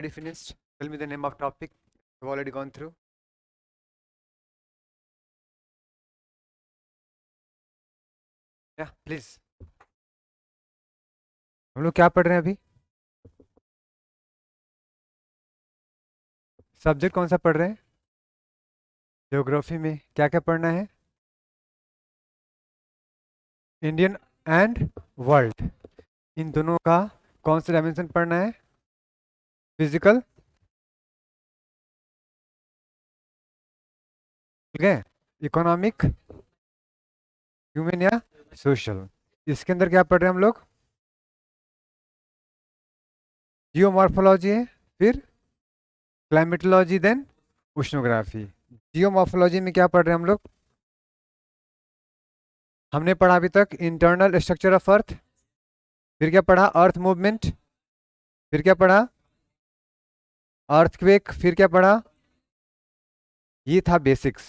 Already finished? Tell me the name of topic. I've already gone through. Yeah, please. हम लोग क्या पढ़ रहे हैं अभी? सब्जेक्ट कौन सा पढ़ रहे हैं? ज्योग्राफी में क्या क्या पढ़ना है? इंडियन एंड वर्ल्ड, इन दोनों का कौन सा डायमेंशन पढ़ना है? फिजिकल, ठीक है, इकोनॉमिक, ह्यूमन या सोशल। इसके अंदर क्या पढ़ रहे हैं हम लोग? जियोमॉर्फोलॉजी है, फिर क्लाइमेटोलॉजी, देन उष्णोग्राफी। जियोमॉर्फोलॉजी में क्या पढ़ रहे हैं हम लोग? हमने पढ़ा अभी तक इंटरनल स्ट्रक्चर ऑफ अर्थ, फिर क्या पढ़ा? अर्थ मूवमेंट, फिर क्या पढ़ा? अर्थक्वेक, फिर क्या पढ़ा? ये था बेसिक्स।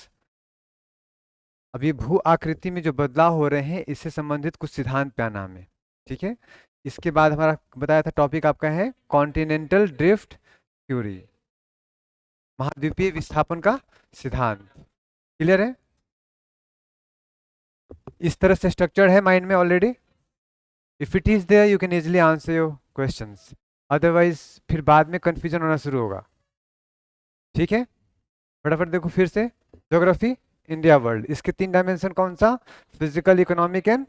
अभी भू आकृति में जो बदलाव हो रहे हैं इससे संबंधित कुछ सिद्धांत पे आना हमें, ठीक है। इसके बाद हमारा बताया था टॉपिक आपका है कॉन्टिनेंटल ड्रिफ्ट थ्योरी, महाद्वीपीय विस्थापन का सिद्धांत। क्लियर है? इस तरह से स्ट्रक्चर है माइंड में already. If it is there you can easily answer your questions, otherwise फिर बाद में कंफ्यूजन होना शुरू होगा, ठीक है। फटाफट देखो फिर से। ज्योग्राफी, इंडिया, वर्ल्ड, इसके तीन डायमेंशन कौन सा? फिजिकल, इकोनॉमिक एंड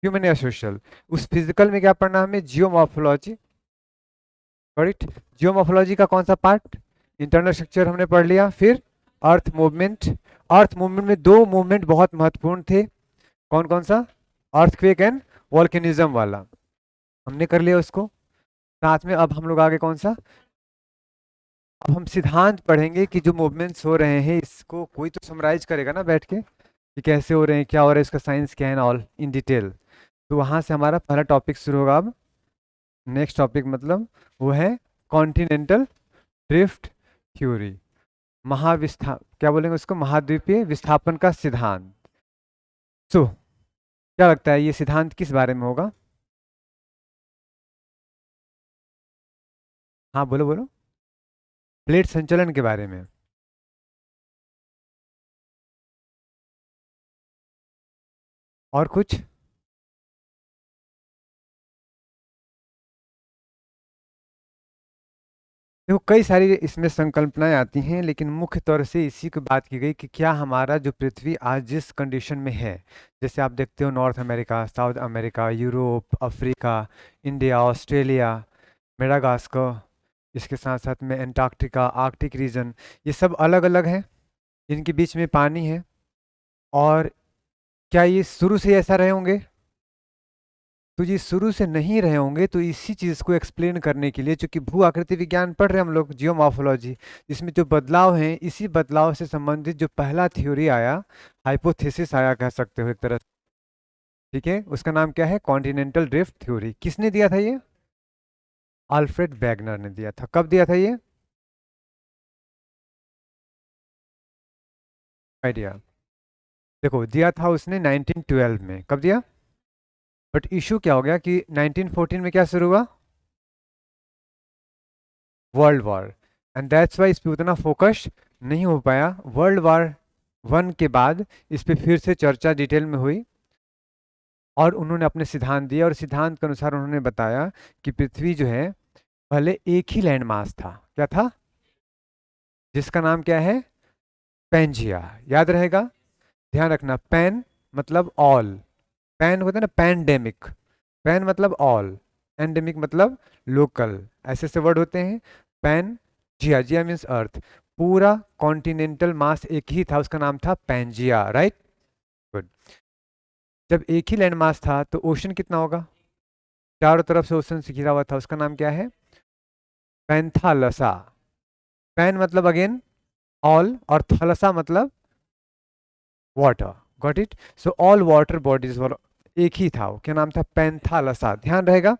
ह्यूमन या सोशल। उस फिजिकल में क्या पढ़ना हमें? Geomorphology, right. जियोमॉर्फोलॉजी का कौन सा पार्ट? इंटरनल स्ट्रक्चर हमने पढ़ लिया। फिर अर्थ मूवमेंट। अर्थ मूवमेंट में दो मूवमेंट बहुत महत्वपूर्ण थे, कौन कौन सा? अर्थक्वेक एंड वॉल्केनिज्म वाला, हमने कर लिया उसको। साथ में अब हम लोग आगे कौन सा? अब हम सिद्धांत पढ़ेंगे कि जो मूवमेंट्स हो रहे हैं इसको कोई तो समराइज करेगा ना बैठ के, कि कैसे हो रहे हैं, क्या हो रहा है, इसका साइंस क्या है, ऑल इन डिटेल। तो वहां से हमारा पहला टॉपिक शुरू होगा अब। नेक्स्ट टॉपिक मतलब वो है कॉन्टिनेंटल ड्रिफ्ट थ्योरी, महाविस्था क्या बोलेंगे उसको? महाद्वीपीय विस्थापन का सिद्धांत। सो क्या लगता है ये सिद्धांत किस बारे में होगा? हाँ बोलो बोलो। प्लेट संचलन के बारे में। और कुछ? देखो कई सारी इसमें संकल्पनाएं आती हैं, लेकिन मुख्य तौर से इसी की बात की गई कि क्या हमारा जो पृथ्वी आज जिस कंडीशन में है, जैसे आप देखते हो north America, south America, Europe, Africa, India, Australia, Madagascar, इसके साथ साथ में एंटार्क्टिका, आर्कटिक रीजन, ये सब अलग अलग हैं, इनके बीच में पानी है। और क्या ये शुरू से ऐसा रहे होंगे? तो ये शुरू से नहीं रहे होंगे, तो इसी चीज़ को एक्सप्लेन करने के लिए, चूंकि भू आकृति विज्ञान पढ़ रहे हैं हम लोग, जियोमॉर्फोलॉजी, इसमें जो बदलाव हैं इसी बदलाव से संबंधित जो पहला थ्योरी आया, हाइपोथेसिस आया कह सकते हो एक तरह से, ठीक है, उसका नाम क्या है? Continental drift theory. किसने दिया था ये? अल्फ्रेड वैगनर ने दिया था। कब दिया था ये आइडिया? देखो दिया था उसने 1912 में। कब दिया? बट इशू क्या हो गया कि 1914 में क्या शुरू हुआ? World war. And that's why इस पे उतना फोकस नहीं हो पाया। वर्ल्ड वॉर वन के बाद इस पे फिर से चर्चा डिटेल में हुई और उन्होंने अपने सिद्धांत दिए, और सिद्धांत के अनुसार उन्होंने बताया कि पृथ्वी जो है पहले एक ही लैंड मास था। क्या था? जिसका नाम क्या है? पेंजिया। याद रहेगा, ध्यान रखना। पैन मतलब ऑल, पैन होता है ना, पैंडेमिक, पैन मतलब ऑल, एंडेमिक मतलब लोकल, ऐसे ऐसे वर्ड होते हैं। पैन जिया, जिया मीन्स अर्थ, पूरा कॉन्टिनेंटल मास एक ही था, उसका नाम था पैंजिया, राइट। गुड। जब एक ही लैंड मास था तो ओशन कितना होगा? चारों तरफ से ओशन से घिरा हुआ था, उसका नाम क्या है? पैंथालसा। पैन मतलब अगेन ऑल, और थलसा मतलब water. Got it? So all water bodies were, एक ही था वो, क्या नाम था? पैंथालसा। ध्यान रहेगा,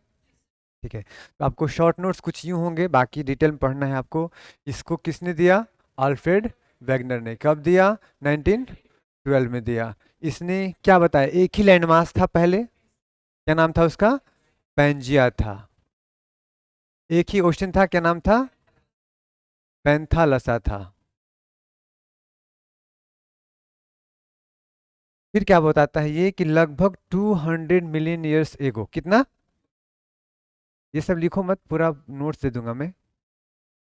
ठीक है। तो आपको शॉर्ट नोट्स कुछ यूं होंगे, बाकी डिटेल में पढ़ना है आपको। इसको किसने दिया? अल्फ्रेड वैगनर ने। कब दिया? 1912 में दिया। इसने क्या बताया? एक ही लैंडमास था पहले, क्या नाम था उसका? पैंजिया था। एक ही ओशन था, क्या नाम था? पैंथालसा था। फिर क्या बताता है ये कि लगभग 200 मिलियन ईयर्स एगो, कितना? ये सब लिखो मत, पूरा नोट्स दे दूंगा मैं।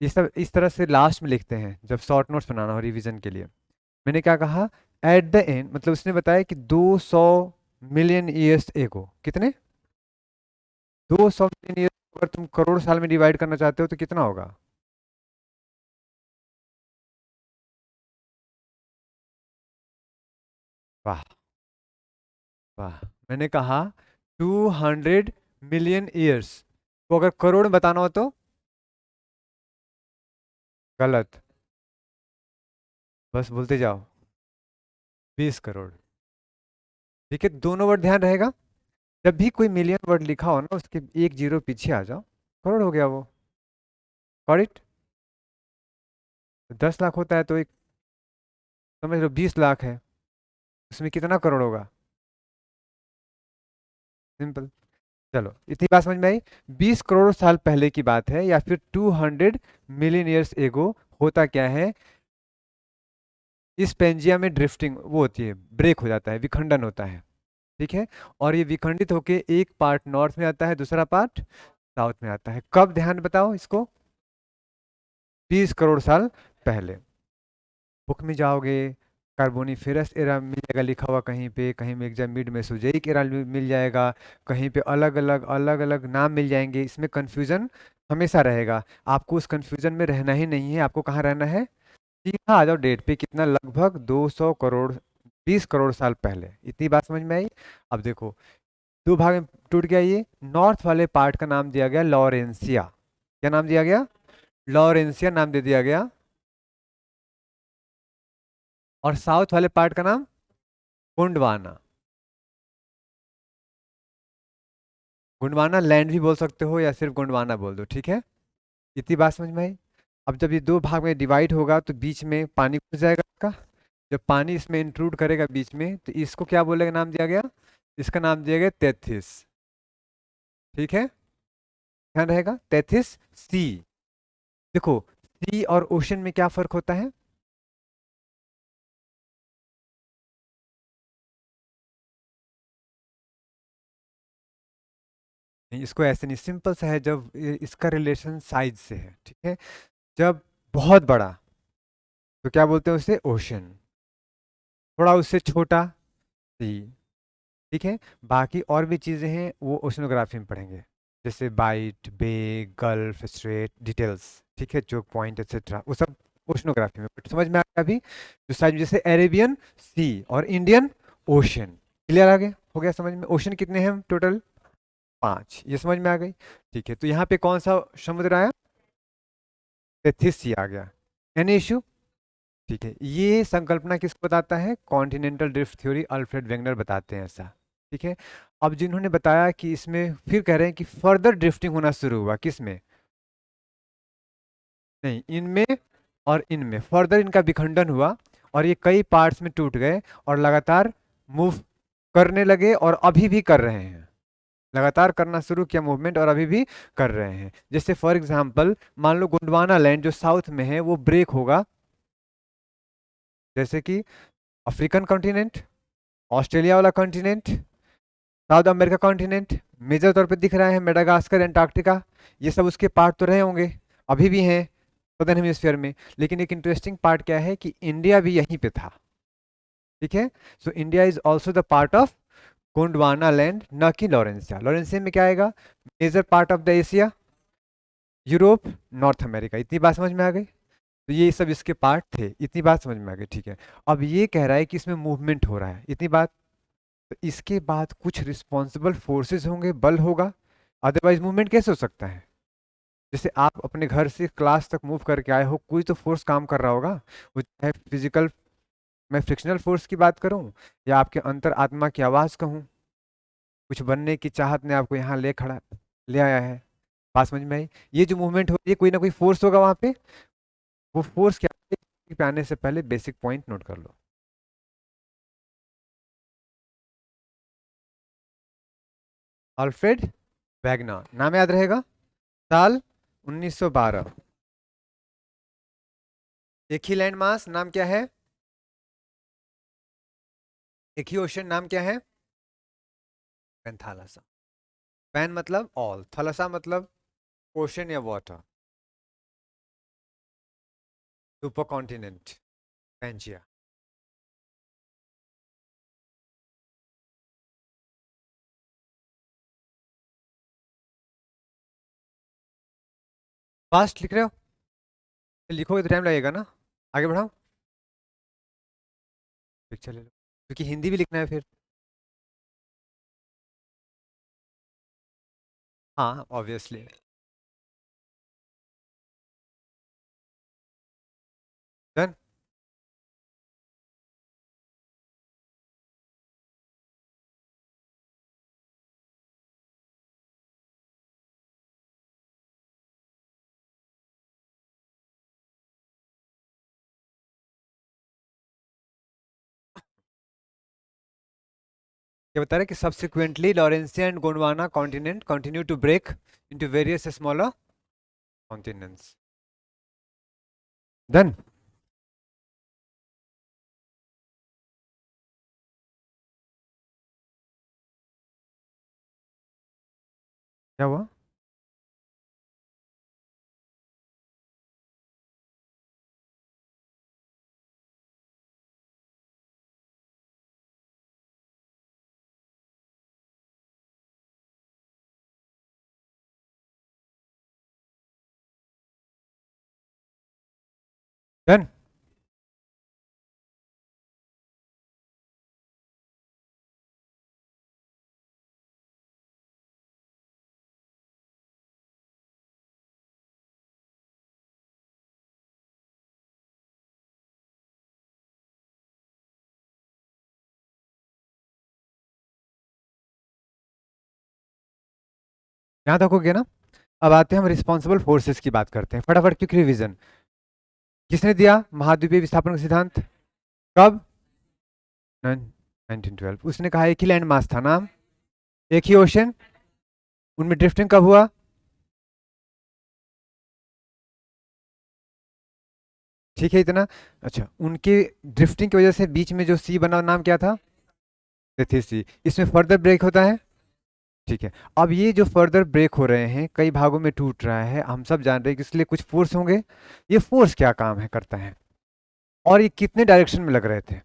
ये सब इस तरह से लास्ट में लिखते हैं जब शॉर्ट नोट्स बनाना हो रिवीजन के लिए। मैंने क्या कहा? एट द एंड, मतलब उसने बताया कि 200 मिलियन ईयर्स एगो, कितने? 200 मिलियन ईयर्स, अगर तुम करोड़ साल में डिवाइड करना चाहते हो तो कितना होगा? वाह, वाह। मैंने कहा 200 मिलियन ईयर्स को अगर करोड़ में बताना हो तो गलत, बस बोलते जाओ। 20 करोड़। ठीक है, दोनों वर्ड ध्यान रहेगा। जब भी कोई मिलियन वर्ड लिखा हो ना, उसके एक जीरो पीछे आ जाओ, करोड़ हो गया वो। Got it? 10 लाख होता है तो एक, समझ लो 20 लाख है, उसमें कितना करोड़ होगा? सिंपल। चलो, इतनी बात समझ में आई। 20 करोड़ साल पहले की बात है, या फिर 200 मिलियन ईयर्स एगो। होता क्या है, इस पेंजिया में ड्रिफ्टिंग वो होती है, ब्रेक हो जाता है, विखंडन होता है। ठीक है। और ये विखंडित होके एक पार्ट नॉर्थ में आता है, दूसरा पार्ट साउथ में आता है। कब, ध्यान बताओ इसको? 20 करोड़ साल पहले। बुक में जाओगे, कार्बोनिफेरस एरा मिल जाएगा लिखा हुआ कहीं पे, कहीं में एग्जाम मिड में सुजेइक एरा मिल जाएगा, कहीं पे अलग अलग नाम मिल जाएंगे। इसमें कंफ्यूजन हमेशा रहेगा। आपको उस कंफ्यूजन में रहना ही नहीं है। आपको कहाँ रहना है? सीधा आ जाओ डेट पे, कितना? लगभग 200 करोड़, 20 करोड़ साल पहले। इतनी बात समझ में आई? अब देखो, दो भाग में टूट गया ये। नॉर्थ वाले पार्ट का नाम दिया गया लॉरेंसिया। क्या नाम दिया गया? लॉरेंसिया नाम दे दिया गया। और साउथ वाले पार्ट का नाम गोंडवाना। गोंडवाना लैंड भी बोल सकते हो, या सिर्फ गोंडवाना बोल दो, ठीक है। इतनी बात समझ में आई? अब जब ये दो भाग में डिवाइड होगा तो बीच में पानी घुस जाएगा इसका। जब पानी इसमें इंक्लूड करेगा बीच में, तो इसको क्या बोलेगा, नाम दिया गया? इसका नाम दिया गया तेथिस। ठीक है, ध्यान रहेगा, तेथिस सी। देखो, सी और ओशन में क्या फर्क होता है? नहीं, इसको ऐसे नहीं, सिंपल सा है। जब इसका रिलेशन साइज से है, ठीक है। जब बहुत बड़ा, तो क्या बोलते हैं उसे? ओशन। थोड़ा उससे छोटा, सी। ठीक है। बाकी और भी चीजें हैं वो ओशनोग्राफी में पढ़ेंगे, जैसे बाइट, बे, गल्फ, स्ट्रेट, डिटेल्स। ठीक है, चोक पॉइंट एक्सेट्रा, वो सब ओशनोग्राफी में। बट समझ में आ गया अभी? जो साइड, जैसे अरेबियन सी और इंडियन ओशन। क्लियर? आ गया? हो गया समझ में? ओशन कितने हैं टोटल? 5। ये समझ में आ गई? ठीक है, तो यहाँ पे कौन सा समुद्र आया? तेथिस सी आ गया। Any issue? ठीक है, ये संकल्पना किसको बताता है? Continental drift theory, Alfred Wegener बताते हैं ऐसा। ठीक है। अब जिन्होंने बताया कि इसमें फिर कह रहे हैं कि फर्दर ड्रिफ्टिंग होना शुरू हुआ, किसमें? नहीं, इनमें और इनमें फर्दर इनका विखंडन हुआ, और ये कई पार्ट्स में टूट गए, और लगातार मूव करने लगे, और अभी भी कर रहे हैं। लगातार करना शुरू किया मूवमेंट, और अभी भी कर रहे हैं। जैसे फॉर एग्जांपल, मान लो गोंडवाना लैंड जो साउथ में है वो ब्रेक होगा, जैसे कि अफ्रीकन कॉन्टिनेंट, ऑस्ट्रेलिया वाला continent, South America continent, major तौर पे दिख रहा है मेडागास्कर, एंटार्क्टिका। ये सब उसके पार्ट तो रहे होंगे, अभी भी हैं सदर्न हेमिस्फीयर में। लेकिन एक इंटरेस्टिंग पार्ट क्या है कि इंडिया भी यहीं पे था। ठीक है। So India is also the part of Gondwana land, न कि लॉरेंसिया। लॉरेंसिया में क्या आएगा? Major part of the Asia, Europe, North America. इतनी बात समझ में आ गई? तो ये सब इसके पार्ट थे। इतनी बात समझ में आ गई? ठीक है। अब ये कह रहा है कि इसमें मूवमेंट हो रहा है, इतनी बात। तो इसके बाद कुछ रिस्पॉन्सिबल फोर्सेस होंगे, बल होगा, अदरवाइज मूवमेंट कैसे हो सकता है? जैसे आप अपने घर से क्लास तक मूव करके आए हो, कोई तो फोर्स काम कर रहा होगा। वो चाहे फिजिकल, मैं फ्रिक्शनल फोर्स की बात करूं, या आपके अंतर आत्मा की आवाज कहूं, कुछ बनने की चाहत ने आपको यहाँ ले आया है। बात समझ में आई? ये जो मूवमेंट हो रही है, कोई ना कोई फोर्स होगा वहां पे। वो फोर्स क्या है, पे आने से पहले बेसिक पॉइंट नोट कर लो। अल्फ्रेड वैगनर, नाम याद रहेगा। साल 1912। एक ही लैंड मास, नाम क्या है? एक ही ओशन, नाम क्या है? पैंथालसा। पैन मतलब ऑल, थलसा मतलब ओशन या water. Super continent, Pangaea. Fast लिख रहे हो? लिखोगे तो टाइम लगेगा ना। आगे बढ़ाओ, पिक्चर ले लो, क्योंकि हिंदी भी लिखना है फिर। हाँ ऑब्वियसली। डन। क्या बता रहे कि subsequently Laurentia and Gondwana continent continue to break into various smaller continents. Done. क्या हुआ? डन। यहाँ तक हो गया ना। अब आते हैं हम रिस्पॉन्सिबल फोर्सेस की बात करते हैं फटाफट, क्विक रिवीजन। किसने दिया महाद्वीपीय विस्थापन का सिद्धांत? कब? 1912। उसने कहा एक ही लैंड मास था, नाम? एक ही ओशन। उनमें ड्रिफ्टिंग कब हुआ? ठीक है इतना। अच्छा, उनके ड्रिफ्टिंग की वजह से बीच में जो सी बना, नाम क्या था? सी। इसमें फर्दर ब्रेक होता है। ठीक है। अब ये जो फर्दर ब्रेक हो रहे हैं, कई भागों में टूट रहा है, हम सब जान रहे हैं कि इसलिए कुछ फोर्स होंगे। ये फोर्स क्या काम है करता है, और ये कितने डायरेक्शन में लग रहे थे?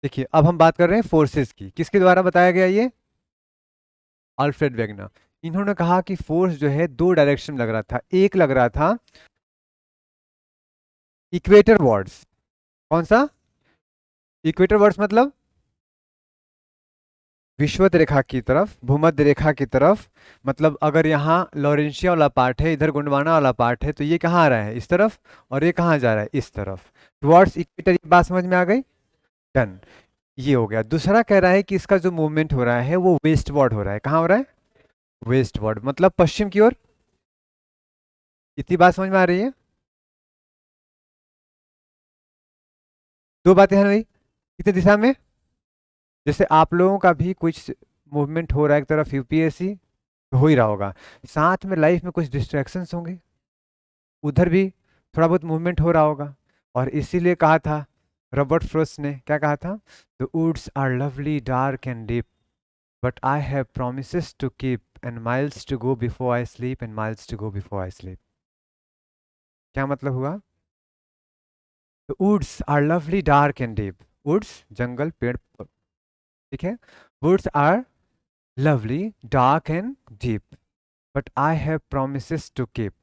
देखिए अब हम बात कर रहे हैं फोर्सेस की, किसके द्वारा बताया गया ये? Alfred Wegener. इन्होंने कहा कि फोर्स जो है दो डायरेक्शन में लग रहा था। एक लग रहा था इक्वेटर वर्ड्स। कौन सा? इक्वेटर वर्ड्स मतलब विषुवत रेखा की तरफ, भूमध्य रेखा की तरफ। मतलब अगर यहाँ लॉरेंशिया वाला पार्ट है, इधर गोंडवाना वाला पार्ट है, तो ये कहाँ आ रहा है? इस तरफ। और ये कहाँ जा रहा है? इस तरफ, टुवर्ड्स इक्वेटर। ये बात समझ में आ गई? डन। ये हो गया। दूसरा कह रहा है कि इसका जो मूवमेंट हो रहा है वो वेस्टवर्ड हो रहा है। कहाँ हो रहा है? वेस्टवर्ड, मतलब पश्चिम की ओर। इतनी बात समझ में आ रही है? दो बातें हैं भाई, कितने दिशा में? जैसे आप लोगों का भी कुछ मूवमेंट हो रहा है एक तरफ, यूपीएससी तो हो ही रहा होगा, साथ में लाइफ में कुछ डिस्ट्रैक्शंस होंगे, उधर भी थोड़ा बहुत मूवमेंट हो रहा होगा। और इसीलिए कहा था रॉबर्ट फ्रोस्ट ने, क्या कहा था? The woods are lovely dark and deep, but I have promises to keep, and miles to go before I sleep, and miles to go before I sleep. क्या मतलब हुआ? The woods are lovely dark and deep. Woods जंगल, पेड़, ठीक है। Woods are lovely, dark and deep, but I have promises to keep,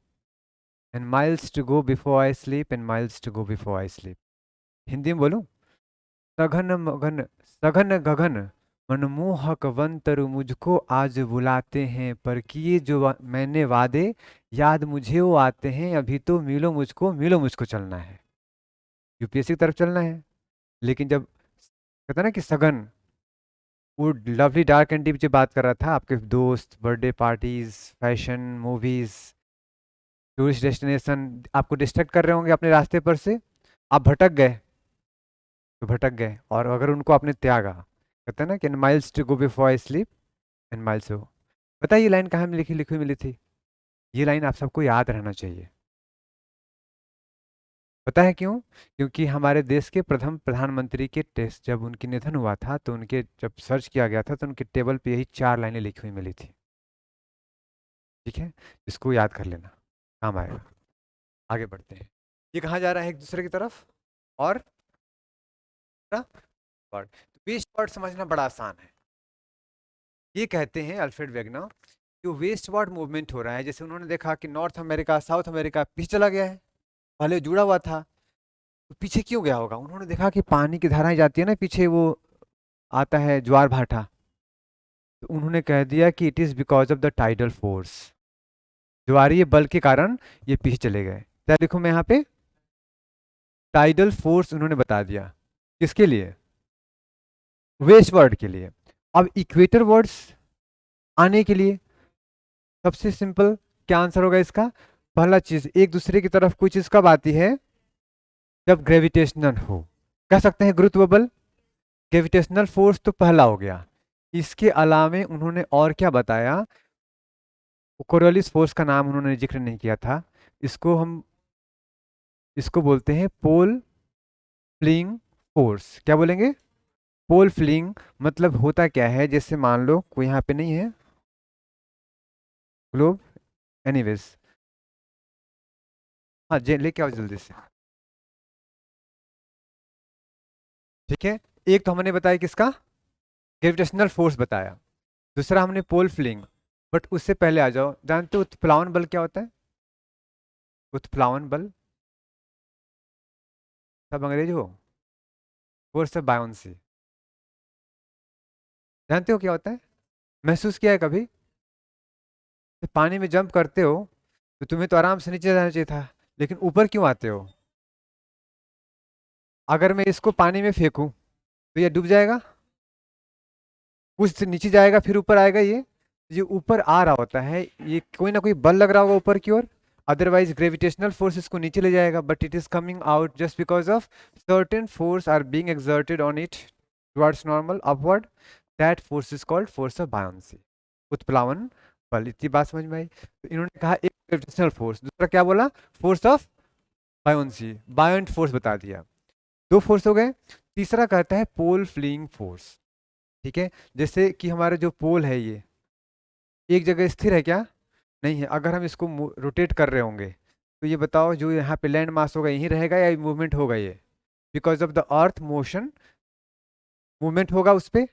and miles to go before I sleep, and miles to go before I sleep. Hindi में बोलूं? सघन मगन, सघन गगन मनमोहक वन तरु मुझको आज बुलाते हैं, पर किए जो मैंने वादे याद मुझे वो आते हैं, अभी तो मिलो मुझको चलना है। यूपीएससी की तरफ चलना है। लेकिन जब कहता ना कि सघन, वो लवली डार्क एंड डीप जो बात कर रहा था, आपके दोस्त, birthday parties, fashion, movies, tourist destination आपको डिस्ट्रैक्ट कर रहे होंगे अपने रास्ते पर से। आप भटक गए, तो भटक गए, और अगर उनको आपने त्यागा, कहते हैं ना कि miles to go before I sleep and miles हो। पता है ये लाइन कहाँ में लिखी लिखी मिली थी? ये लाइन आप सबको याद रहना चाहिए। पता है क्यों? क्योंकि हमारे देश के प्रथम प्रधानमंत्री के टेस्ट जब उनकी निधन हुआ था तो उनके जब सर्च किया गया था तो उनके टेबल पे यही 4 लाइनें लिखी हुई मिली थी। ठीक है, इसको याद कर लेना, काम आएगा। आगे बढ़ते हैं। ये कहाँ जा रहा है? एक दूसरे की तरफ। और वर्ड, वेस्ट वर्ड समझना बड़ा आसान है। ये कहते हैं अल्फ्रेड वेगनर, जो वेस्ट वर्ड मूवमेंट हो रहा है, जैसे उन्होंने देखा कि नॉर्थ अमेरिका साउथ अमेरिका पीछे चला गया है, पहले जुड़ा हुआ था, तो पीछे क्यों गया होगा? उन्होंने देखा कि पानी की धाराएं जाती है ना पीछे, वो आता है ज्वार भाटा, तो उन्होंने कह दिया कि it is because of the tidal force, ज्वारीय बल के कारण ये पीछे चले गए। क्या देखो मैं यहाँ पे टाइडल फोर्स उन्होंने बता दिया, किसके लिए? वेस्ट वर्ड के लिए। अब इक्वेटर वर्ड्स आने के लिए सबसे सिंपल क्या आंसर होगा इसका? पहला चीज, एक दूसरे की तरफ कोई चीज कब आती है? जब ग्रेविटेशनल हो। कह सकते हैं गुरुत्व बल, ग्रेविटेशनल फोर्स तो पहला हो गया। इसके अलावे उन्होंने और क्या बताया? कोरियोलिस फोर्स का नाम उन्होंने जिक्र नहीं किया था। इसको हम इसको बोलते हैं पोल फ्लिंग फोर्स। क्या बोलेंगे? Pole fling. मतलब होता क्या है, जैसे मान लो कोई यहाँ पे नहीं है ग्लोब, एनीवेज, हाँ जे लेके आओ जल्दी से। ठीक है, एक तो हमने बताया किसका? ग्रेविटेशनल फोर्स बताया। दूसरा हमने पोल फ्लिंग। बट उससे पहले आ जाओ, जानते हो उत्प्लावन बल क्या होता है? उत्प्लावन बल, सब अंग्रेज हो, फोर्स ऑफ बायोंसी। जानते हो क्या होता है? महसूस किया है कभी? जब पानी में जंप करते हो तो तुम्हें तो आराम से नीचे जाना चाहिए था, लेकिन ऊपर क्यों आते हो? अगर मैं इसको पानी में फेंकूं तो ये डूब जाएगा, कुछ से नीचे जाएगा फिर ऊपर आएगा। ये ऊपर आ रहा होता है, ये कोई ना कोई बल लग रहा होगा ऊपर की ओर, अदरवाइज ग्रेविटेशनल फोर्स इसको नीचे ले जाएगा, but it is coming out just because of certain force are being exerted on it towards normal upward. That force is called force of buoyancy, उत्प्लावन बल। इतनी बात समझ में आई? तो इन्होंने कहा एक ग्रेविटेशनल फोर्स, दूसरा क्या बोला? फोर्स ऑफ बायोन्सी, बायोंट फोर्स बता दिया। दो फोर्स हो गए। तीसरा कहता है पोल फ्लिंग फोर्स। ठीक है, जैसे कि हमारे जो पोल है ये एक जगह स्थिर है क्या? नहीं है। अगर हम इसको रोटेट कर रहे होंगे तो ये बताओ जो यहाँ पे लैंड मास होगा यहीं रहेगा या मूवमेंट होगा? ये because of the earth motion movement होगा उस पे।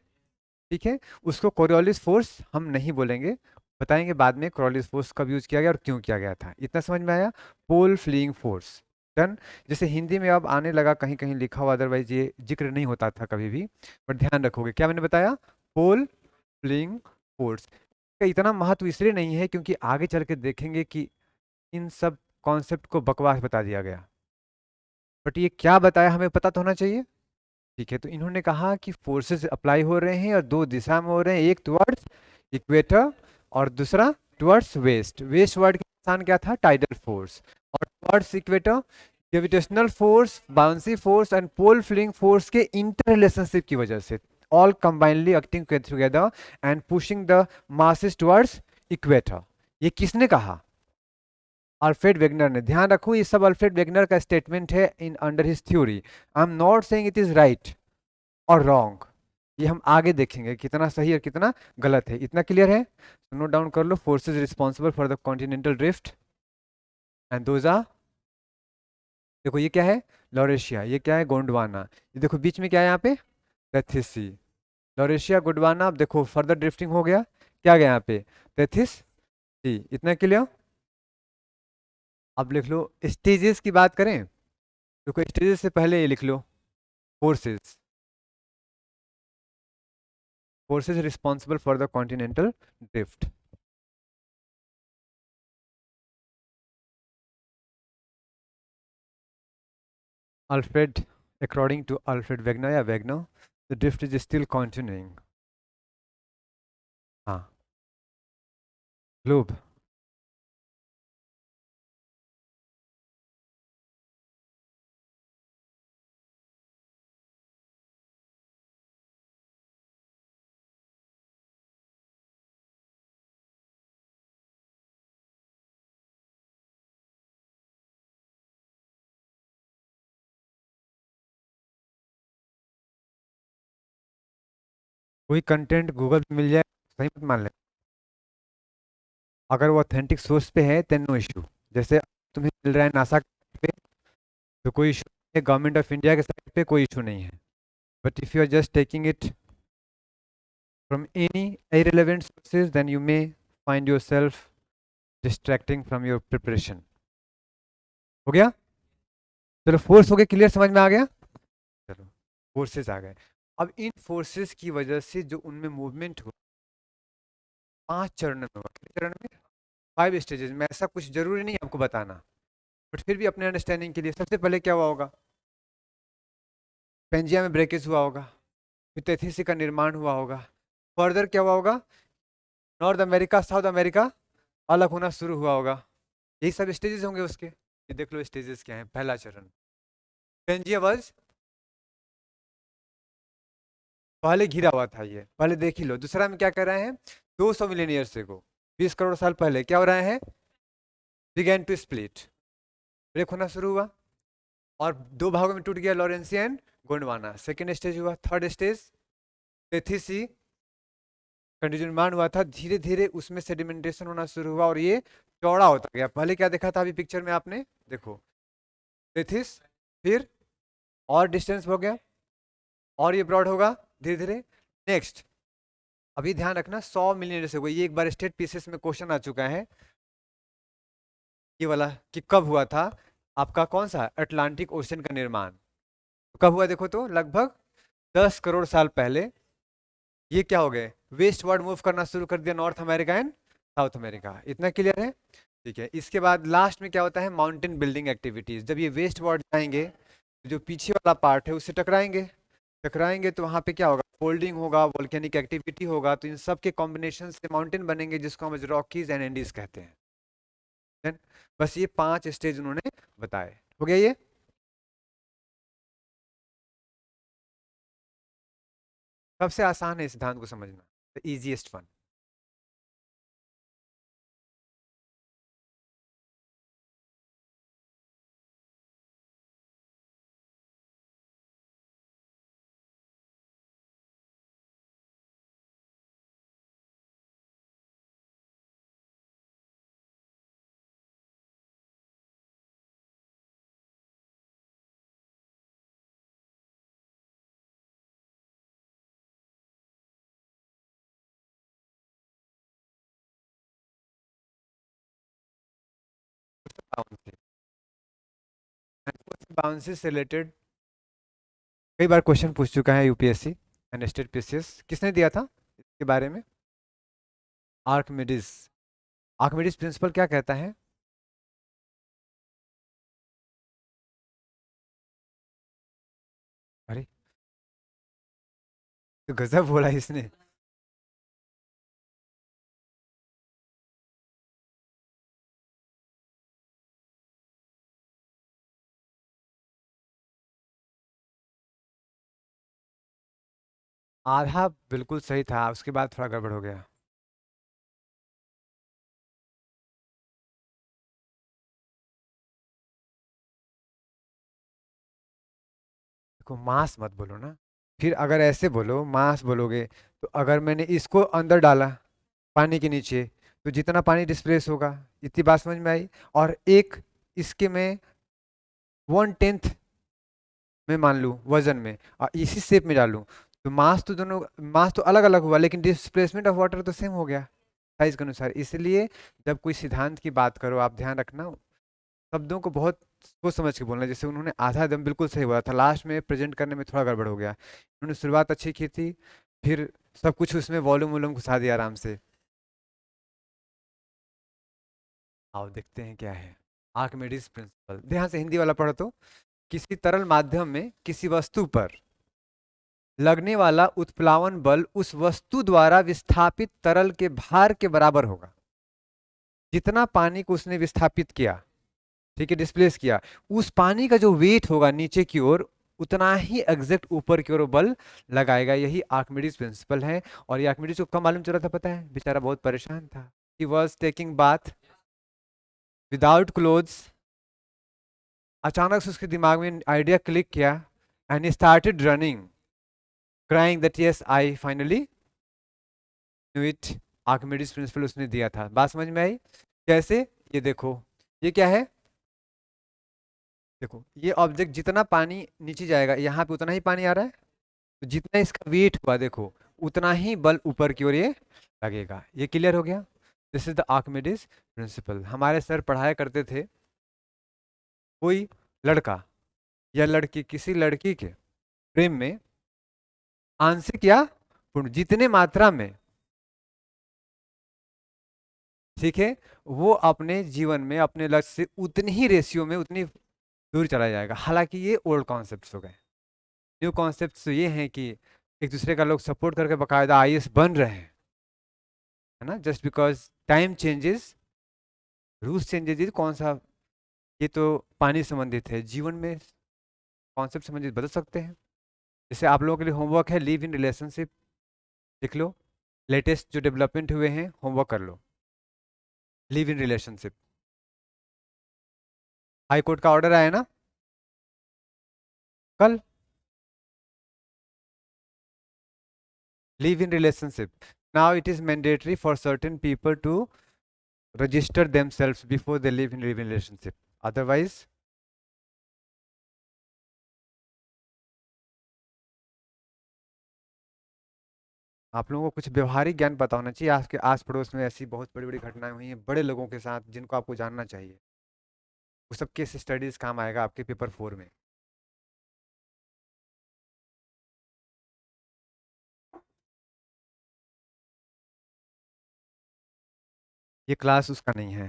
ठीक है, उसको कोरियोलिस फोर्स हम नहीं बोलेंगे, बताएंगे बाद में कोरियोलिस फोर्स कब यूज किया गया और क्यों किया गया था। इतना समझ में आया? पोल फ्लिंग फोर्स। डन। जैसे हिंदी में अब आने लगा, कहीं कहीं लिखा हुआ, अदरवाइज ये जिक्र नहीं होता था कभी भी, पर ध्यान रखोगे क्या मैंने बताया? पोल फ्लिंग फोर्स का इतना महत्व इसलिए नहीं है क्योंकि आगे चल के देखेंगे कि इन सब कॉन्सेप्ट को बकवास बता दिया गया, बट ये क्या बताया हमें पता तो होना चाहिए। ठीक है, तो इन्होंने कहा कि फोर्सेस अप्लाई हो रहे हैं और दो दिशा में हो रहे हैं, एक टुवर्ड्स इक्वेटर और दूसरा टुवर्ड्स वेस्ट। वेस्ट वर्ड का स्थान क्या था? Tidal force. और towards equator gravitational force, buoyancy force and pole fleeing force के इंटर रिलेशनशिप की वजह से, all combinedly acting together and pushing the masses towards equator. ये किसने कहा? अल्फ्रेड वेगनर ने। ध्यान रखो ये सब अल्फ्रेड वेगनर का स्टेटमेंट है in under his theory. I am not saying it is right और रॉन्ग, ये हम आगे देखेंगे कितना सही और कितना गलत है। इतना क्लियर है? नोट डाउन कर लो। Forces responsible for the continental drift and those are, देखो ये क्या है? लॉरेशिया। ये क्या है? गोंडवाना। ये देखो बीच में क्या है यहाँ पे? तेथिस सी। लॉरेशिया गोंडवाना। अब देखो फर्दर ड्रिफ्टिंग हो गया, क्या गया यहाँ पे? तेथिस सी। इतना क्लियर? अब लिख लो स्टेजेस की बात करें, देखो स्टेजेस से पहले ये लिख लो forces. Forces responsible for the continental drift. Alfred, according to Alfred Wegener या Wegener, the drift is still continuing. हाँ, globe. कोई कंटेंट गूगल पे मिल जाए सही मत मान ले, अगर वो ऑथेंटिक सोर्स पे है देन नो इशू। जैसे तुम्हें मिल रहा है नासा पे तो कोई इशू नहीं है, गवर्नमेंट ऑफ इंडिया के साइड पे कोई इशू नहीं है। But if you are just taking it from any irrelevant sources then you may find yourself distracting from your preparation। हो गया? चलो फोर्स हो गए, क्लियर, समझ में आ गया? चलो फोर्सेस आ गए। अब इन फोर्सेस की वजह से जो उनमें मूवमेंट हुआ 5 चरण में हुआ। कितने चरण में? 5 स्टेजेस में। ऐसा कुछ जरूरी नहीं आपको बताना, बट फिर भी अपने अंडरस्टैंडिंग के लिए सबसे पहले क्या हुआ होगा? पेंजिया में ब्रेकेज हुआ होगा, फिर तेथीसी का निर्माण हुआ होगा, फर्दर क्या हुआ होगा? नॉर्थ अमेरिका साउथ अमेरिका अलग होना शुरू हुआ होगा। यही सब स्टेजेस होंगे उसके। ये देख लो स्टेजेस क्या है। पहला चरण पेंजिया वॉज पहले घिरा हुआ था, ये पहले देख ही लो। दूसरा में क्या कर रहे हैं? 200 मिलियन ईयर्स को 20 करोड़ साल पहले क्या हो रहा है? बिगेन टू स्प्लिट, ब्रेक होना शुरू हुआ और दो भागों में टूट गया, लॉरेंसियन गोंडवाना। सेकेंड स्टेज हुआ। थर्ड स्टेज टेथिसी का निर्माण हुआ था, धीरे धीरे उसमें सेडिमेंटेशन होना शुरू हुआ और ये चौड़ा होता गया। पहले क्या देखा था अभी पिक्चर में आपने, देखो टेथिस, फिर और डिस्टेंस हो गया और ये ब्रॉड होगा धीरे धीरे। नेक्स्ट अभी ध्यान रखना 100 मिलियन से हुआ, ये एक बार स्टेट पीसेस में क्वेश्चन आ चुका है ये वाला, कि कब हुआ था आपका कौन सा अटलांटिक ओशन का निर्माण। तो कब हुआ देखो तो लगभग 10 करोड़ साल पहले। ये क्या हो गए? वेस्ट वर्ड मूव करना शुरू कर दिया, north America and south America. इतना क्लियर है? ठीक है। इसके बाद लास्ट में क्या होता है? Mountain building activities. जब ये वेस्ट वर्ड जाएंगे तो जो पीछे वाला पार्ट है उससे टकराएंगे, टकराएंगे तो वहां पे क्या होगा? फोल्डिंग होगा, वोल्केनिक एक्टिविटी होगा, तो इन सब के कॉम्बिनेशन से माउंटेन बनेंगे जिसको हम रॉकीज एंड एंडीज कहते हैं। Then, बस ये 5 स्टेज उन्होंने बताए। हो गया ये? सबसे आसान है इस सिद्धांत को समझना, द इजीएस्ट वन। बाउंसेस से रिलेटेड कई बार क्वेश्चन पूछ चुका है यूपीएससी एंड स्टेट पीसीएस। किसने दिया था इसके बारे में? आर्कमिडीज। आर्कमिडीज प्रिंसिपल क्या कहता है? अरे तो गजब बोला इसने। आधा बिल्कुल सही था, उसके बाद थोड़ा गड़बड़ हो गया। देखो मास मत बोलो ना, फिर अगर ऐसे बोलो मास बोलोगे तो अगर मैंने इसको अंदर डाला पानी के नीचे तो जितना पानी डिस्प्लेस होगा, इतनी बात समझ में आई। और एक इसके में 1/10 में मान लूँ वजन में और इसी शेप में डालूं तो मास तो दोनों, मास तो अलग अलग हुआ लेकिन डिस्प्लेसमेंट ऑफ वाटर तो सेम हो गया साइज के अनुसार। इसलिए जब कोई सिद्धांत की बात करो आप ध्यान रखना शब्दों को बहुत सोच समझ के बोलना। जैसे उन्होंने आधा दम बिल्कुल सही बोला था, लास्ट में प्रेजेंट करने में थोड़ा गड़बड़ हो गया। उन्होंने शुरुआत अच्छी की थी, फिर सब कुछ उसमें वॉल्यूम वॉल्यूम घुसा दिया आराम से। आओ देखते हैं क्या है आर्किमिडीज प्रिंसिपल। ध्यान से हिंदी वाला पढ़ो तो, किसी तरल माध्यम में किसी वस्तु पर लगने वाला उत्प्लावन बल उस वस्तु द्वारा विस्थापित तरल के भार के बराबर होगा। जितना पानी को उसने विस्थापित किया, ठीक है, डिस्प्लेस किया, उस पानी का जो वेट होगा नीचे की ओर उतना ही एग्जैक्ट ऊपर की ओर बल लगाएगा। यही आर्किमिडीज प्रिंसिपल है। और ये आर्किमिडीज को कब मालूम चला था पता है? बेचारा बहुत परेशान था। He was taking bath without clothes. अचानक से उसके दिमाग में आइडिया क्लिक किया and he started running crying that yes I finally Newitt Archimedes principal उसने दिया था। बात समझ में आई? कैसे? ये देखो, ये क्या है? देखो, ये ऑब्जेक्ट जितना पानी नीचे जाएगा यहाँ पे उतना ही पानी आ रहा है, तो जितना इसका वेट हुआ देखो उतना ही बल ऊपर की ओर ये लगेगा। ये क्लियर हो गया? This is the Archimedes principal. हमारे सर पढ़ाया करते थे, कोई लड़का या लड़की किसी लड़की के प्रेम में आंशिक या पूर्ण जितने मात्रा में, ठीक है, वो अपने जीवन में अपने लक्ष्य से उतनी ही रेशियो में उतनी दूर चला जाएगा। हालांकि ये ओल्ड कॉन्सेप्ट्स हो गए। न्यू कॉन्सेप्ट्स तो ये हैं कि एक दूसरे का लोग सपोर्ट करके बाकायदा आईएएस बन रहे हैं, है ना। Just because time changes, rules changes, कौन सा, ये तो पानी संबंधित है, जीवन में कॉन्सेप्ट संबंधित बदल सकते हैं। जैसे आप लोगों के लिए होमवर्क है, लिव इन रिलेशनशिप लिख लो, लेटेस्ट जो डेवलपमेंट हुए हैं होमवर्क कर लो। Live in relationship, high court का ऑर्डर आया ना कल, live in relationship. Now it is mandatory for certain people to register themselves before they live in relationship. Otherwise, आप लोगों को कुछ व्यवहारिक ज्ञान पता होना चाहिए। आपके आस पड़ोस में ऐसी बहुत बड़ी बड़ी घटनाएं हुई हैं बड़े लोगों के साथ जिनको आपको जानना चाहिए। वो सब केस स्टडीज काम आएगा आपके पेपर 4 में। ये क्लास उसका नहीं है।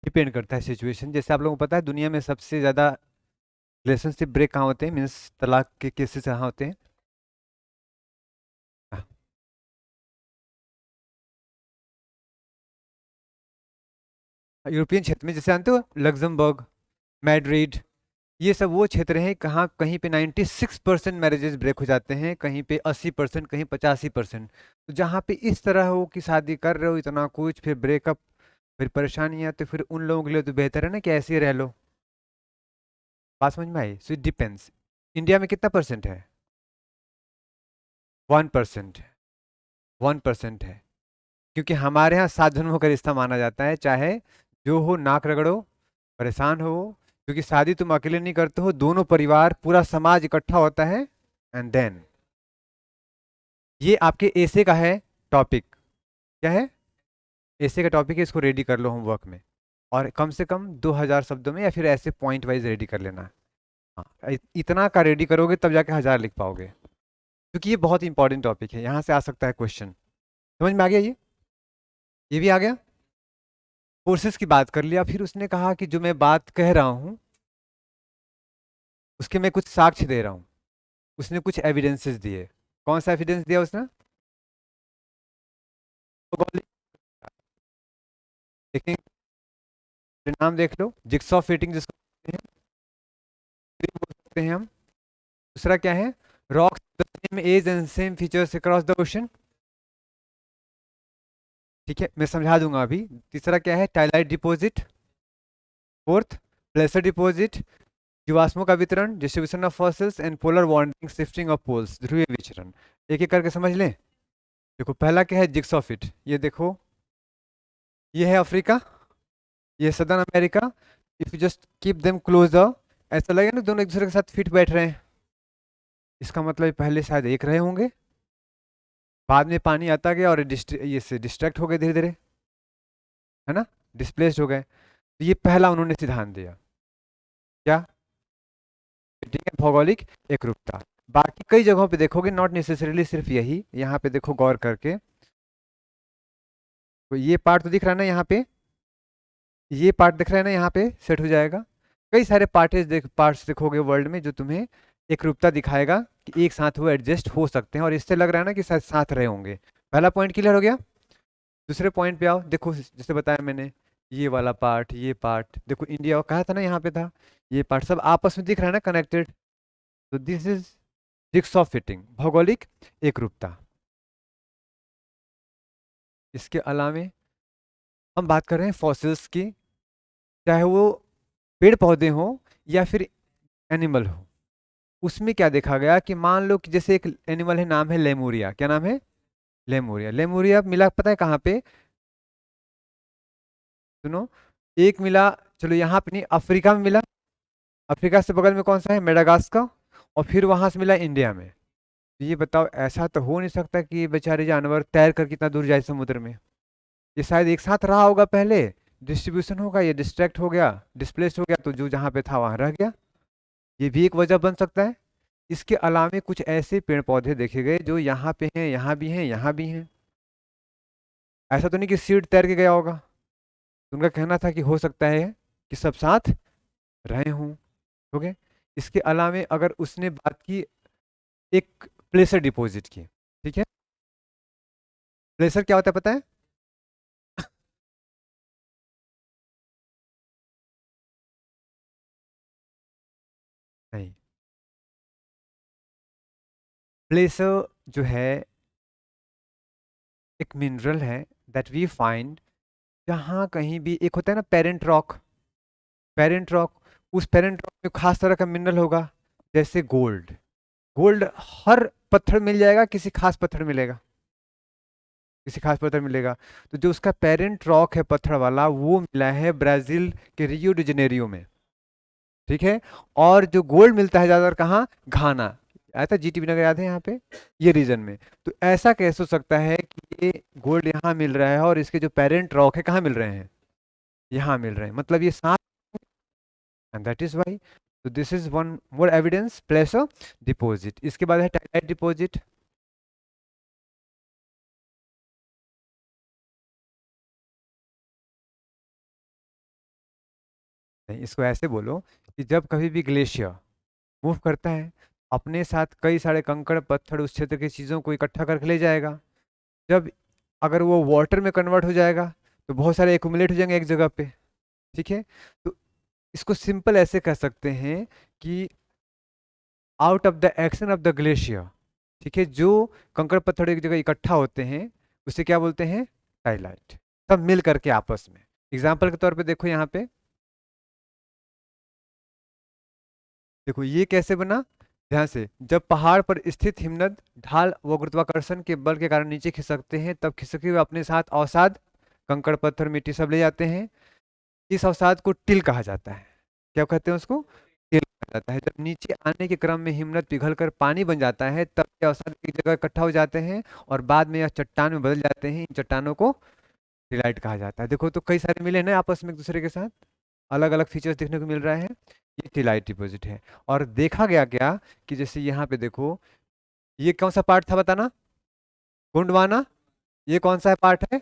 डिपेंड करता है सिचुएशन। जैसे आप लोगों को पता है दुनिया में सबसे ज्यादा रिलेशनशिप ब्रेक कहाँ होते हैं, मीन्स तलाक के केसेस कहाँ होते हैं? यूरोपियन क्षेत्र में, जैसे जानते हो लग्जमबर्ग, मैड्रिड, ये सब वो क्षेत्र हैं कहाँ कहीं पे 96% मैरिजेस ब्रेक हो जाते हैं, कहीं पे 80%, कहीं 85%। तो जहाँ पे इस तरह हो कि शादी कर रहे हो इतना कुछ, फिर ब्रेकअप, फिर परेशानियां, तो फिर उन लोगों के लिए तो बेहतर है ना कि ऐसे ही रह लो। बात समझ में आई? So it depends. इंडिया में कितना परसेंट है? 1%। 1% है, क्योंकि हमारे यहाँ 7 जन्मों का रिश्ता माना जाता है, चाहे जो हो नाक रगड़ो, परेशान हो, क्योंकि शादी तुम अकेले नहीं करते हो, दोनों परिवार पूरा समाज इकट्ठा होता है। एंड देन ये आपके ऐसे का है टॉपिक। क्या है? ऐसे का टॉपिक है, इसको रेडी कर लो होमवर्क में, और कम से कम 2000 शब्दों में या फिर ऐसे पॉइंट वाइज रेडी कर लेना। हाँ, इतना का रेडी करोगे तब जाके 1000 लिख पाओगे, क्योंकि ये बहुत इंपॉर्टेंट टॉपिक है, यहाँ से आ सकता है क्वेश्चन। समझ में आ गया? ये भी आ गया। कोर्सेज की बात कर लिया, फिर उसने कहा कि जो मैं बात कह रहा हूँ उसके मैं कुछ साक्ष्य दे रहा हूँ। उसने कुछ एविडेंसेस दिए। कौन सा एविडेंस दिया उसने? भौगोलिक, देखें, नाम देख लो, जिक्सॉ फिटिंग जिसको बोलते हैं, ये बोल सकते हैं हम। दूसरा क्या है? Rocks the same age and same features across the ocean. ठीक है, मैं समझा दूंगा अभी। तीसरा क्या है? Tillite deposit. Fourth, placer deposit, जीवाश्मों का वितरण, distribution of fossils and polar warming, shifting of poles, ध्रुवीय विचरण। एक एक करके समझ लें। देखो, पहला क्या है? Jigsaw fit. ये देखो, ये है अफ्रीका, ये southern America. If you just keep them closer, ऐसा लगेगा ना दोनों एक दूसरे के साथ फिट बैठ रहे हैं। इसका मतलब पहले शायद एक रहे होंगे, बाद में पानी आता गया और ये से डिस्ट्रैक्ट हो गए धीरे धीरे, है ना, डिस्प्लेस्ड हो गए। तो ये पहला उन्होंने सिद्धांत दिया। क्या? ठीक है, भौगोलिक एकरूपता। बाकी कई जगहों पे देखोगे, नॉट नेसेसरीली सिर्फ यही। यहाँ पे देखो गौर करके, तो ये पार्ट तो दिख रहा है ना यहाँ पे, ये पार्ट दिख रहा है ना यहाँ पे, सेट हो जाएगा। कई सारे पार्ट्स देखोगे वर्ल्ड में जो तुम्हें एकरूपता दिखाएगा कि एक साथ वो एडजस्ट हो सकते हैं, और इससे लग रहा है ना कि साथ साथ रहे होंगे। पहला पॉइंट क्लियर हो गया। दूसरे पॉइंट पे आओ, देखो जैसे बताया मैंने, ये वाला पार्ट, ये पार्ट देखो, इंडिया कहा था ना यहाँ पे था, ये पार्ट सब आपस में दिख रहा है ना कनेक्टेड। तो दिस इज जिक्सॉ फिटिंग, भौगोलिक एकरूपता। इसके अलावे हम बात कर रहे हैं फॉसिल्स की, चाहे वो पेड़ पौधे हों या फिर एनिमल हो, उसमें क्या देखा गया कि मान लो कि जैसे एक एनिमल है, नाम है लेमूरिया। क्या नाम है? लेमूरिया। लेमूरिया मिला पता है कहाँ पे? सुनो, एक मिला, चलो यहाँ पे नहीं, अफ्रीका में मिला। अफ्रीका से बगल में कौन सा है? मेडागास्कर। और फिर वहां से मिला इंडिया में। तो ये बताओ, ऐसा तो हो नहीं सकता कि ये बेचारे जानवर तैर कर कितना दूर जाए समुद्र में। ये शायद एक साथ रहा होगा पहले, डिस्ट्रीब्यूशन होगा, ये डिस्ट्रैक्ट हो गया, डिस्प्लेस हो गया, तो जो जहाँ पे था वहां रह गया। ये भी एक वजह बन सकता है। इसके अलावा कुछ ऐसे पेड़ पौधे देखे गए जो यहाँ पे हैं, यहाँ भी हैं, यहाँ भी हैं। ऐसा तो नहीं कि सीड तैर के गया होगा। तो उनका कहना था कि हो सकता है कि सब साथ रहे हों। ओके। इसके अलावा अगर उसने बात की एक प्लेसर डिपॉजिट की, ठीक है? प्लेसर क्या होता है पता है? नहीं, प्लेसर जो है एक मिनरल है दैट वी फाइंड जहाँ कहीं भी। एक होता है ना पेरेंट रॉक, पेरेंट रॉक, उस पेरेंट रॉक में खास तरह का मिनरल होगा, जैसे गोल्ड। गोल्ड हर पत्थर मिल जाएगा, किसी खास पत्थर मिलेगा, किसी खास पत्थर मिलेगा। तो जो उसका पेरेंट रॉक है पत्थर वाला, वो मिला है ब्राजील के रियो डी जनेरियो में, ठीक है? और जो गोल्ड मिलता है ज्यादातर कहाँ? घाना। आया था जीटीबी नगर, याद है यहाँ पे, ये रीजन में। तो ऐसा कैसे हो सकता है कि ये गोल्ड यहाँ मिल रहा है और इसके जो पेरेंट रॉक है कहाँ मिल रहे हैं? यहाँ मिल रहे हैं, मतलब ये साथ। एंड दैट इज वाई, तो this is one more evidence place of deposit. इसके बाद है टाइलाइट डिपॉजिट। नहीं, इसको ऐसे बोलो कि जब कभी भी ग्लेशियर मूव करता है, अपने साथ कई सारे कंकड़ पत्थर उस क्षेत्र की चीज़ों को इकट्ठा करके ले जाएगा। जब अगर वो वाटर में कन्वर्ट हो जाएगा तो बहुत सारे एक्यूमुलेट हो जाएंगे एक जगह पे, ठीक है? तो इसको सिंपल ऐसे कह सकते हैं कि out of the action of the glacier, ठीक है, जो कंकड़ पत्थर एक जगह इकट्ठा होते हैं उसे क्या बोलते हैं? टाइलाइट। सब मिल करके आपस में। एग्जाम्पल के तौर पे देखो यहाँ पे, देखो ये कैसे बना, ध्यान से। जब पहाड़ पर स्थित हिमनद ढाल व गुरुत्वाकर्षण के बल के कारण नीचे खिसकते हैं, तब खिसके हुए अपने साथ अवसाद, कंकड़ पत्थर मिट्टी सब ले जाते हैं। इस अवसाद को टिल कहा जाता है। क्या कहते हैं उसको? टिल कहा जाता है। जब नीचे आने के क्रम में हिमनद पिघलकर पानी बन जाता है, तब ये अवसाद एक जगह इकट्ठा हो जाते हैं और बाद में यह चट्टान में बदल जाते हैं। इन चट्टानों को टिलाइट कहा जाता है। देखो तो कई सारे मिले ना आपस में एक दूसरे के साथ, अलग अलग फीचर्स देखने को मिल रहा है। ये टिलाइट डिपॉजिट है। और देखा गया क्या कि जैसे यहाँ पे देखो, ये कौन सा पार्ट था बताना? गोंडवाना। ये कौन सा पार्ट है?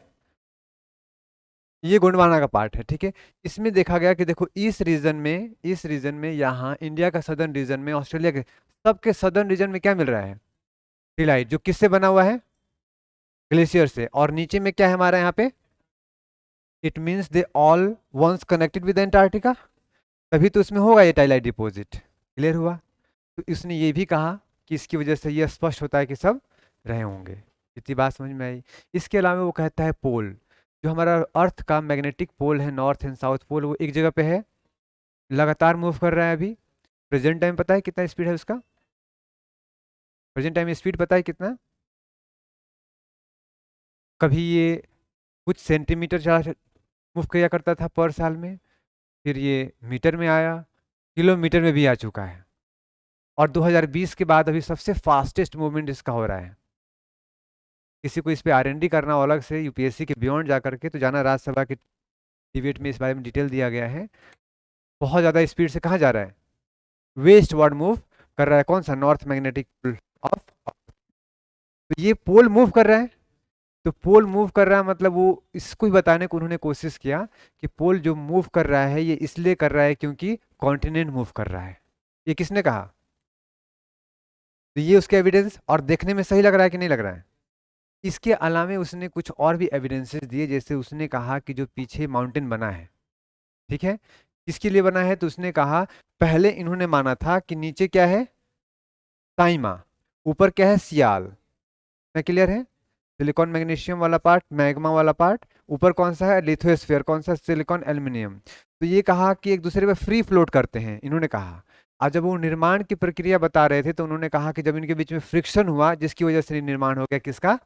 ये गोंडवाना का पार्ट है, ठीक है। इसमें देखा गया कि देखो इस रीजन में, इस रीजन में, यहाँ इंडिया का सदर्न रीजन में, ऑस्ट्रेलिया के सबके सदर्न रीजन में क्या मिल रहा है? टिलाइट, जो किससे बना हुआ है? ग्लेशियर से। और नीचे में क्या है हमारा यहाँ पे? It means they all once connected with Antarctica, तभी तो उसमें होगा ये टाइलाइट डिपॉजिट। क्लियर हुआ? तो इसने ये भी कहा कि इसकी वजह से ये स्पष्ट होता है कि सब रहे होंगे। इतनी बात समझ में आई? इसके अलावा वो कहता है पोल, जो हमारा अर्थ का मैग्नेटिक पोल है, नॉर्थ एंड साउथ पोल, वो एक जगह पे है, लगातार मूव कर रहा है अभी। प्रेजेंट टाइम पता है कितना स्पीड है उसका? प्रेजेंट टाइम स्पीड पता है कितना? कभी ये कुछ सेंटीमीटर चला मूव किया करता था पर साल में, फिर ये मीटर में आया, किलोमीटर में भी आ चुका है। और 2020 के बाद अभी सबसे फास्टेस्ट मूवमेंट इसका हो रहा है। किसी को इस पे आरएनडी करना हो अलग से यूपीएससी के बियॉन्ड जा करके, तो जाना, राज्यसभा के डिबेट में इस बारे में डिटेल दिया गया है। बहुत ज़्यादा स्पीड से कहाँ जा रहा है? वेस्ट वर्ड मूव कर रहा है। कौन सा? North magnetic pole of. तो ये पोल मूव कर रहा है। तो पोल मूव कर रहा है मतलब वो, इसको ही बताने को उन्होंने कोशिश किया कि पोल जो मूव कर रहा है ये इसलिए कर रहा है क्योंकि कॉन्टिनेंट मूव कर रहा है। ये किसने कहा? तो ये उसके एविडेंस, और देखने में सही लग रहा है कि नहीं लग रहा है? इसके अलावा उसने कुछ और भी एविडेंसेस दिए, जैसे उसने कहा कि जो पीछे माउंटेन बना है, ठीक है, किसके लिए बना है? तो उसने कहा पहले इन्होंने माना था कि नीचे क्या है? ताइमा, ऊपर क्या है? सियाल। मैं क्लियर है? सिलिकॉन मैग्नीशियम वाला पार्ट, मैग्मा वाला पार्ट, ऊपर कौन सा है? लिथोस्फीयर। कौन सा? Silicon aluminium. तो ये कहा कि एक दूसरे पे फ्री फ्लोट करते हैं, इन्होंने कहा। और जब वो निर्माण की प्रक्रिया बता रहे थे तो उन्होंने कहा कि जब इनके बीच में फ्रिक्शन हुआ जिसकी वजह से निर्माण हो गया किसका,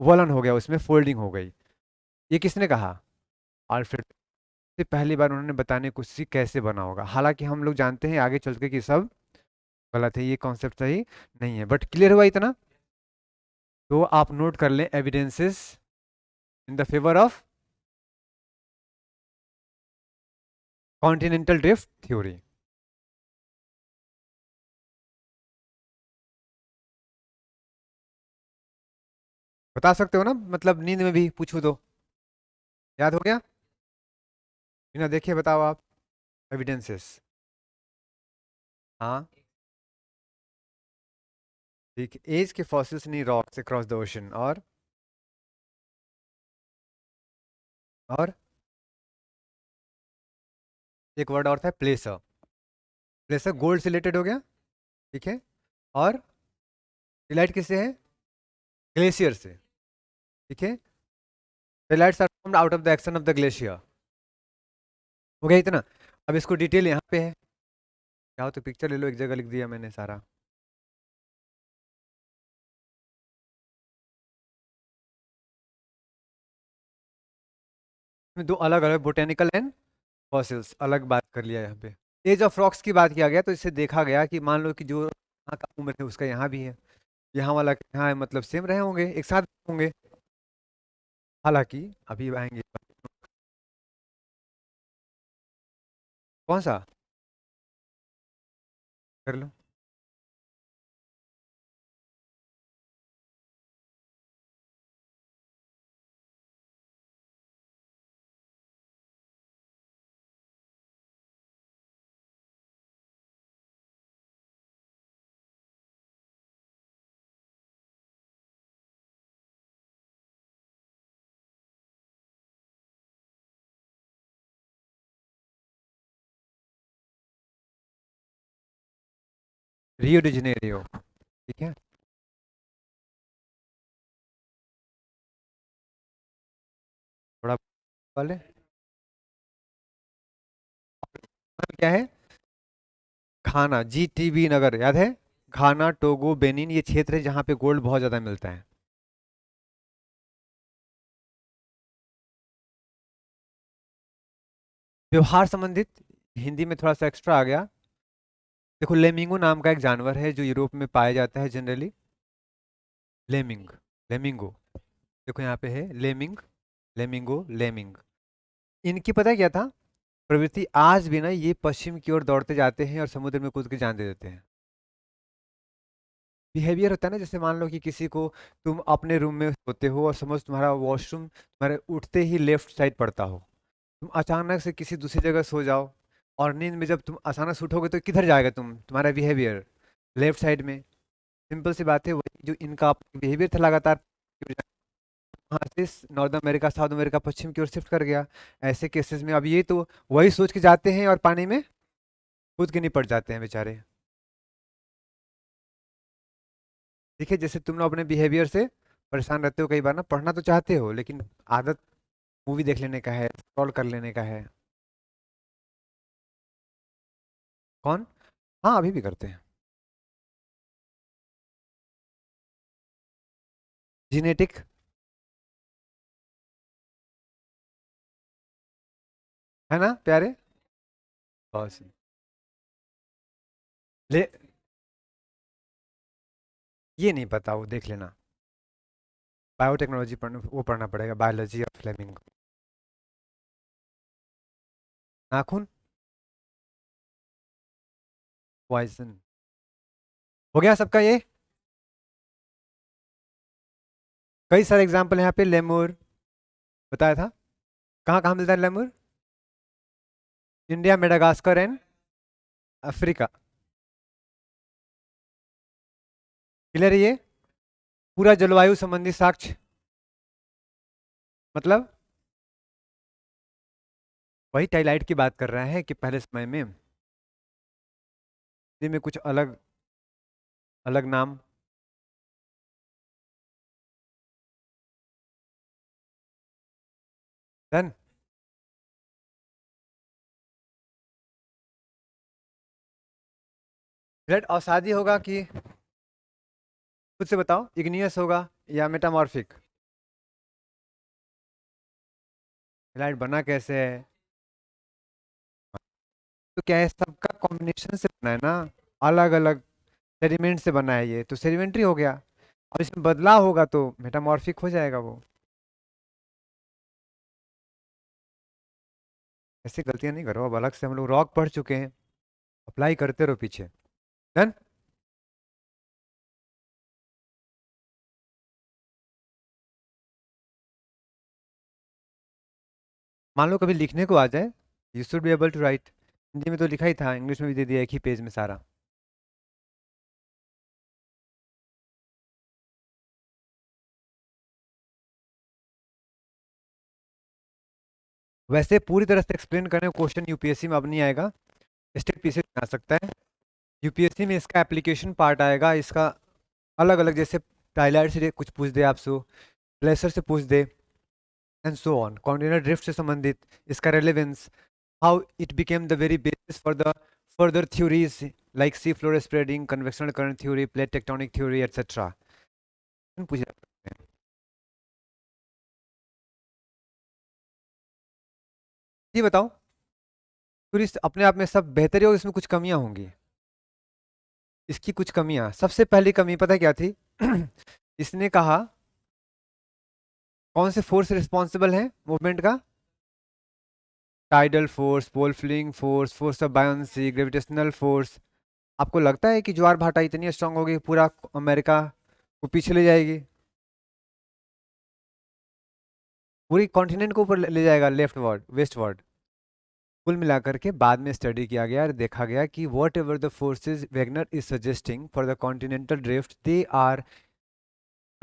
वलन हो गया, उसमें फोल्डिंग हो गई। ये किसने कहा, अल्फ्रेड। से पहली बार उन्होंने बताने की कोशिश की कैसे बना होगा, हालांकि हम लोग जानते हैं आगे चल के कि सब गलत है, ये कॉन्सेप्ट सही नहीं है, बट क्लियर हुआ इतना। तो आप नोट कर लें, evidences in the favour of continental drift theory. बता सकते हो ना, मतलब नींद में भी पूछूं तो याद हो गया, बिना देखे बताओ आप, एविडेंसेस। हाँ ठीक है, एज के फॉसिल्स नहीं, रॉक्स अक्रॉस द ओशन, और एक वर्ड और था, प्लेसर। प्लेसर गोल्ड से रिलेटेड हो गया, ठीक है। और डिलाइट किससे है, ग्लेशियर से, ठीक है। Tillites are formed out of the action of the glacier. हो गया इतना। अब इसको डिटेल यहाँ पे है, चाहो तो पिक्चर ले लो, एक जगह लिख दिया मैंने सारा। इसमें दो अलग अलग बोटेनिकल एंड फॉसिल्स अलग बात कर लिया यहाँ पे। एज ऑफ रॉक्स की बात किया गया तो इससे देखा गया कि मान लो कि जो यहाँ का उम्र है उसका यहाँ भी है, यहाँ वाला का यहाँ है, मतलब सेम रहे होंगे, एक साथ होंगे। हालांकि अभी आएंगे, कौन सा कर लो। रियो डी जेनेरियो, ठीक है। थोड़ा वाले क्या है, घाना, GTB नगर याद है, घाना टोगो बेनिन, ये क्षेत्र है जहाँ पे गोल्ड बहुत ज्यादा मिलता है। व्यवहार संबंधित, हिंदी में थोड़ा सा एक्स्ट्रा आ गया। देखो, लेमिंगो नाम का एक जानवर है जो यूरोप में पाया जाता है जनरली। लेमिंग, लेमिंगो, देखो यहाँ पे है लेमिंग, लेमिंगो, लेमिंग। इनकी पता है क्या था प्रवृत्ति, आज भी ना ये पश्चिम की ओर दौड़ते जाते हैं और समुद्र में कूद के जान दे देते हैं। बिहेवियर होता है ना, जैसे मान लो कि किसी को, तुम अपने रूम में होते हो और सपोज तुम्हारा वॉशरूम तुम्हारे उठते ही लेफ्ट साइड पड़ता हो, तुम अचानक से किसी दूसरी जगह सो जाओ, और नींद में जब तुम अचानक से उठोगे तो किधर जाएगा तुम्हारा बिहेवियर, लेफ्ट साइड में। सिंपल सी बात है, वही जो इनका बिहेवियर था लगातार, वहाँ से नॉर्थ अमेरिका साउथ अमेरिका पश्चिम की ओर शिफ्ट कर गया। ऐसे केसेस में अब ये तो वही सोच के जाते हैं और पानी में कूद के निपट जाते हैं बेचारे। ठीक है, जैसे तुम लोग अपने बिहेवियर से परेशान रहते हो कई बार ना, पढ़ना तो चाहते हो लेकिन आदत मूवी देख लेने का है, स्क्रॉल कर लेने का है। कौन, हाँ अभी भी करते हैं। जीनेटिक, है ना प्यारे, बस ले, ये नहीं पता, वो देख लेना, बायोटेक्नोलॉजी पढ़ना, वो पढ़ना पड़ेगा, बायोलॉजी ऑफ फ्लेमिंग। नाखून, पॉइजन, हो गया सबका ये। कई सारे एग्जाम्पल यहाँ पे, लेमुर बताया था, कहाँ कहाँ मिलता है lemur, India, Madagascar and Africa. Clear है ये, पूरा जलवायु संबंधी साक्ष्य, मतलब वही टाइलाइट की बात कर रहे हैं कि पहले समय में हिंदी में कुछ अलग अलग नाम। डन। ब्लड अवसादी होगा कि खुद से बताओ, इग्नियस होगा या मेटामॉर्फिक? लाइट बना कैसे है? तो क्या है, सबका कॉम्बिनेशन से बना है ना, अलग अलग सेडिमेंट से बना है, ये तो सेडिमेंट्री हो गया। अब इसमें बदलाव होगा तो मेटामॉर्फिक हो जाएगा वो। ऐसी गलतियां नहीं करो, अब अलग से हम लोग रॉक पढ़ चुके हैं, अप्लाई करते रहो पीछे। डन। मान लो कभी लिखने को आ जाए, you should be able to write. Hindi में तो लिखा ही था, इंग्लिश में भी दे दिया एक ही पेज में सारा। वैसे पूरी तरह से एक्सप्लेन करें क्वेश्चन यूपीएससी में अब नहीं आएगा, स्टेट पीसी में आ सकता है। यूपीएससी में इसका एप्लीकेशन पार्ट आएगा, इसका अलग अलग, जैसे टाइलाइट से कुछ पूछ दे आपसे, प्लेसर से पूछ दे, and so on, continental drift से संबंधित इसका relevance, how it became the very basis for the further theories like sea floor spreading, convectional current theory, plate tectonic theory etcetera, पूछ सकते हैं। ये बताओ, टूरिस्ट अपने आप में सब बेहतर ही होगा, इसमें कुछ कमियां होंगी? इसकी कुछ कमियां, सबसे पहली कमी पता है क्या थी? इसने कहा कौन से फोर्स रिस्पॉन्सिबल है मूवमेंट का? Tidal force, pole fleeing force, force of buoyancy, gravitational force. आपको लगता है कि ज्वार भाटा इतनी स्ट्रांग होगी पूरा अमेरिका को पीछे ले जाएगी, पूरी कॉन्टिनेंट को ऊपर ले जाएगा, लेफ्ट वर्ड वेस्ट वर्ड? कुल मिलाकर के बाद में स्टडी किया गया और देखा गया कि whatever the forces Wegener is suggesting for the continental drift, they are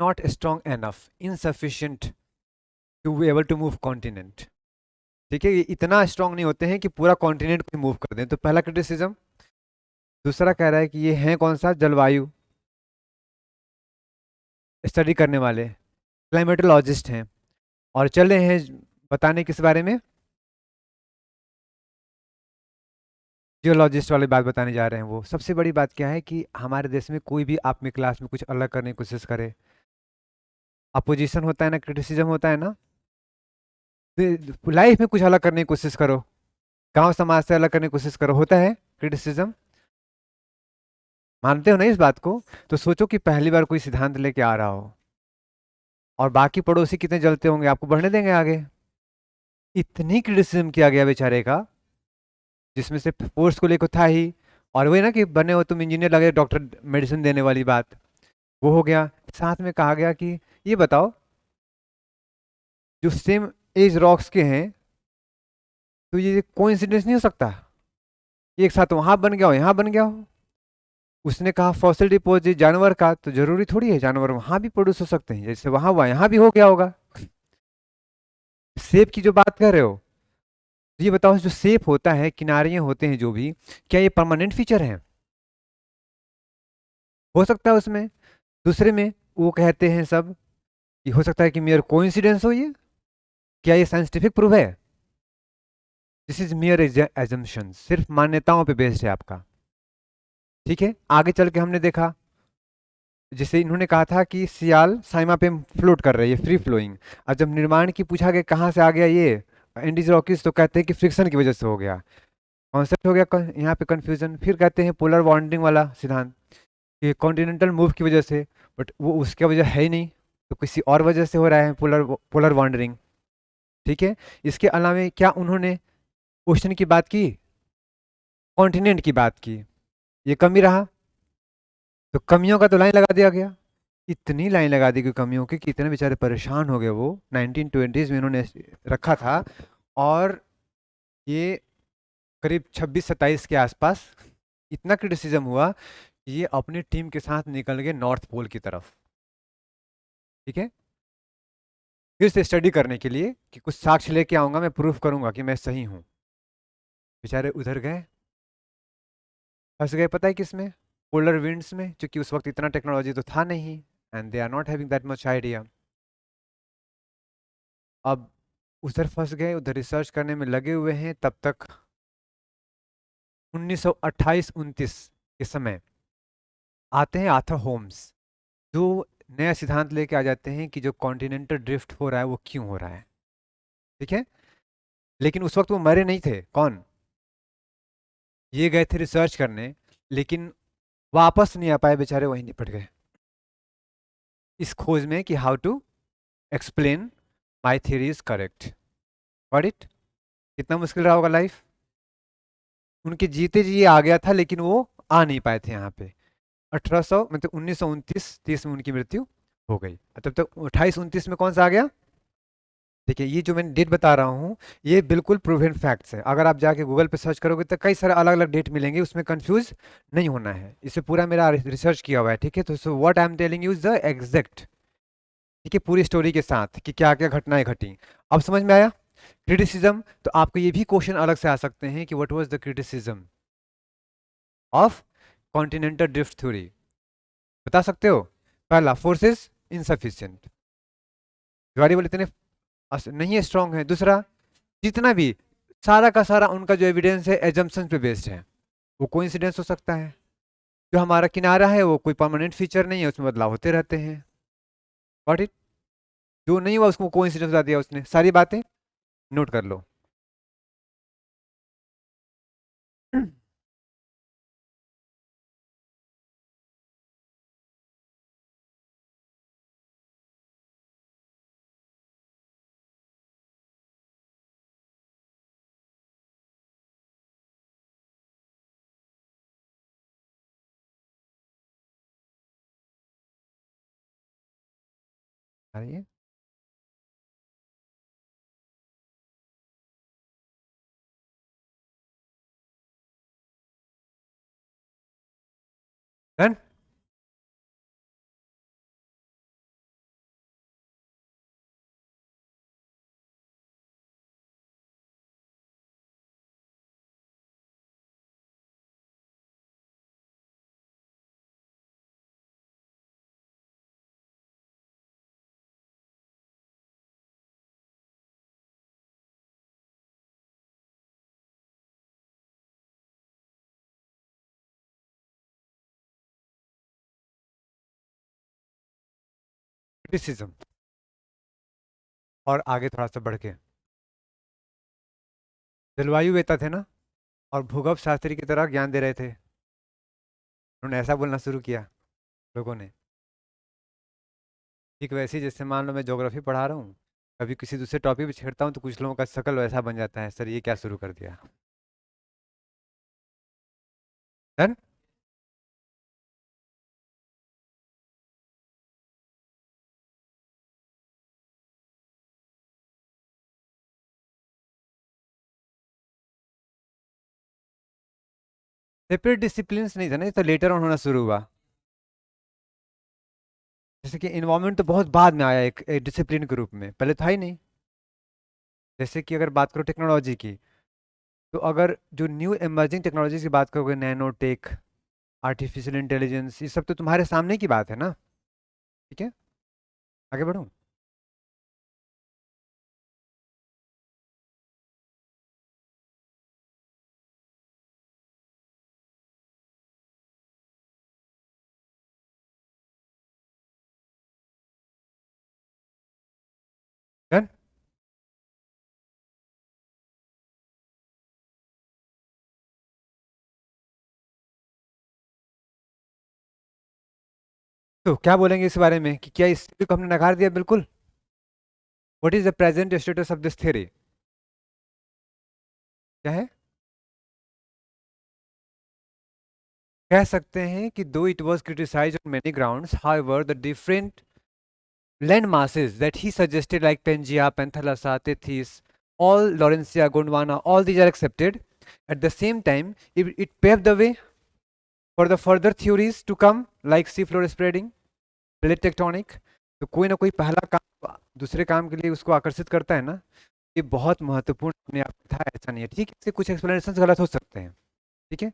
not strong enough, insufficient to be able to move continent. ठीक है, ये इतना स्ट्रांग नहीं होते हैं कि पूरा कॉन्टिनेंट को मूव कर दें, तो पहला क्रिटिसिज्म। दूसरा कह रहा है कि ये हैं कौन सा, जलवायु स्टडी करने वाले, क्लाइमेटोलॉजिस्ट हैं, और चल रहे हैं बताने किस बारे में, जियोलॉजिस्ट वाली बात बताने जा रहे हैं। वो सबसे बड़ी बात क्या है कि हमारे देश में कोई भी आप में क्लास में कुछ अलग करने की कोशिश करे, अपोजिशन होता है ना, क्रिटिसिज्म होता है ना, लाइफ में कुछ अलग करने की कोशिश करो, गांव समाज से अलग करने की कोशिश करो, होता है क्रिटिसिज्म। मानते हो ना इस बात को? तो सोचो कि पहली बार कोई सिद्धांत लेके आ रहा हो, और बाकी पड़ोसी कितने जलते होंगे, आपको बढ़ने देंगे आगे? इतनी क्रिटिसिज्म किया गया बेचारे का, जिसमें से फोर्स को लेकर था ही, और वही ना कि बने हो तुम इंजीनियर, लगे डॉक्टर मेडिसिन देने वाली बात, वो हो गया। साथ में कहा गया कि ये बताओ, जो सेम एज रॉक्स के हैं, तो ये कोइंसिडेंस नहीं हो सकता, ये एक साथ वहां बन गया हो यहाँ बन गया हो। उसने कहा फॉसिल डिपॉजिट जानवर का, तो जरूरी थोड़ी है जानवर वहां भी प्रोड्यूस हो सकते हैं, जैसे वहां हुआ यहाँ भी हो गया होगा। सेब की जो बात कर रहे हो, तो ये बताओ, जो सेप होता है, किनारियां होते हैं जो भी, क्या ये परमानेंट फीचर है? हो सकता है उसमें। दूसरे में वो कहते हैं सब कि हो सकता है कि मेयर कोइंसिडेंस हो ये, क्या ये साइंटिफिक प्रूफ है? दिस इज मियर एजम्पशन, सिर्फ मान्यताओं पे बेस्ड है आपका। ठीक है, आगे चल के हमने देखा, जैसे इन्होंने कहा था कि सियाल साइमा पे फ्लोट कर रही है, फ्री फ्लोइंग। और जब निर्माण की पूछा गया कहाँ से आ गया ये इंडिज रॉकीज, तो कहते हैं कि फ्रिक्शन की वजह से हो गया। कॉन्सेप्ट हो गया यहाँ पे कंफ्यूजन। फिर कहते हैं पोलर बॉन्डिंग वाला सिद्धांत, कि कॉन्टिनेंटल मूव की वजह से, बट वो उसकी वजह है ही नहीं, तो किसी और वजह से हो रहा है पोलर पोलर बॉन्डिंग। ठीक है, इसके अलावा क्या उन्होंने ओशन की बात की, कॉन्टिनेंट की बात की, ये कमी रहा, तो कमियों का तो लाइन लगा दिया गया। इतनी लाइन लगा दी गई कमियों की कि इतने बेचारे परेशान हो गए वो, 1920s में इन्होंने रखा था, और ये करीब 26-27 के आसपास इतना क्रिटिसिज्म हुआ कि ये अपनी टीम के साथ निकल गए नॉर्थ पोल की तरफ। ठीक है, फिर से स्टडी करने के लिए कि कुछ साक्ष्य लेके आऊंगा, मैं प्रूफ करूंगा कि मैं सही हूं। बेचारे उधर गए, फंस गए, पता है किसमें? पोलर विंड्स में, क्योंकि उस वक्त इतना टेक्नोलॉजी तो था नहीं, and they are not having that much idea. अब उधर फंस गए, उधर रिसर्च करने में लगे हुए हैं, तब तक 1928-29 के समय आते हैं आर्थर होम्स, जो नया सिद्धांत लेके आ जाते हैं कि जो कॉन्टिनेंटल ड्रिफ्ट हो रहा है वो क्यों हो रहा है। ठीक है, लेकिन उस वक्त वो मरे नहीं थे। कौन? ये गए थे रिसर्च करने, लेकिन वापस नहीं आ पाए बेचारे, वहीं निपट गए इस खोज में कि how to explain my theory is correct. Got it? कितना मुश्किल रहा होगा लाइफ। उनके जीते जी ये आ गया था, लेकिन वो आ नहीं पाए थे यहाँ पे। 1800 मतलब 1929-30 में उनकी मृत्यु हो गई। तब तक 28-29 में कौन सा आ गया? देखिए, ये जो मैंने डेट बता रहा हूँ, ये बिल्कुल प्रूवन फैक्ट्स है। अगर आप जाके गूगल पे सर्च करोगे तो कई सारे अलग अलग डेट मिलेंगे, उसमें कंफ्यूज नहीं होना है। इसे पूरा मेरा रिसर्च किया हुआ है। ठीक है, तो so what I am telling you is the exact. ठीक है, पूरी स्टोरी के साथ कि क्या क्या घटनाएं घटी। अब समझ में आया? क्रिटिसिज्म, तो आपको ये भी क्वेश्चन अलग से आ सकते हैं कि what was the criticism of continental drift theory. बता सकते हो? पहला, फोर्सेस इनसफिशिएंट, वेरिएबल इतने नहीं है, स्ट्रांग है। दूसरा, जितना भी सारा का सारा उनका जो एविडेंस है एजम्पशन पे बेस्ड है, वो कोइंसिडेंस हो सकता है। जो हमारा किनारा है वो कोई परमानेंट फीचर नहीं है, उसमें बदलाव होते रहते हैं। What it? जो नहीं हुआ उसको कोइंसिडेंस बता दिया उसने। सारी बातें नोट कर लो। अरे, डन। क्रिटिसिज्म, और आगे थोड़ा सा बढ़ के जलवायु वेता थे ना, और भूगोल शास्त्री की तरह ज्ञान दे रहे थे। उन्होंने ऐसा बोलना शुरू किया लोगों ने। ठीक वैसे ही जैसे मान लो मैं ज्योग्राफी पढ़ा रहा हूँ, कभी किसी दूसरे टॉपिक पे छेड़ता हूँ तो कुछ लोगों का शकल वैसा बन जाता है, सर ये क्या शुरू कर दिया। डन। सेपरेट डिसिप्लिन नहीं था ना, ये तो लेटर ऑन होना शुरू हुआ। जैसे कि इन्वायरमेंट तो बहुत बाद में आया एक डिसिप्लिन के रूप में, पहले था ही नहीं। जैसे कि अगर बात करो टेक्नोलॉजी की, तो अगर जो न्यू इमर्जिंग टेक्नोलॉजी की बात करोगे, नैनो टेक, आर्टिफिशियल इंटेलिजेंस, ये सब तो तुम्हारे सामने की बात है ना। ठीक है, आगे बढ़ूँ? डन। तो क्या बोलेंगे इस बारे में कि क्या इस theory को हमने नकार दिया? बिल्कुल। What is the present status of this theory? क्या है? कह सकते हैं कि दो it was criticised on many grounds, however the different land masses that he suggested, like Pangaea, Panthalassa, Tethys, all Laurencia, Gondwana, all these are accepted. At the same time, it paved the way for the further theories to come, like seafloor spreading, plate tectonic. तो कोई ना कोई पहला काम दूसरे काम के लिए उसको आकर्षित करता है ना। ये बहुत महत्वपूर्ण अपने आप में था, ऐसा नहीं है। ठीक है, इसके कुछ एक्सप्लेनेशन गलत हो सकते हैं। ठीक है,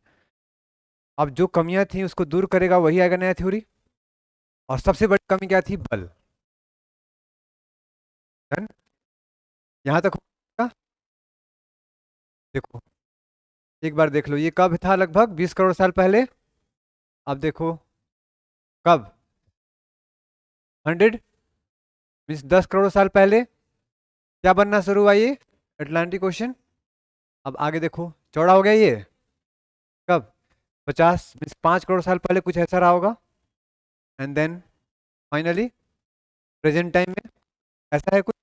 अब जो कमियां थी उसको दूर करेगा वही आएगा नया थ्योरी। और सबसे बड़ी कमी क्या थी? बल। डन। यहाँ तक होगा? देखो, एक बार देख लो, ये कब था? लगभग 20 करोड़ साल पहले। अब देखो, कब? 100 मीन्स 10 करोड़ साल पहले क्या बनना शुरू हुआ ये अटलांटिक ओशन। अब आगे देखो चौड़ा हो गया ये कब? 50 मीन्स 5 करोड़ साल पहले कुछ ऐसा रहा होगा। And then finally present time में ऐसा है कुछ।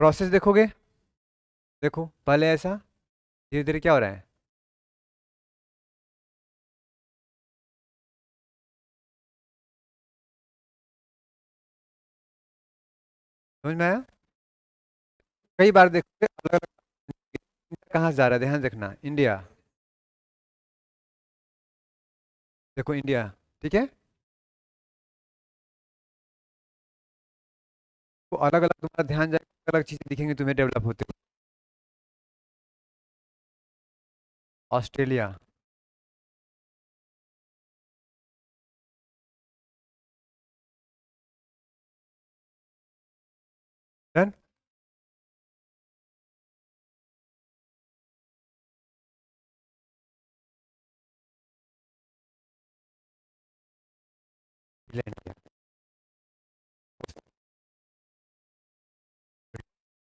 प्रोसेस देखोगे, देखो पहले ऐसा, धीरे धीरे क्या हो रहा है। समझ में आया? कई बार देखोगे अलग अलग। कहाँ से जा रहा है ध्यान रखना, इंडिया। देखो इंडिया, ठीक है। वो अलग अलग तुम्हारा ध्यान जाएगा, अलग अलग चीजें दिखेंगी तुम्हें डेवलप होते हुए। ऑस्ट्रेलिया। डन।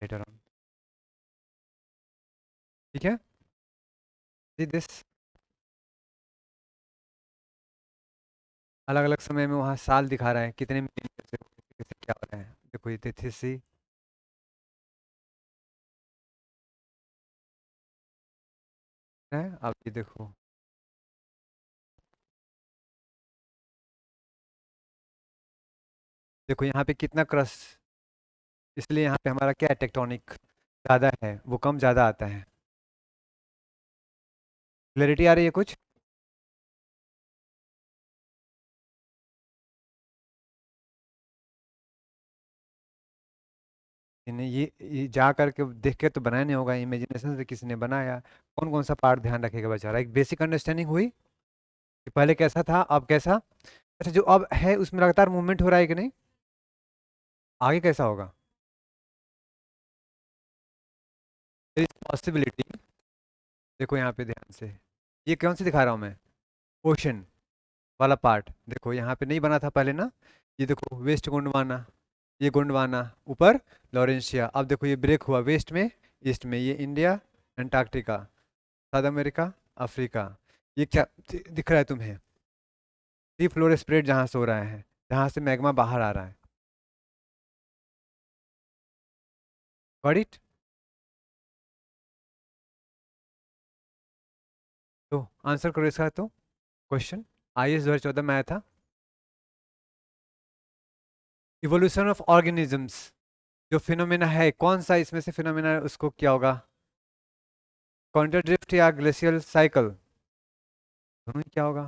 लेटर ऑन, ठीक है। सी दिस, अलग अलग समय में वहाँ साल दिखा रहा है कितने मिलीमीटर से कैसे क्या हो रहा है। देखो ये सी है। अब ये देखो, देखो यहाँ पे कितना क्रस, इसलिए यहाँ पे हमारा क्या है, टेक्टोनिक ज़्यादा है, वो कम ज़्यादा आता है। क्लैरिटी आ रही है कुछ? इन्हें ये जा करके देख के तो बनाया नहीं होगा, इमेजिनेशन से किसी ने बनाया। कौन कौन सा पार्ट ध्यान रखेगा बेचारा। एक बेसिक अंडरस्टैंडिंग हुई कि पहले कैसा था अब कैसा। अच्छा जो अब है उसमें लगातार मूवमेंट हो रहा है कि नहीं, आगे कैसा होगा। पॉसिबिलिटी, देखो यहाँ पे ध्यान से, ये कौन सी दिखा रहा हूँ मैं, ओशन वाला पार्ट। देखो यहाँ पे नहीं बना था पहले ना, ये देखो वेस्ट गोंडवाना, ये गोंडवाना ऊपर लॉरेंशिया। अब देखो ये ब्रेक हुआ वेस्ट में, ईस्ट में, ये India, Antarctica, south America, Africa. ये क्या दिख रहा है तुम्हें, सी फ्लोर स्प्रेड जहाँ से हो रहा है, जहाँ से मैग्मा बाहर आ रहा है। Got it? तो आंसर करो इसका तो, क्वेश्चन IAS 2014 में आया था। इवोल्यूशन ऑफ ऑर्गेनिजम्स जो फिनोमेना है, कौन सा इसमें से फिनोमेना उसको क्या होगा, कॉन्टिनेंटल ड्रिफ्ट या ग्लेशियल साइकिल, दोनों ही क्या होगा।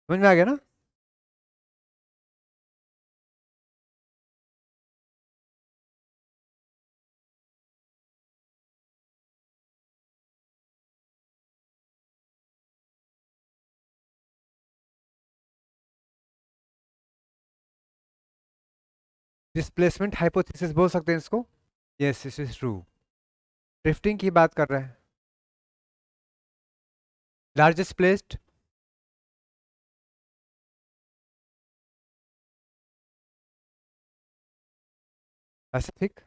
समझ में आ गया ना? डिस्प्लेसमेंट हाइपोथेसिस बोल सकते हैं इसको। Yes this is true. Drifting की बात कर रहे हैं। Largest placed, Pacific.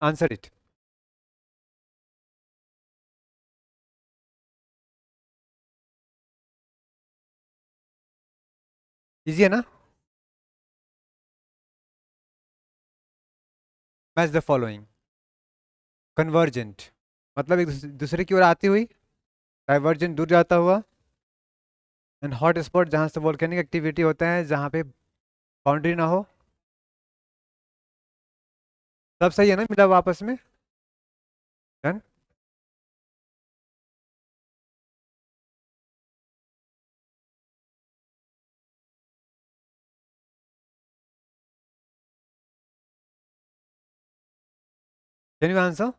Answer it. Easy है ना? मैच द फॉलोइंग, कन्वर्जेंट मतलब एक दूसरे की ओर आती हुई, डाइवर्जेंट दूर जाता हुआ, एंड हॉट स्पॉट जहाँ से वोल्केनिक एक्टिविटी होता है, जहाँ पे बाउंड्री ना हो। सब सही है ना, मिला हुआ आपस में। Done. Can you answer?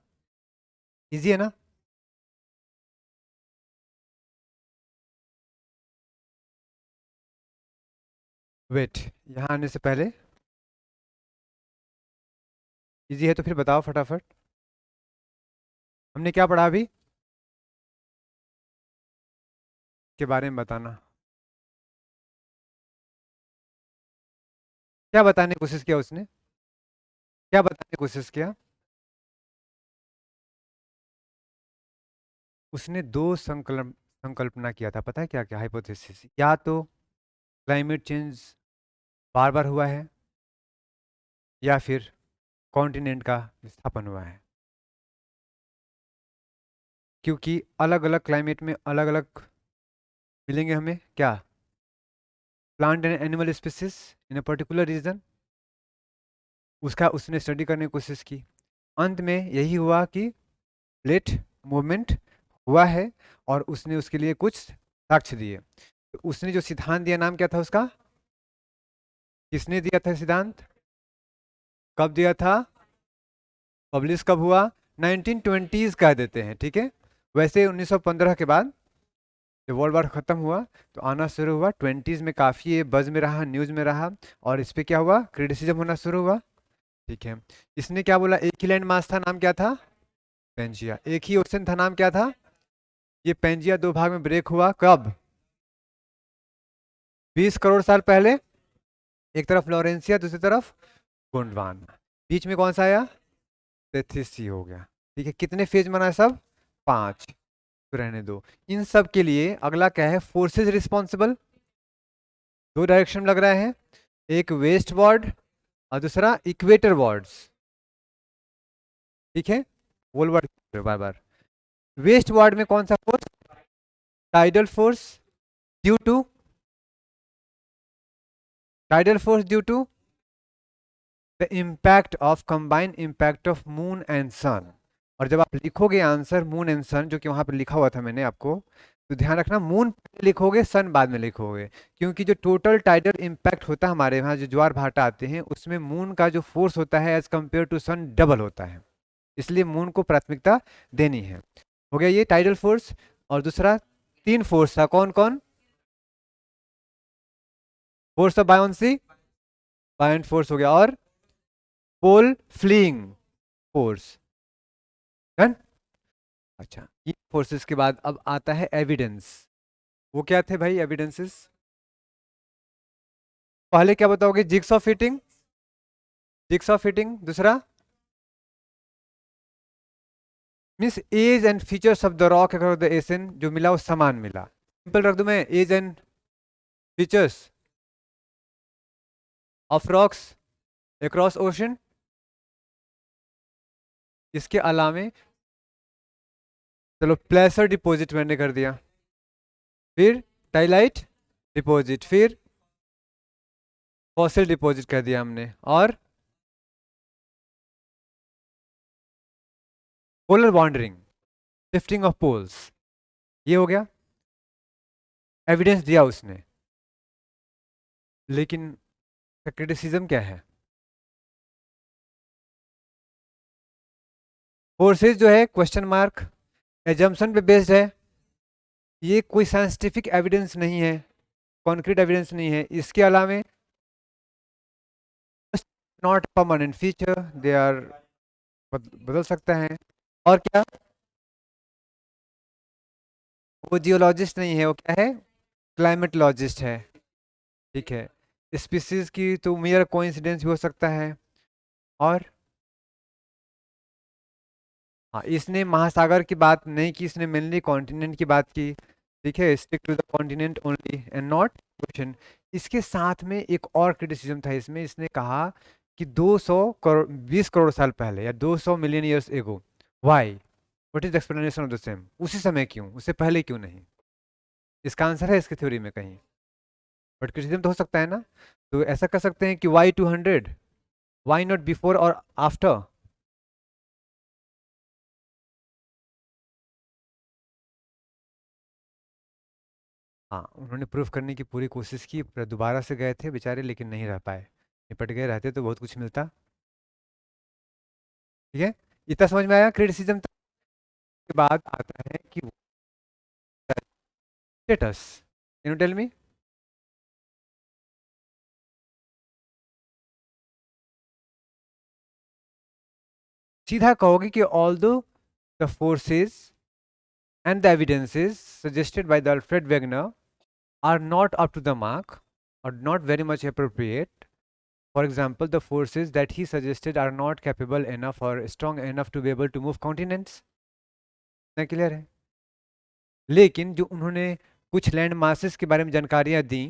Easy है ना? वेट, यहाँ आने से पहले इजी है तो फिर बताओ फटाफट। हमने क्या पढ़ा अभी के बारे में बताना। क्या बताने की कोशिश किया उसने? क्या बताने की कोशिश किया? उसने दो संकल्पना किया था, पता है क्या क्या हाइपोथेसिस? या तो क्लाइमेट चेंज बार बार हुआ है, या फिर कॉन्टिनेंट का विस्थापन हुआ है। क्योंकि अलग अलग क्लाइमेट में अलग अलग मिलेंगे हमें क्या, plant and animal species in a particular region. उसका उसने स्टडी करने की कोशिश की। अंत में यही हुआ कि प्लेट मूवमेंट हुआ है, और उसने उसके लिए कुछ साक्ष्य दिए। तो उसने जो सिद्धांत दिया, नाम क्या था उसका? किसने दिया था सिद्धांत? कब दिया था? पब्लिश कब हुआ? 1920s कह देते हैं, ठीक है। वैसे 1915 के बाद जब वर्ल्ड वॉर खत्म हुआ तो आना शुरू हुआ, 20s में काफ़ी ये बज में रहा, न्यूज़ में रहा, और इस पे क्या हुआ, क्रिटिसिज्म होना शुरू हुआ, ठीक है। इसने क्या बोला, एक ही लैंड मास था, नाम क्या था? पेंजिया। एक ही ओशन था, नाम क्या था? ये पेंजिया दो भाग में ब्रेक हुआ कब? 20 करोड़ साल पहले। एक तरफ फ्लोरेंसिया, दूसरी तरफ गोंडवाना। बीच में कौन सा आया? तेथिस सी हो गया। ठीक है, कितने फेज बना है सब? 5। तो रहने दो। इन सब के लिए अगला क्या है, फोर्सेज रिस्पॉन्सिबल। दो डायरेक्शन लग रहा है, एक वेस्ट वार्ड और दूसरा इक्वेटर वार्ड्स, ठीक है। वोल वार्ड बार बार। वेस्ट वार्ड में कौन सा force? Tidal force, due to tidal force due to the impact of combined impact of moon and sun. और जब आप लिखोगे आंसर मून एंड सन, जो कि वहां पर लिखा हुआ था मैंने आपको, तो ध्यान रखना मून लिखोगे, सन बाद में लिखोगे। क्योंकि जो टोटल टाइडल इम्पैक्ट होता है हमारे यहाँ, जो ज्वार भाटा आते हैं, उसमें मून का जो फोर्स होता है as compare to sun double होता है। इसलिए मून को प्राथमिकता देनी है। हो गया ये टाइडल फोर्स। और दूसरा तीन फोर्स था, कौन कौन? फोर्स ऑफ बायोन्सी, बायोन फोर्स हो गया, और पोल फ्लीइंग फोर्स, डन। अच्छा, ये फोर्सेस के बाद अब आता है एविडेंस। वो क्या थे भाई एविडेंसेस? पहले क्या बताओगे, jigs of fitting, jigs of fitting. दूसरा means edge and features of the rock according the एसन, जो मिला वो समान मिला। सिंपल रख दूं मैं, edge and features of rocks across ocean. इसके अलावे चलो प्लेसर डिपॉजिट मैंने कर दिया, फिर टाइलाइट डिपॉजिट, फिर फॉसिल डिपॉजिट कर दिया हमने, और polar wandering, shifting of poles, ये हो गया। एविडेंस दिया उसने, लेकिन क्रिटिसिज्म क्या है? फोर्सेज जो है क्वेश्चन मार्क, एजम्पशन पे बेस्ड है, ये कोई साइंटिफिक एविडेंस नहीं है, कॉन्क्रीट एविडेंस नहीं है। इसके अलावा not permanent feature, they are बदल सकता है। और क्या, वो जियोलॉजिस्ट नहीं है, वो क्या है, क्लाइमेटोलॉजिस्ट है, ठीक है। स्पीसीज की तो मेयर कोइंसिडेंस भी हो सकता है। और हाँ, इसने महासागर की बात नहीं की, इसने मेनली कॉन्टिनेंट की बात की, ठीक है। Stick to the continent only and not ocean. इसके साथ में एक और क्रिटिसिज्म था इसमें, इसने कहा कि 200 करोड़ 20 करोड़ साल पहले, या 200 million years ago, why, what is the explanation of the same? उसी समय क्यों, उससे पहले क्यों नहीं? इसका आंसर है इसकी थ्योरी में कहीं, बट क्रिटिसिज्म तो हो सकता है ना। तो ऐसा कर सकते हैं कि वाई 200, वाई नॉट बिफोर और आफ्टर? हाँ, उन्होंने प्रूफ करने की पूरी कोशिश की, पर दोबारा से गए थे बेचारे, लेकिन नहीं रह पाए। निपट गए, रहते तो बहुत कुछ मिलता। ठीक है, इतना समझ में आया क्रिटिसिज्म के बाद आता है कि status. Can you tell me? सीधा कहोगे कि although the forces and the evidences suggested by the Alfred Wegener are not up to the mark और not very much appropriate. For example, the forces that he suggested are not capable enough or strong enough to be able to move continents. इतना clear है. लेकिन जो उन्होंने कुछ land masses के बारे में जानकारियां दी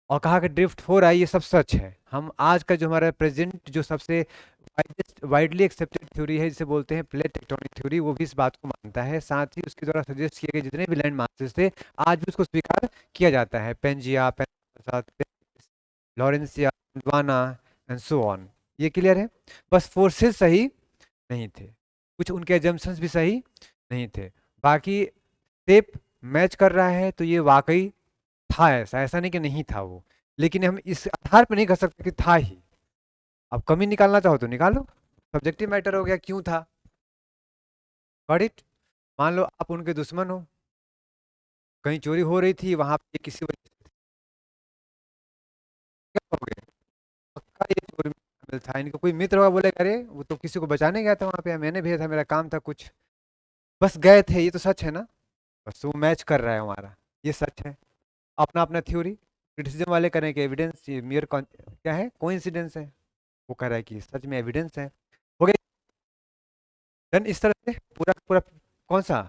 और कहा कि ड्रिफ्ट हो रहा है, ये सब सच है. हम आज का जो हमारा प्रेजेंट जो सबसे वाइडली एक्सेप्टेड थ्योरी है, जिसे बोलते हैं प्लेट टेक्टोनिक थ्योरी, वो भी इस बात को मानता है. साथ ही उसके द्वारा सजेस्ट किए गए जितने भी लैंड मासेस थे, आज भी उसको स्वीकार किया जाता है. Pangaea, Laurentia, Gondwana and so on. ये क्लियर है. बस फोर्सेस सही नहीं थे, कुछ उनके एजम्पशंस भी सही नहीं थे. बाकी टेप मैच कर रहा है तो ये वाकई था. ऐसा ऐसा नहीं कि नहीं था वो, लेकिन हम इस आधार पर नहीं कर सकते कि था ही. अब कमी निकालना चाहो तो निकालो, सब्जेक्टिव मैटर हो गया. क्यों था, गॉट इट. मान लो आप उनके दुश्मन हो, कहीं चोरी हो रही थी वहां पे किसी वजह से क्या हो गया, पक्का ये चोरी में शामिल था. इनका कोई मित्र होगा, बोले अरे वो तो किसी को बचाने गया था वहां पे, मैंने भेजा था, मेरा काम था कुछ, बस गए थे. ये तो सच है ना. बस वो मैच कर रहा है हमारा, ये सच है. अपना अपना थ्योरी. क्रिटिसिज्म वाले करें कि एविडेंस ये मियर क्या है, कोइंसिडेंस है. वो कह रहा है कि सच में एविडेंस है. हो गया. देन इस तरह से पूरा पूरा कौन सा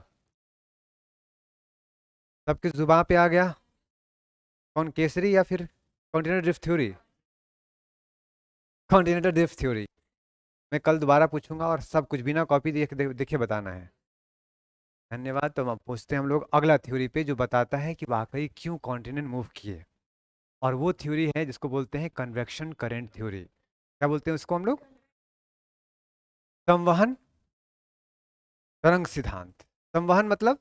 सबकी जुबान पे आ गया, कौन केसरी या फिर continental drift theory. Continental drift theory. मैं कल दोबारा पूछूंगा और सब कुछ बिना कॉपी देखे बताना है. धन्यवाद. तो हम पूछते हैं हम लोग अगला थ्योरी पे, जो बताता है कि वाकई क्यों कॉन्टिनेंट मूव किए. और वो थ्योरी है जिसको बोलते हैं कन्वेक्शन करंट थ्योरी. क्या बोलते हैं उसको हम लोग, संवहन तरंग सिद्धांत. संवहन मतलब,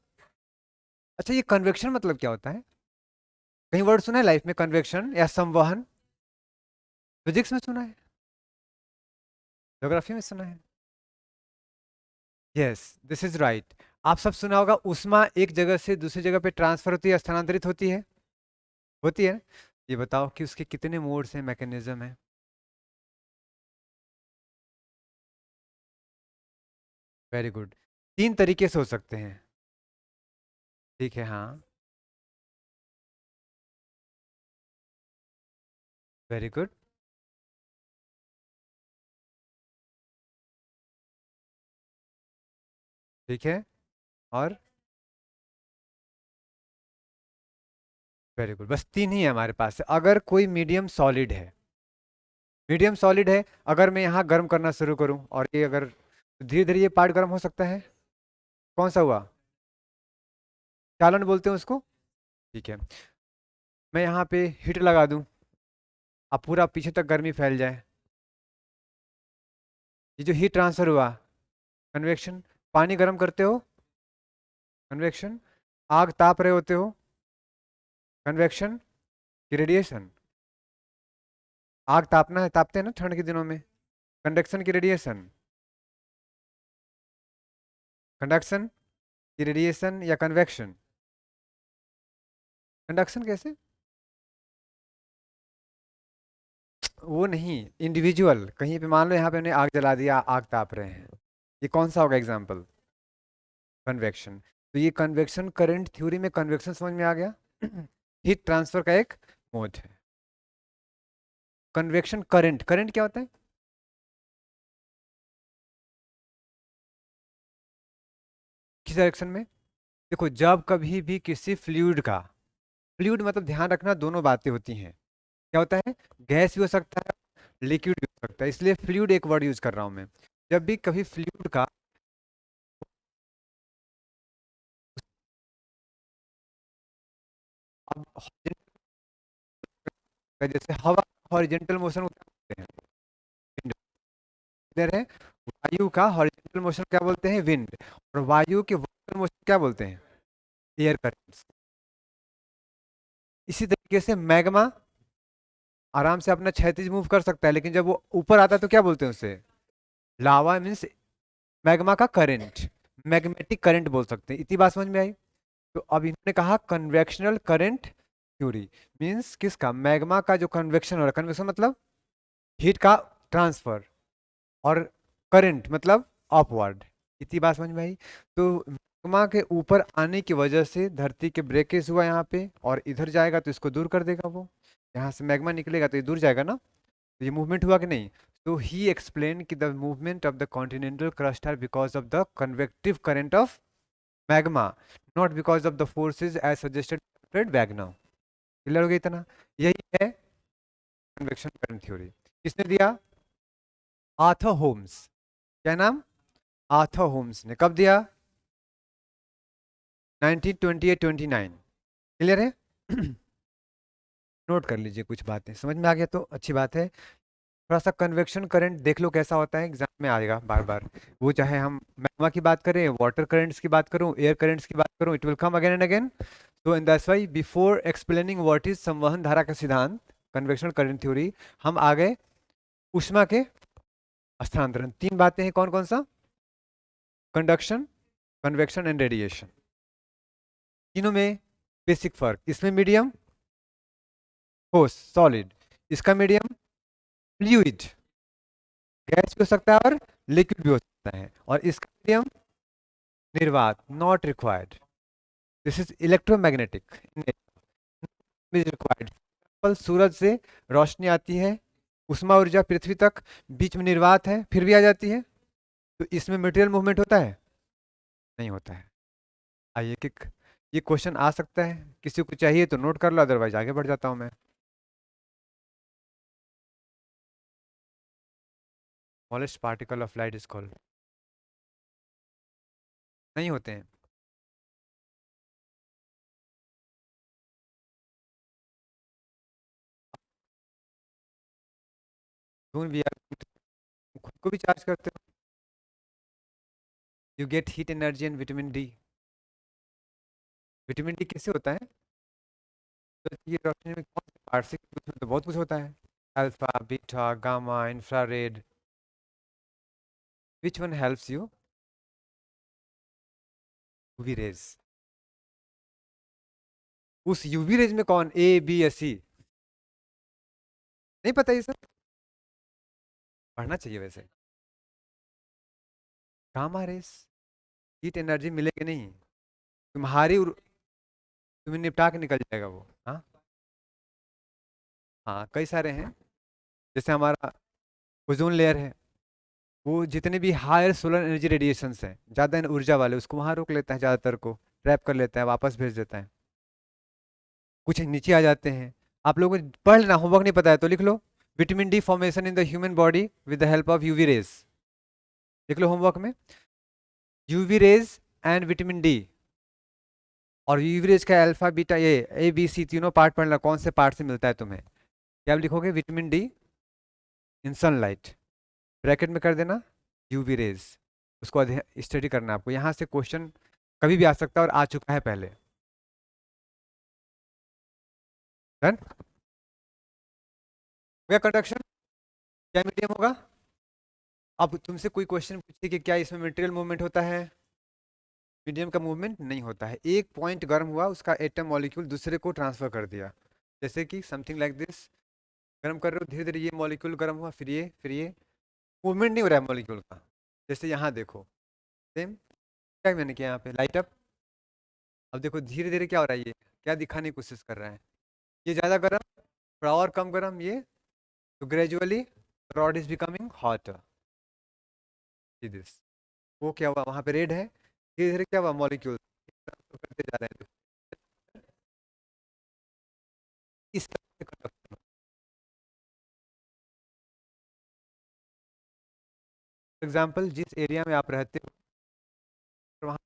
अच्छा ये कन्वेक्शन मतलब क्या होता है, कहीं वर्ड सुना है लाइफ में कन्वेक्शन या संवहन. फिजिक्स में सुना है, ज्योग्राफी में सुना है. Yes, this is right. आप सब सुना होगा, उष्मा एक जगह से दूसरी जगह पे ट्रांसफर होती है, स्थानांतरित होती है, होती है. ये बताओ कि उसके कितने मोड्स हैं, मैकेनिज्म है. Very good. तीन तरीके से हो सकते हैं. ठीक है, हाँ. Very good. ठीक है. और वेरी गुड. बस तीन ही है हमारे पास. अगर कोई मीडियम सॉलिड है, मीडियम सॉलिड है, अगर मैं यहाँ गर्म करना शुरू करूँ और ये अगर धीरे धीरे ये पार्ट गर्म हो सकता है. कौन सा हुआ, चालन बोलते हैं उसको. ठीक है. मैं यहाँ पे हीटर लगा दूँ, अब पूरा पीछे तक गर्मी फैल जाए. ये जो हीट ट्रांसफर हुआ, कन्वेक्शन. पानी गर्म करते हो, कन्वेक्शन. आग ताप रहे होते हो, कन्वेक्शन की रेडिएशन. आग तापना है, तापते हैं ना ठंड के दिनों में, कंडक्शन की रेडिएशन. कंडक्शन की रेडिएशन या कन्वेक्शन. कंडक्शन कैसे, वो नहीं, इंडिविजुअल कहीं पे मान लो यहाँ पे हमने आग जला दिया, आग ताप रहे हैं, ये कौन सा होगा एग्जाम्पल, कन्वेक्शन. तो ये कन्वेक्शन करंट थ्योरी में कन्वेक्शन समझ में आ गया. हीट ट्रांसफर का एक मोड है कन्वेक्शन करंट. करंट क्या होता है, किस डायरेक्शन में. देखो, जब कभी भी किसी फ्लूइड का, फ्लूइड मतलब ध्यान रखना दोनों बातें होती हैं. क्या होता है, गैस भी हो सकता है, लिक्विड भी हो सकता है, इसलिए फ्लूइड एक वर्ड यूज कर रहा हूं मैं. जब भी कभी फ्लूइड का, अब जैसे हवा हॉरिजेंटल मोशन बोलते हैं, इधर है. वायु का हॉरिजेंटल मोशन क्या बोलते हैं, विंड. और वायु के वर्टिकल मोशन क्या बोलते हैं, एयर करंट्स. इसी तरीके से मैग्मा आराम से अपना क्षैतिज मूव कर सकता है, लेकिन जब वो ऊपर आता है तो क्या बोलते हैं उसे, लावा. मीन्स मैग्मा का करंट, मैग्नेटिक करंट बोल सकते हैं. इतनी बात समझ में आई. तो अब इन्होंने कहा कन्वेक्शनल करंट थ्योरी. मीन्स किसका, मैग्मा का जो कन्वेक्शन हो रहा है, कन्वेक्शन मतलब हीट का ट्रांसफर, और करंट मतलब अपवर्ड। इतनी बात समझ में आई? तो मैग्मा के ऊपर आने की वजह से धरती के ब्रेकेज हुआ यहाँ पे, और इधर जाएगा तो इसको दूर कर देगा वो। यहाँ से मैग्मा निकलेगा तो ये दूर जाएगा ना, तो ये मूवमेंट हुआ कि नहीं? तो ही एक्सप्लेन कि the movement of the continental crust are because of the convective current of magma, not because of the forces as suggested magma. Clear हो गया इतना? यही है कन्वेक्शन करंट थ्योरी। किसने दिया? Arthur Holmes. क्या नाम? आर्थर होम्स ने। कब दिया? 1928-29। क्लियर है? नोट कर लीजिए, कुछ बातें समझ में आ गया तो अच्छी बात है। थोड़ा सा कन्वेक्शन करंट देख लो कैसा होता है, एग्जाम में आएगा बार बार। वो चाहे हम मैग्मा की बात करें, वाटर करंट्स की बात करूं, एयर करंट्स की बात करूं, it will come again and again. तो in that's why before explaining what is संवहन धारा का सिद्धांत, कन्वेक्शन करंट थ्योरी, हम आ गए ऊष्मा के स्थानांतरण। तीन बातें हैं, कौन कौन सा? Conduction, convection and radiation. तीनों में बेसिक फर्क। इसमें मीडियम ठोस सॉलिड, इसका मीडियम फ्लूइड, गैस भी हो सकता है और लिक्विड भी हो सकता है, और इसका मीडियम निर्वात, not required. This is electromagnetic required. सूरज से रोशनी आती है, उष्मा ऊर्जा पृथ्वी तक, बीच में निर्वात है, फिर भी आ जाती है, तो इसमें मटेरियल मूवमेंट होता है? नहीं होता है। आइए कि ये क्वेश्चन आ सकता है, किसी को चाहिए तो नोट कर लो, अदरवाइज आगे बढ़ जाता हूं मैं। Smallest particle of light is called. नहीं होते हैं। धूल भी खुद को भी चार्ज करते हो। You get heat energy and vitamin D. Vitamin D किससे होता है? तो ये रोशनी में कौन से पार्ट से? उसमें तो बहुत कुछ होता है, alpha beta gamma infrared. Which one helps you? UV rays. उस यूवी रेज में कौन, ए बी या सी? नहीं पता ये सब? पढ़ना चाहिए वैसे। गामा रेस, हीट एनर्जी मिलेगी नहीं, तुम्हारी तुम्हें निपटा के निकल जाएगा वो। हाँ हाँ, कई सारे हैं। जैसे हमारा ओजोन लेयर है, वो जितने भी हायर सोलर एनर्जी रेडिएशंस हैं, ज़्यादा ऊर्जा वाले, उसको वहां रोक लेता है, ज़्यादातर को ट्रैप कर लेता है, वापस भेज देता है। कुछ नीचे आ जाते हैं। आप लोगों को पढ़ लेना, होमवर्क नहीं पता है तो लिख लो। Vitamin D formation in the human body with the help of UV rays. लिख लो होमवर्क में, UV rays and vitamin D. और यूवी रेज का alpha beta A B C तीनों पार्ट पढ़ना, कौन से पार्ट से मिलता है तुम्हें। क्या लिखोगे? विटामिन डी इन सनलाइट, ब्रैकेट में कर देना यूवी रेज। उसको स्टडी करना आपको, यहाँ से क्वेश्चन कभी भी आ सकता है और आ चुका है पहले। डन हो गया कंडक्शन? क्या मीडियम होगा? अब तुमसे कोई क्वेश्चन पूछे कि क्या इसमें मटेरियल मूवमेंट होता है? मीडियम का मूवमेंट नहीं होता है। एक पॉइंट गर्म हुआ, उसका एटम मॉलिक्यूल दूसरे को ट्रांसफर कर दिया, जैसे कि समथिंग लाइक दिस। गर्म कर रहे हो, धीरे धीरे ये मॉलिक्यूल गर्म हुआ, फिर ये मूवमेंट नहीं हो रहा है मॉलिक्यूल का। जैसे यहाँ देखो, सेम क्या मैंने किया यहाँ पे, लाइट अप। अब देखो धीरे धीरे क्या हो रहा है, ये क्या दिखाने की कोशिश कर रहा है, ये ज़्यादा गर्म, थोड़ा और कम गर्म ये, तो gradually rod is becoming hotter. This, वो क्या हुआ, वहाँ पे रेड है, धीरे धीरे क्या हुआ, मॉलिक्यूल करते जा रहे हैं। इस तरह से conduction। एग्जाम्पल, जिस एरिया में आप रहते हो, वहाँ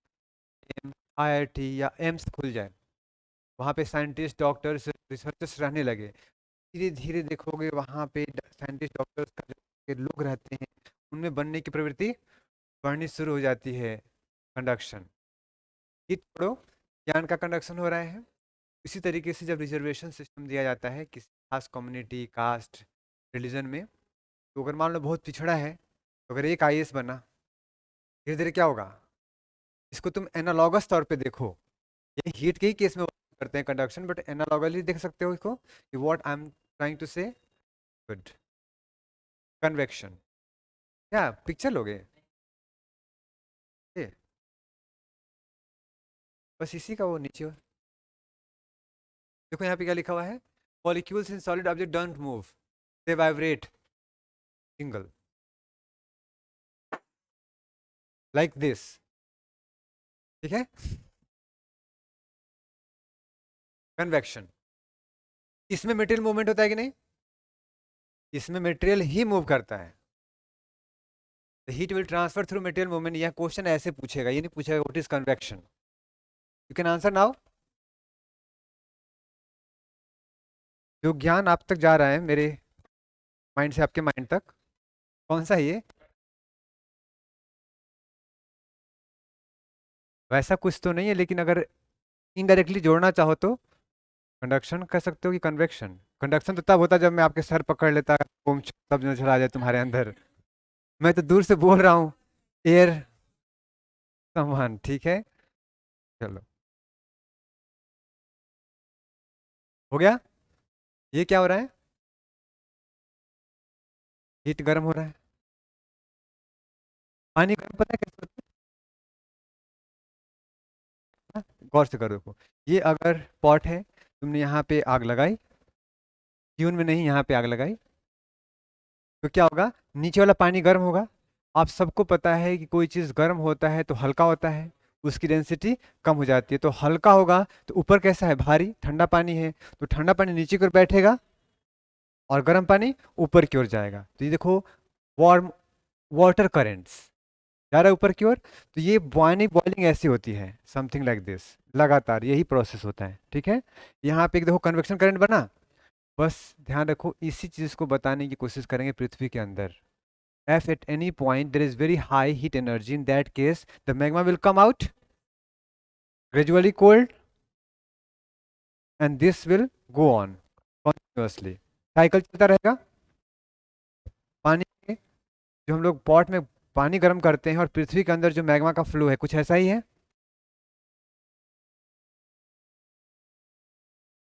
आईआईटी या एम्स खुल जाए, वहाँ पे साइंटिस्ट डॉक्टर्स रिसर्चर्स रहने लगे, धीरे धीरे देखोगे वहाँ पे साइंटिस्ट डॉक्टर्स का जो के लोग रहते हैं, उनमें बनने की प्रवृत्ति बढ़नी शुरू हो जाती है। कंडक्शन, ये छोड़ो, ज्ञान का कंडक्शन हो रहा है। इसी तरीके से जब रिजर्वेशन सिस्टम दिया जाता है किसी खास कम्युनिटी, कास्ट, रिलीजन में, तो अगर मान लो बहुत पिछड़ा है, तो अगर एक आईएएस बना, धीरे धीरे क्या होगा, इसको तुम एनालॉगस तौर पे देखो। ये हीट के ही केस में करते हैं कंडक्शन, बट एनालॉगली देख सकते हो इसको, कि what I am trying to say. Good. Convection, क्या पिक्चर लोगे? बस इसी का वो नीचे देखो यहाँ पे क्या लिखा हुआ है, molecules in solid object don't move, they vibrate single like this, ठीक है। कन्वेक्शन, इसमें मटेरियल मूवमेंट होता है कि नहीं, इसमें मटेरियल ही मूव करता है। Heat will transfer through material movement, यह क्वेश्चन ऐसे पूछेगा, ये नहीं पूछेगा what is convection. You can answer now. जो ज्ञान आप तक जा रहा है मेरे माइंड से आपके माइंड तक, कौन सा है ये? वैसा कुछ तो नहीं है, लेकिन अगर इनडायरेक्टली जोड़ना चाहो तो कंडक्शन कह सकते हो कि कन्वेक्शन। कंडक्शन तो तब होता है जब मैं आपके सर पकड़ लेता, बूम तब नजर आ जाए तुम्हारे अंदर। मैं तो दूर से बोल रहा हूँ, एयर समान, ठीक है। चलो, हो गया। ये क्या हो रहा है? हीट गर्म हो रहा है। पानी गर्म पता है कैसे होता है? गौर से करो, देखो, ये अगर पॉट है, तुमने यहाँ पे आग लगाई, ट्यून में नहीं, यहाँ पे आग लगाई, तो क्या होगा, नीचे वाला पानी गर्म होगा। आप सबको पता है कि कोई चीज़ गर्म होता है तो हल्का होता है, उसकी डेंसिटी कम हो जाती है, तो हल्का होगा तो ऊपर कैसा है, भारी, ठंडा पानी है, तो ठंडा पानी नीचे की ओर बैठेगा और गर्म पानी ऊपर की ओर जाएगा। तो ये देखो, वार्म वाटर करेंट्स जा रहा है ऊपर की ओर। तो ये पानी बॉइलिंग ऐसी होती है, समथिंग लाइक दिस, लगातार यही प्रोसेस होता है, ठीक है। यहाँ पे एक देखो कन्वेक्शन करंट बना। बस ध्यान रखो, इसी चीज को बताने की कोशिश करेंगे पृथ्वी के अंदर। If at any point there is very high heat energy, in that case the magma will come out gradually cold, and this will go on continuously, cycle चलता रहेगा। पानी के, जो हम लोग पॉट में पानी गर्म करते हैं, और पृथ्वी के अंदर जो मैग्मा का फ्लो है, कुछ ऐसा ही है।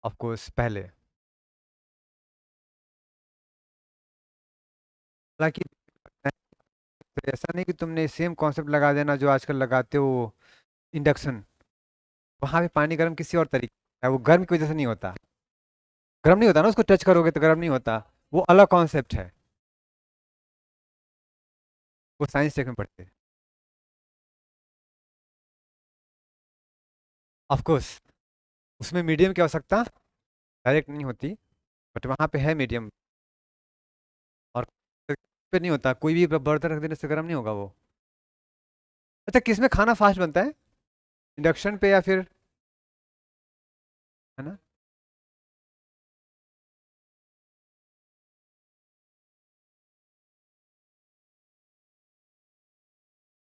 ऑफ कोर्स पहले, हालांकि ऐसा नहीं कि तुमने सेम कॉन्सेप्ट लगा देना जो आजकल लगाते हो, इंडक्शन। वहां पे पानी गर्म किसी और तरीके से है, वो गर्म की वजह से नहीं होता। गर्म नहीं होता ना, उसको टच करोगे तो गर्म नहीं होता, वो अलग कॉन्सेप्ट है। वो साइंस टेक में पढ़ते हैं। ऑफ कोर्स, उसमें मीडियम की आवश्यकता डायरेक्ट नहीं होती, बट वहां पे है मीडियम। और पे नहीं होता, कोई भी बर्तन रख देने से गर्म नहीं होगा वो। अच्छा, किसमें खाना फास्ट बनता है, इंडक्शन पे या फिर, है ना?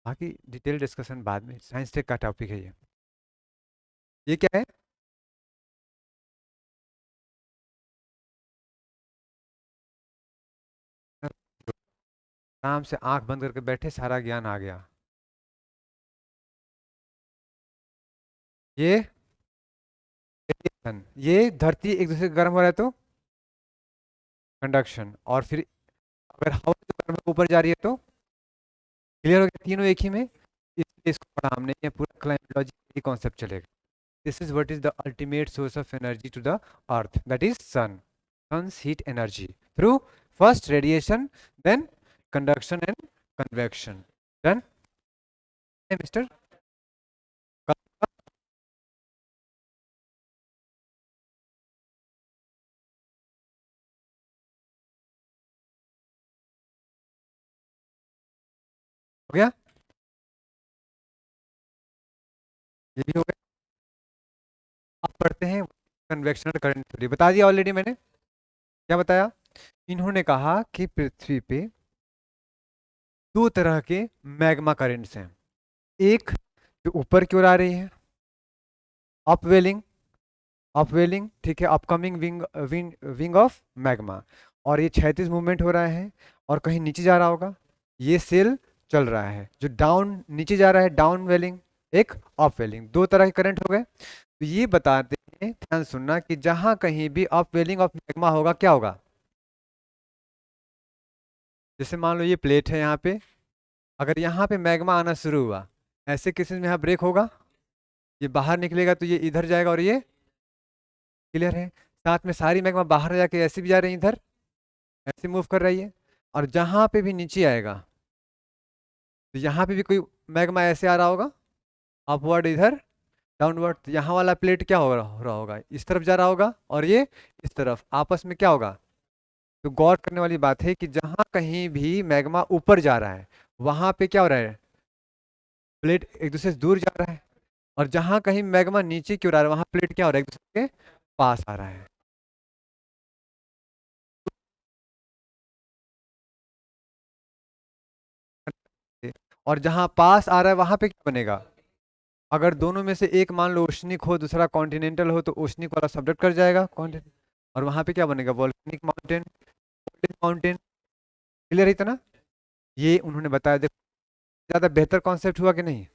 बाकी डिटेल डिस्कशन बाद में, साइंस टेक का टॉपिक है ये क्या है? आराम से आंख बंद करके बैठे, सारा ज्ञान आ गया। ये radiation, ये धरती एक दूसरे से गर्म हो रहा है तो कंडक्शन, और फिर अगर हवा जो गर्म होकर ऊपर जा रही है तो, क्लियर हो गया तीनों एक ही में। इसलिए इसको पढ़ा हमने, ये पूरा क्लाइमेटोलॉजी की कॉन्सेप्ट चलेगा। This is what is the ultimate source of energy to the earth, that is sun. Sun's heat energy through first radiation, then conduction and convection. Done? Hey, mister? हो गया? ये भी हो गया। अब पढ़ते हैं कन्वेक्शन और करंट थ्योरी। बता दिया ऑलरेडी मैंने, क्या बताया? इन्होंने कहा कि पृथ्वी पे दो तरह के मैग्मा करेंट्स हैं। एक जो ऊपर की ओर आ रही है, अपवेलिंग, अपवेलिंग, ठीक है, upcoming wing, wing wing of magma. और ये क्षैतिज मूवमेंट हो रहा है, और कहीं नीचे जा रहा होगा, ये सेल चल रहा है। जो डाउन नीचे जा रहा है, डाउन वेलिंग, एक अप वेलिंग, दो तरह के करंट हो गए। तो ये बताते हैं, ध्यान सुनना, कि जहां कहीं भी अप वेलिंग ऑफ मैग्मा होगा, क्या होगा? जैसे मान लो ये प्लेट है यहाँ पे, अगर यहाँ पे मैग्मा आना शुरू हुआ, ऐसे केसेस में यहाँ ब्रेक होगा, ये बाहर निकलेगा तो ये इधर जाएगा और ये, क्लियर है। साथ में सारी मैग्मा बाहर जाके ऐसे भी जा रही है, इधर ऐसे मूव कर रही है। और जहां पे भी नीचे आएगा तो यहाँ पे भी कोई मैग्मा ऐसे आ रहा होगा, अपवर्ड इधर, डाउनवर्ड। तो यहाँ वाला प्लेट क्या हो रहा होगा, इस तरफ जा रहा होगा, और ये इस तरफ, आपस में क्या होगा। तो गौर करने वाली बात है कि जहां कहीं भी मैग्मा ऊपर जा रहा है वहां पे क्या हो रहा है, प्लेट एक दूसरे से दूर जा रहा है। और जहां कहीं मैग्मा नीचे क्यों रहा है वहां प्लेट क्या हो रहा है, एक दूसरे के पास आ रहा है। और जहां पास आ रहा है वहां पे क्या बनेगा, अगर दोनों में से एक मान लो ओशनिक हो दूसरा कॉन्टिनेंटल हो तो ओशनिक वाला सब्जेक्ट कर जाएगा कॉन्टिनेंट, और वहां पे क्या बनेगा, वोल्केनिक माउंटेन, माउंटेन। क्लियर है इतना। ये उन्होंने बताया, देखो ज्यादा बेहतर कॉन्सेप्ट हुआ कि नहीं,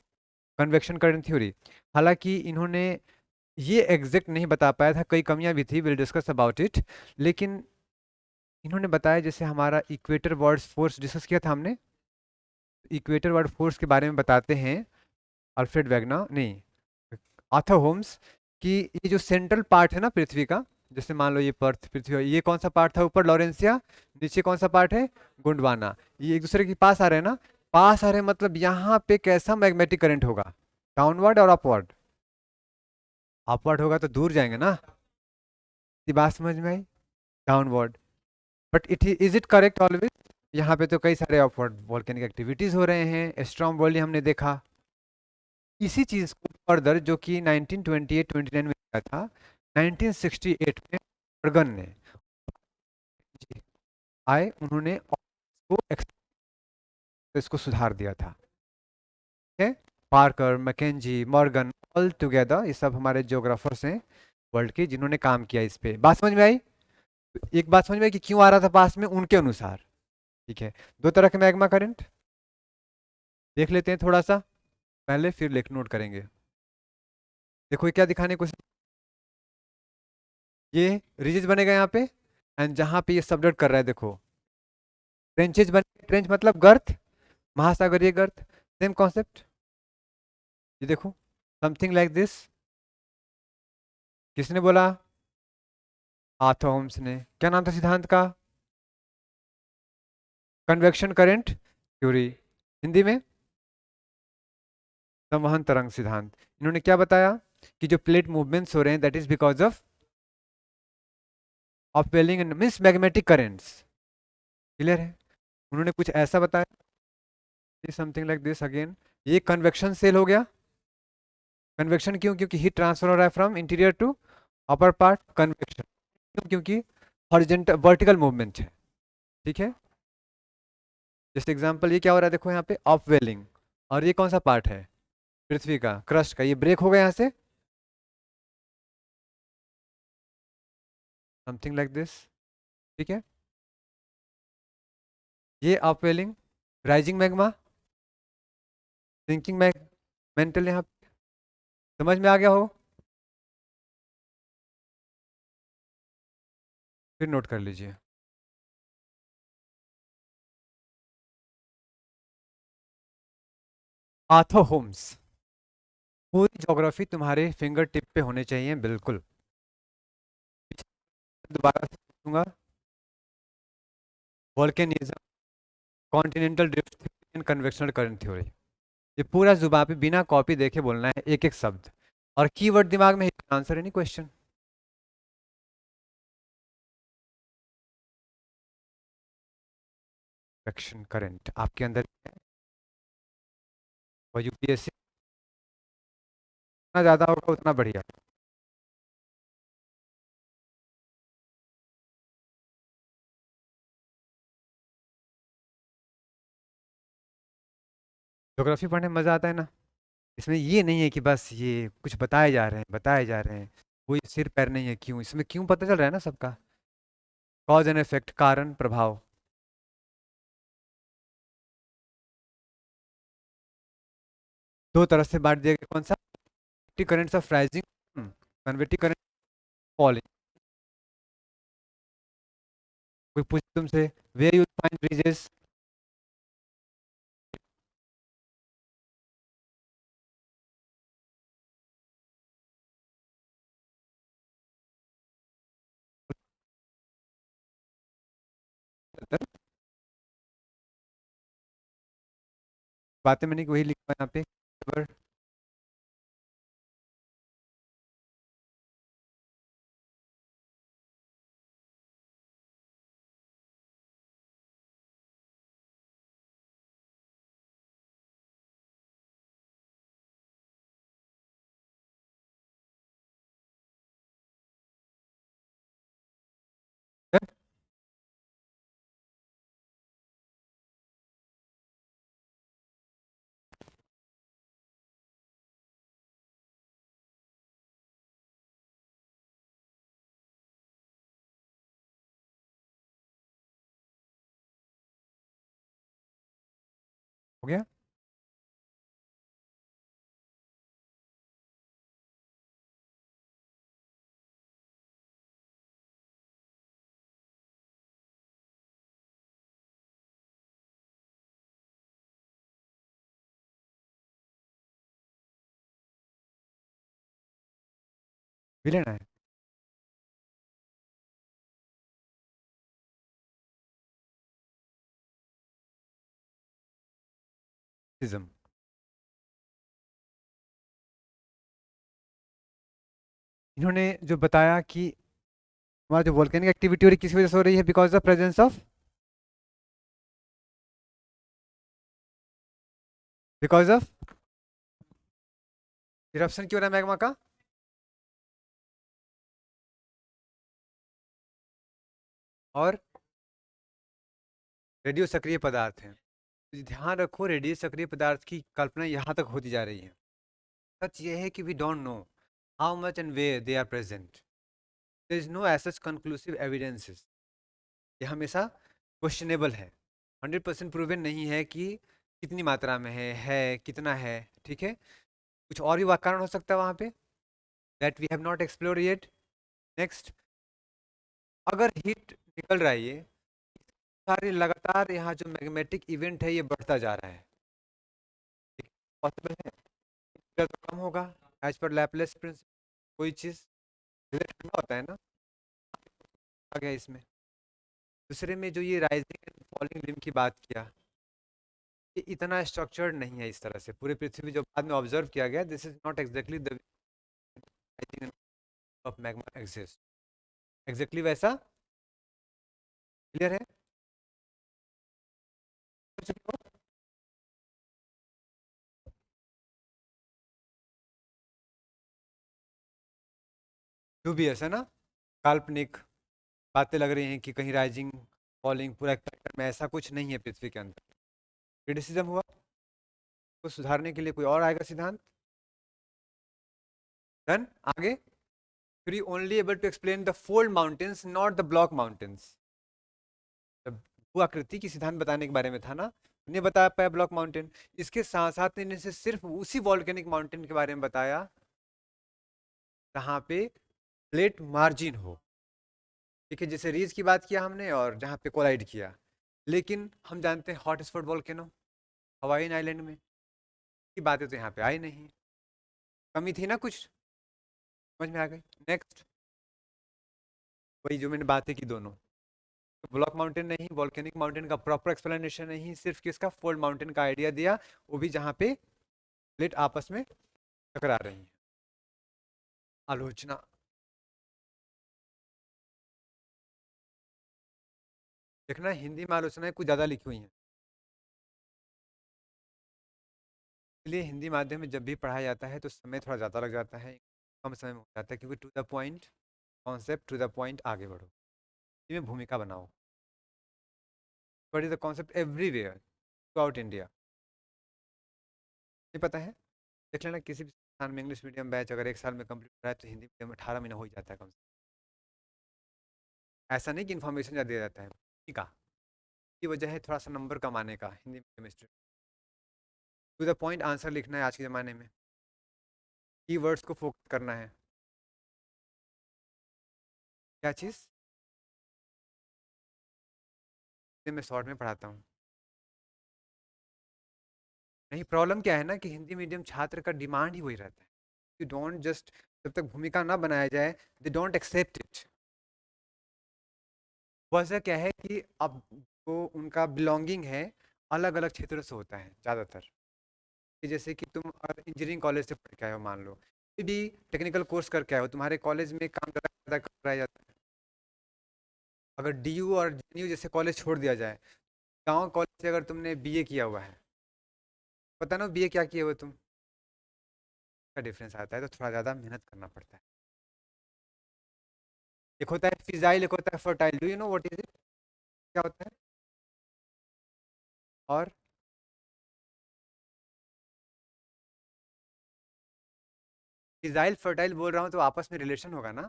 कन्वेक्शन करंट थ्योरी। हालांकि इन्होंने ये एग्जैक्ट नहीं बता पाया था, कई कमियां भी थी, विल डिस्कस अबाउट इट। लेकिन इन्होंने बताया, जैसे हमारा इक्वेटर वर्ड फोर्स डिस्कस किया था हमने, इक्वेटर वर्ड फोर्स के बारे में बताते हैं अल्फ्रेड वैगनर, नहीं, आर्थर होम्स, कि ये जो सेंट्रल पार्ट है ना पृथ्वी का, जैसे मान लो ये पर्थ पृथ्वी है, ये कौन सा पार्ट था, ऊपर लॉरेंसिया, नीचे कौन सा पार्ट है, गोंडवाना। ये एक दूसरे के पास आ रहे हैं ना, पास आ रहे हैं, मतलब यहाँ पे कैसा मैग्नेटिक करंट होगा, डाउनवर्ड और अपवर्ड। अपवर्ड होगा तो दूर जाएंगे ना, ये बात समझ में आई, downward. But is it correct always, यहाँ पे तो कई सारे अपवर्ड वोल्केनिक एक्टिविटीज हो रहे हैं, स्ट्रॉन्ग वॉल्यूम हमने देखा। इसी चीज को फर्दर जो कि 1928-29 में किया था, 1968 में मॉर्गन ने जी आए, उन्होंने इसको सुधार दिया था। ठीक है, Parker, McKenzie, Morgan, all together ये सब हमारे जियोग्राफर्स हैं वर्ल्ड के जिन्होंने काम किया इस पे। बात समझ में आई। एक बात समझ में आई कि क्यों आ रहा था पास में उनके अनुसार। ठीक है, दो तरह के मैग्मा करंट देख लेते हैं थोड़ा सा पहले, फिर लिख नोट करेंगे। देखो ये क्या दिखाने को, ये रिजेज बनेगा यहाँ पे, एंड जहाँ पे ये सबडक्ट कर रहा है देखो ट्रेंचेज बने, ट्रेंच मतलब गर्त, महासागरीय गर्त, सेम कॉन्सेप्ट। ये देखो समथिंग लाइक दिस, किसने बोला, आर्थर होम्स ने। क्या नाम था सिद्धांत का, कन्वेक्शन करंट थ्योरी, हिंदी में संवहन तरंग सिद्धांत। इन्होंने क्या बताया कि जो प्लेट मूवमेंट्स हो रहे हैं that is because of welling and means magnetic currents. Clear है, उन्होंने कुछ ऐसा बताया, समथिंग लाइक दिस अगेन। ये कन्वेक्शन सेल हो गया, कन्वेक्शन क्यों, क्योंकि हीट ट्रांसफर हो रहा है from interior to upper part, convection क्यों, क्योंकि हॉरिजॉन्टल वर्टिकल मूवमेंट है। ठीक है, जैसे एग्जांपल ये क्या हो रहा है देखो यहाँ पे अपवेलिंग, और ये कौन सा पार्ट है, पृथ्वी का क्रस्ट का, ये ब्रेक हो गया यहाँ से, समथिंग लाइक दिस। ठीक है, ये upwelling, rising magma, sinking mag, mantle, यहाँ समझ में आ गया हो, फिर नोट कर लीजिए। आर्थर होम्स, पूरी ज्योग्राफी तुम्हारे फिंगर टिप पे होने चाहिए बिल्कुल। दोबारा से पूछूंगा, volcanism, continental drift and convectional current theory, ये पूरा जुबान पे बिना कॉपी देखे बोलना है एक एक शब्द, और कीवर्ड दिमाग में, answer any question. Convection current आपके अंदर है, और यूपीएससी जितना ज्यादा होगा उतना बढ़िया। ज्योग्राफी पढ़ने में मजा आता है ना, इसमें ये नहीं है कि बस ये कुछ बताए जा रहे हैं बताए जा रहे हैं, कोई सिर पैर नहीं है, क्यों, इसमें क्यों पता चल रहा है ना सबका, कॉज एंड इफेक्ट, कारण प्रभाव। दो तरह से बांट दिया गया, कौन सा, currents of rising, convective current falling. कोई पूछ तुमसे वेयर यू फाइंड ब्रिजेस, बातें मैंने वही लिखा यहाँ पे। हो गया। विलेन है। Racism। इन्होंने जो बताया कि हमारा जो वोल्केनिक एक्टिविटी हो रही है किस वजह से हो रही है, because of presence of, because of eruption क्यों हो रहा है मैग्मा का। और रेडियो सक्रिय पदार्थ हैं। तो ध्यान रखो, रेडियो सक्रिय पदार्थ की कल्पना यहाँ तक होती जा रही है। सच ये है कि we don't know how much and where they are present. There is no as such conclusive evidences. ये हमेशा क्वेश्चनेबल है। 100% प्रूवन नहीं है कि कितनी मात्रा में है कितना है। ठीक है, कुछ और भी कारण हो सकता है वहां पे, that we have not explore yet. Next, अगर हीट निकल रहा है ये सारे लगातार, यहाँ जो मैग्नेटिक इवेंट है ये बढ़ता जा रहा है, पॉसिबल है तो कम होगा एज पर लैपलेस प्रिंसिपल। कोई चीज ठंडा होता है ना, आ गया इसमें। दूसरे में जो ये राइजिंग एंड फॉलिंग लिम्ब की बात किया, ये इतना स्ट्रक्चर्ड नहीं है इस तरह से। पूरे पृथ्वी जो बाद में ऑब्जर्व किया गया, this is not exactly the rising of magma exist, exactly वैसा। क्लियर है। जो भी ऐसा ना काल्पनिक बातें लग रही हैं कि कहीं राइजिंग फॉलिंग पूरा एक पैटर्न में, ऐसा कुछ नहीं है पृथ्वी के अंदर। क्रिटिसिज्म हुआ, को सुधारने के लिए कोई और आएगा सिद्धांत। डन। आगे, फिर only able to explain the fold mountains not the block mountains. जब भू आकृति की सिद्धांत बताने के बारे में था ना, नहीं बता पाया ब्लॉक माउंटेन। इसके साथ साथ ने इसे सिर्फ उसी वॉल्केनिक माउंटेन के बारे में बताया जहाँ पे प्लेट मार्जिन हो। ठीक है, जैसे रीज की बात किया हमने और जहाँ पे कोलाइड किया। लेकिन हम जानते हैं hot spot volcano Hawaii island में, की बातें तो यहाँ पे आई नहीं। कमी थी ना कुछ, समझ में आ गई। नेक्स्ट, वही जो मैंने बातें की दोनों, ब्लॉक माउंटेन नहीं, वॉल्केनिक माउंटेन का प्रॉपर एक्सप्लेनेशन नहीं, सिर्फ किसका, फोल्ड माउंटेन का आइडिया दिया, वो भी जहाँ पे प्लेट आपस में टकरा रही है। आलोचना, देखना हिंदी में आलोचनाएं कुछ ज़्यादा लिखी हुई हैं, इसलिए हिंदी माध्यम में जब भी पढ़ाया जाता है तो समय थोड़ा ज़्यादा लग जाता है, कम समय में हो जाता है, क्योंकि to the point concept, to the point आगे बढ़ो, इसमें भूमिका बनाओ। What is the concept everywhere throughout India, नहीं पता है, देख लेना किसी भी स्थान में। इंग्लिश मीडियम बैच अगर 1 साल में कंप्लीट हो रहा है तो हिंदी मीडियम में 18 महीना हो ही जाता है कम से कम। ऐसा नहीं कि इन्फॉर्मेशन ज़्यादा दिया जाता है, ठीक है, की वजह है थोड़ा सा नंबर कमाने का Hindi medium student. To the point answer लिखना है आज के ज़माने में, कीवर्ड्स को फोकस करना है। क्या चीज़, मैं शॉर्ट में पढ़ाता हूँ। नहीं, प्रॉब्लम क्या है ना कि हिंदी मीडियम छात्र का डिमांड ही वही रहता है। यू डोंट जस्ट, जब तक भूमिका ना बनाया जाए दे डोंट एक्सेप्ट इट। वजह क्या है कि अब जो उनका बिलोंगिंग है अलग अलग क्षेत्रों से होता है ज़्यादातर। कि जैसे कि तुम इंजीनियरिंग कॉलेज से पढ़ के आए हो, मान लो कोई भी टेक्निकल कोर्स करके आए हो, तुम्हारे कॉलेज में काम ज़्यादा कराया जाता है। अगर डीयू और जेएनयू जैसे कॉलेज छोड़ दिया जाए, गांव कॉलेज से अगर तुमने बीए किया हुआ है, पता ना बीए क्या किए हुए तुम, का डिफरेंस आता है, तो थोड़ा ज़्यादा मेहनत करना पड़ता है। एक होता है फिजाइल, एक होता है fertile, do you know what is it, क्या होता है? और फिजाइल फर्टाइल बोल रहा हूँ तो आपस में रिलेशन होगा ना।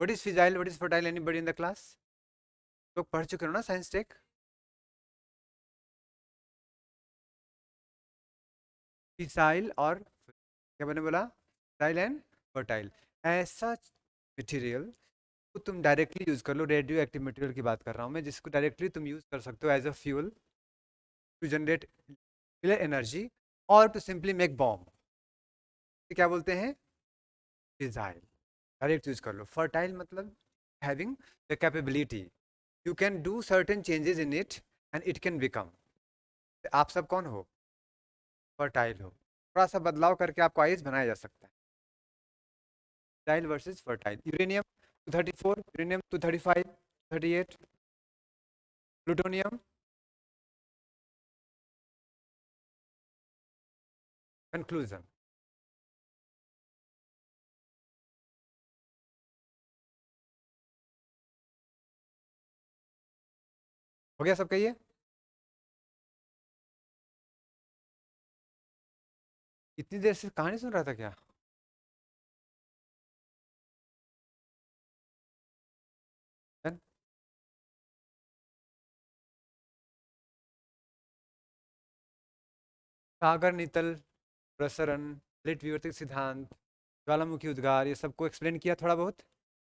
What is fissile, what is fertile, anybody in the class? लोग पढ़ चुके हो ना साइंस टेक। फिसाइल और क्या मैंने बोला, फिसाइल एंड फर्टाइल, ऐसा मटेरियल को तुम डायरेक्टली यूज कर लो। रेडियो एक्टिव मटेरियल की बात कर रहा हूँ मैं, जिसको डायरेक्टली तुम यूज कर सकते हो as a fuel to generate energy और टू सिंपली मेक बॉम्ब। क्या बोलते हैं? फिजाइल, डायरेक्ट यूज कर लो। फर्टाइल मतलब having the capability, you can do certain changes in it and it can become. आप सब कौन हो? फर्टाइल हो, थोड़ा सा बदलाव करके आपको आइस बनाया जा सकता है। Fertile versus fertile, uranium 234, uranium 235, 38, plutonium. Conclusion, हो गया सबका ये? इतनी देर से कहानी सुन रहा था क्या? Then, सागर नीतल प्रसरण, लिट विवर्तक सिद्धांत, ज्वालामुखी उद्गार, ये सबको एक्सप्लेन किया, थोड़ा बहुत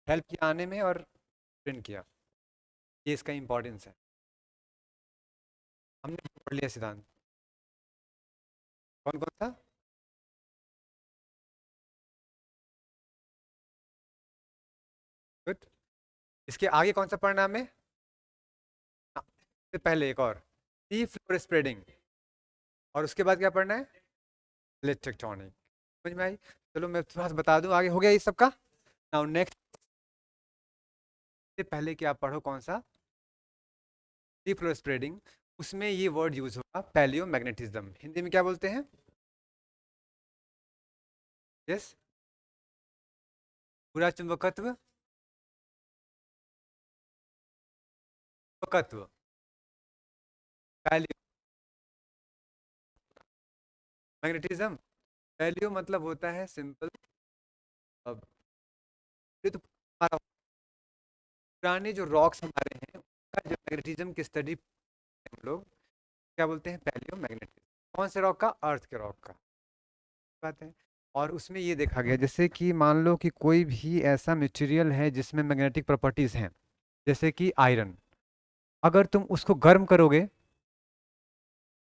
हेल्प किया आने में और एक्सप्लेन किया, ये इसका इंपॉर्टेंस है। हमने पढ़ लिया सिद्धांत, कौन कौन सा? गुड। इसके आगे कौन सा पढ़ना है हमें? हाँ, इससे पहले एक और, सी फ्लोर स्प्रेडिंग, और उसके बाद क्या पढ़ना है? Plate tectonic. समझ में आई? चलो मैं थोड़ा सा बता दूं, आगे हो गया ये सबका। नाउ नेक्स्ट, से पहले कि आप पढ़ो कौन सा, सी फ्लोर स्प्रेडिंग, उसमें ये वर्ड यूज होगा पैलियो मैग्नेटिज्म, हिंदी में क्या बोलते हैं? यस, पूरा चुंबकत्व, चुंबकत्व, पैलियो मैग्नेटिज्म। पैलियो मतलब होता है सिंपल, अब ये तो हमारा पुराने जो रॉक्स हमारे हैं उनका जो मैग्नेटिज्म की स्टडी हम लोग क्या बोलते हैं? Palaeomagnetism. कौन से रॉक का? अर्थ के रॉक का, बात है। और उसमें ये देखा गया जैसे कि मान लो कि कोई भी ऐसा मटेरियल है जिसमें मैग्नेटिक प्रॉपर्टीज हैं, जैसे कि आयरन, अगर तुम उसको गर्म करोगे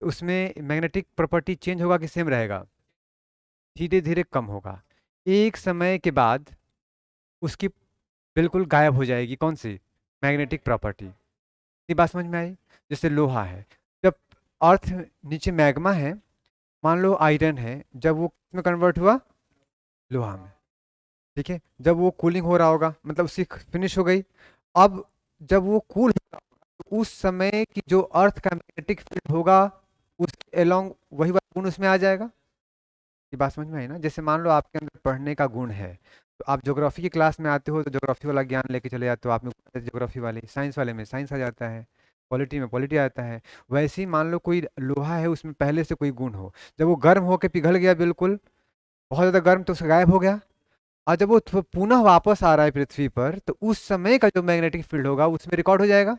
तो उसमें मैग्नेटिक प्रॉपर्टी चेंज होगा कि सेम रहेगा? धीरे धीरे कम होगा, एक समय के बाद उसकी बिल्कुल गायब हो जाएगी। कौन सी? Magnetic property. ये बात समझ में आई? जैसे लोहा है, जब अर्थ नीचे मैग्मा है, मान लो आयरन है, जब वो किसमें कन्वर्ट हुआ? लोहा में। ठीक है, जब वो कूलिंग हो रहा होगा मतलब उसकी फिनिश हो गई, अब जब वो कूल होगा तो उस समय की जो अर्थ का मैग्नेटिक फील्ड होगा उसके अलोंग वही वाला गुण उसमें आ जाएगा। ये बात समझ में आई ना? जैसे मान लो आपके अंदर पढ़ने का गुण है, तो आप ज्योग्राफी की क्लास में आते हो तो ज्योग्राफी वाला ज्ञान लेके चले जाते हो, आप में ज्योग्राफी वाली, साइंस वाले में साइंस आ जाता है, पॉलिटी में पॉलिटी आता है। वैसे ही मान लो कोई लोहा है, उसमें पहले से कोई गुण हो, जब वो गर्म होकर पिघल गया बिल्कुल, बहुत ज़्यादा गर्म, तो उसका गायब हो गया, और जब वो पुनः वापस आ रहा है पृथ्वी पर तो उस समय का जो मैग्नेटिक फील्ड होगा उसमें रिकॉर्ड हो जाएगा।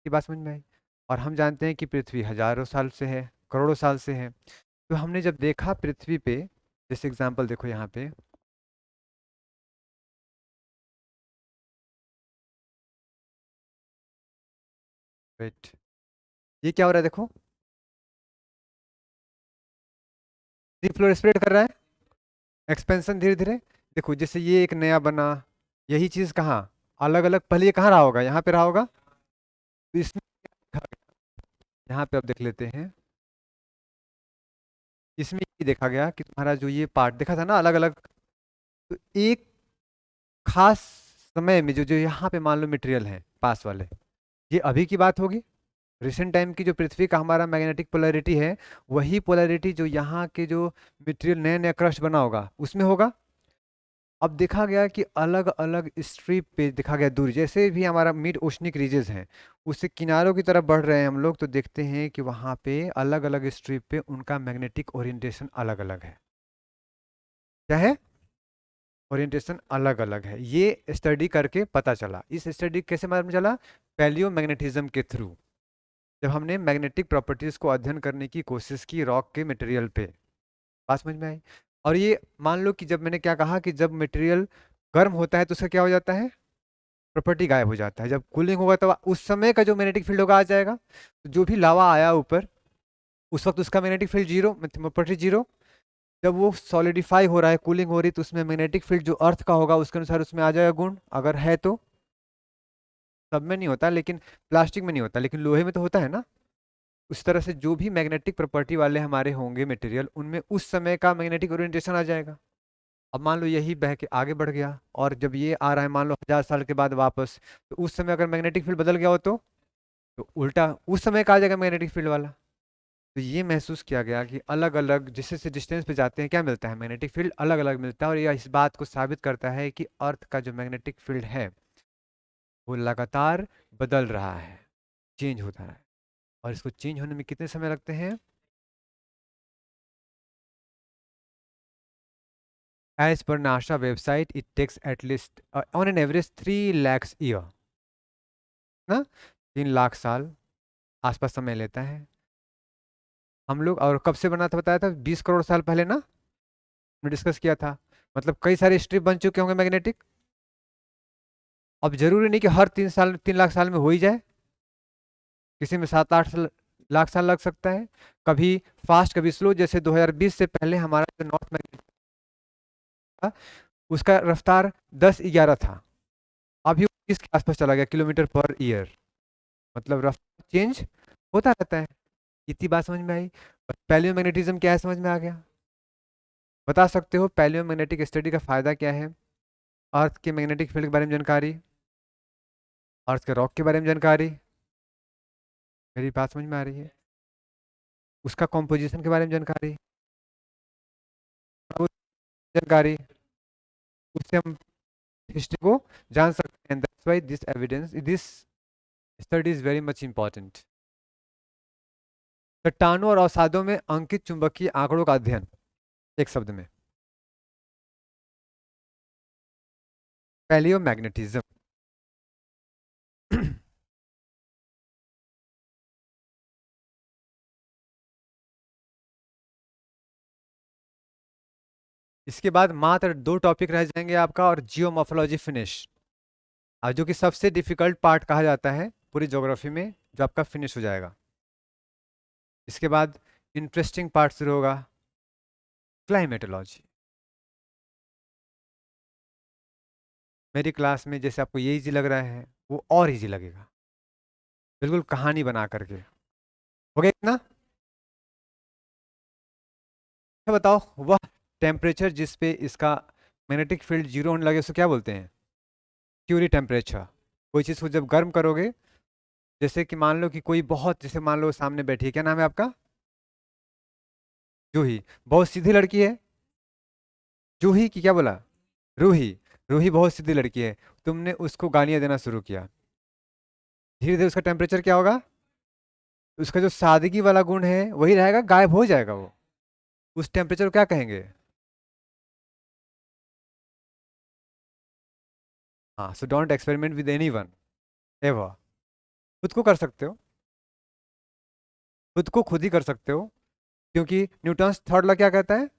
ये बात समझ में आई? और हम जानते हैं कि पृथ्वी हजारों साल से है, करोड़ों साल से है। तो हमने जब देखा पृथ्वी पे, जैसे एग्जांपल देखो यहाँ पे, वेट, ये क्या हो रहा है देखो, डी फ्लोर स्प्रेड कर रहा है, एक्सपेंशन धीरे धीरे। देखो जैसे ये एक नया बना, यही चीज कहाँ अलग अलग, पहले ये कहाँ रहा होगा? यहाँ पे रहा होगा, तो इसमें यहाँ पे अब देख लेते हैं, इसमें ये देखा गया कि तुम्हारा जो ये पार्ट देखा था ना अलग अलग, तो एक खास समय में जो जो यहाँ पे मान लो मटेरियल है पास वाले, ये अभी की बात होगी, रिसेंट टाइम की जो पृथ्वी का हमारा मैग्नेटिक पोलैरिटी है, वही पोलैरिटी जो यहाँ के जो मटेरियल नया नया क्रस्ट बना होगा उसमें होगा। अब देखा गया कि अलग अलग स्ट्रिप पे देखा गया दूरी, जैसे भी हमारा मिड ओशनिक रीजेस हैं उससे किनारों की तरफ बढ़ रहे हैं हम लोग, तो देखते हैं कि वहाँ पे अलग अलग स्ट्रिप पे उनका मैग्नेटिक ओरिएंटेशन अलग अलग है। क्या है? ओरिएंटेशन अलग अलग है। ये स्टडी करके पता चला। इस स्टडी कैसे मालूम चला? पैलियो मैग्नेटिज्म के थ्रू, जब हमने मैग्नेटिक प्रॉपर्टीज को अध्ययन करने की कोशिश की रॉक के मटेरियल पे, बात समझ में आई? और ये मान लो कि जब मैंने क्या कहा कि जब मटेरियल गर्म होता है तो उसका क्या हो जाता है? प्रॉपर्टी गायब हो जाता है। जब कूलिंग होगा तो उस समय का जो मैग्नेटिक फील्ड होगा आ जाएगा। तो जो भी लावा आया ऊपर, उस वक्त उसका magnetic field zero, property zero. जब वो सॉलिडिफाई हो रहा है, कूलिंग हो रही, तो उसमें मैग्नेटिक फील्ड जो अर्थ का होगा उसके अनुसार उसमें आ जाएगा गुण, अगर है तो। सब में नहीं होता, लेकिन प्लास्टिक में नहीं होता, लेकिन लोहे में तो होता है ना। उस तरह से जो भी मैग्नेटिक प्रॉपर्टी वाले हमारे होंगे मटेरियल, उनमें उस समय का मैग्नेटिक ओरिएंटेशन आ जाएगा। अब मान लो यही बह के आगे बढ़ गया, और जब ये आ रहा है मान लो 1000 साल के बाद वापस, तो उस समय अगर मैग्नेटिक फील्ड बदल गया हो तो उल्टा उस समय का आ जाएगा मैग्नेटिक फील्ड वाला। तो ये महसूस किया गया कि अलग अलग जैसे से डिस्टेंस पे जाते हैं क्या मिलता है? मैग्नेटिक फील्ड अलग अलग मिलता है। और यह इस बात को साबित करता है कि अर्थ का जो मैग्नेटिक फील्ड है वो लगातार बदल रहा है, चेंज होता है। और इसको चेंज होने में कितने समय लगते हैं? As per NASA website it takes at least on an average 3 lakh year ना, 3 लाख साल आसपास समय लेता है। हम लोग और कब से बना था बताया था? 20 करोड़ साल पहले ना, हमने डिस्कस किया था। मतलब कई सारे स्ट्रिप बन चुके होंगे मैग्नेटिक। अब जरूरी नहीं कि हर 3 साल 3 लाख साल में हो ही जाए, किसी में 7-8 लाख साल लग सकता है। कभी फास्ट कभी स्लो, जैसे 2020 से पहले हमारा जो नॉर्थ मैग्नेटिक था उसका रफ्तार 10-11 था, अभी 20 के आसपास चला गया किलोमीटर पर ईयर। मतलब रफ्तार चेंज होता रहता है। इतनी बात समझ में आई? पैलियो मैग्नेटिज्म क्या है समझ में आ गया? बता सकते हो पैलियो मैग्नेटिक स्टडी का फायदा क्या है? अर्थ के मैग्नेटिक फील्ड के बारे में जानकारी, अर्थ के रॉक के बारे में जानकारी। मेरी बात समझ में आ रही है? उसका कॉम्पोजिशन के बारे में जानकारी, उस जानकारी, उससे हम हिस्ट्री को जान सकते हैं। That's why this evidence, this study is very much important. चट्टानों और अवसादों में अंकित चुंबकीय आंकड़ों का अध्ययन, एक शब्द में पैलियो मैग्नेटिज्म। इसके बाद मात्र 2 टॉपिक रह जाएंगे आपका, और जियोमॉर्फोलॉजी फिनिश, और जो कि सबसे डिफिकल्ट पार्ट कहा जाता है पूरी ज्योग्राफी में, जो आपका फिनिश हो जाएगा। इसके बाद इंटरेस्टिंग पार्ट शुरू होगा, क्लाइमेटोलॉजी। मेरी क्लास में जैसे आपको ये इजी लग रहा है वो और इजी लगेगा, बिल्कुल कहानी बना करके। हो गया इतना? अच्छा बताओ, वह टेम्परेचर जिस पे इसका मैग्नेटिक फील्ड जीरो होने लगे उसको क्या बोलते हैं? Curie temperature. कोई चीज़ को जब गर्म करोगे, जैसे कि मान लो कि कोई बहुत, जैसे मान लो सामने बैठी है, क्या नाम है आपका? जूही। बहुत सीधी लड़की है। जूही की क्या बोला? रूही। रूही बहुत सीधी लड़की है। तुमने उसको गालियां देना शुरू किया, धीरे धीरे उसका टेम्परेचर क्या होगा? उसका जो सादगी वाला गुण है वही रहेगा, गायब हो जाएगा वो। उस टेम्परेचर को क्या कहेंगे? हाँ, so don't experiment with any one ever. खुद को कर सकते हो, खुद को खुद ही कर सकते हो, क्योंकि न्यूटन्स थर्ड लॉ क्या कहता है?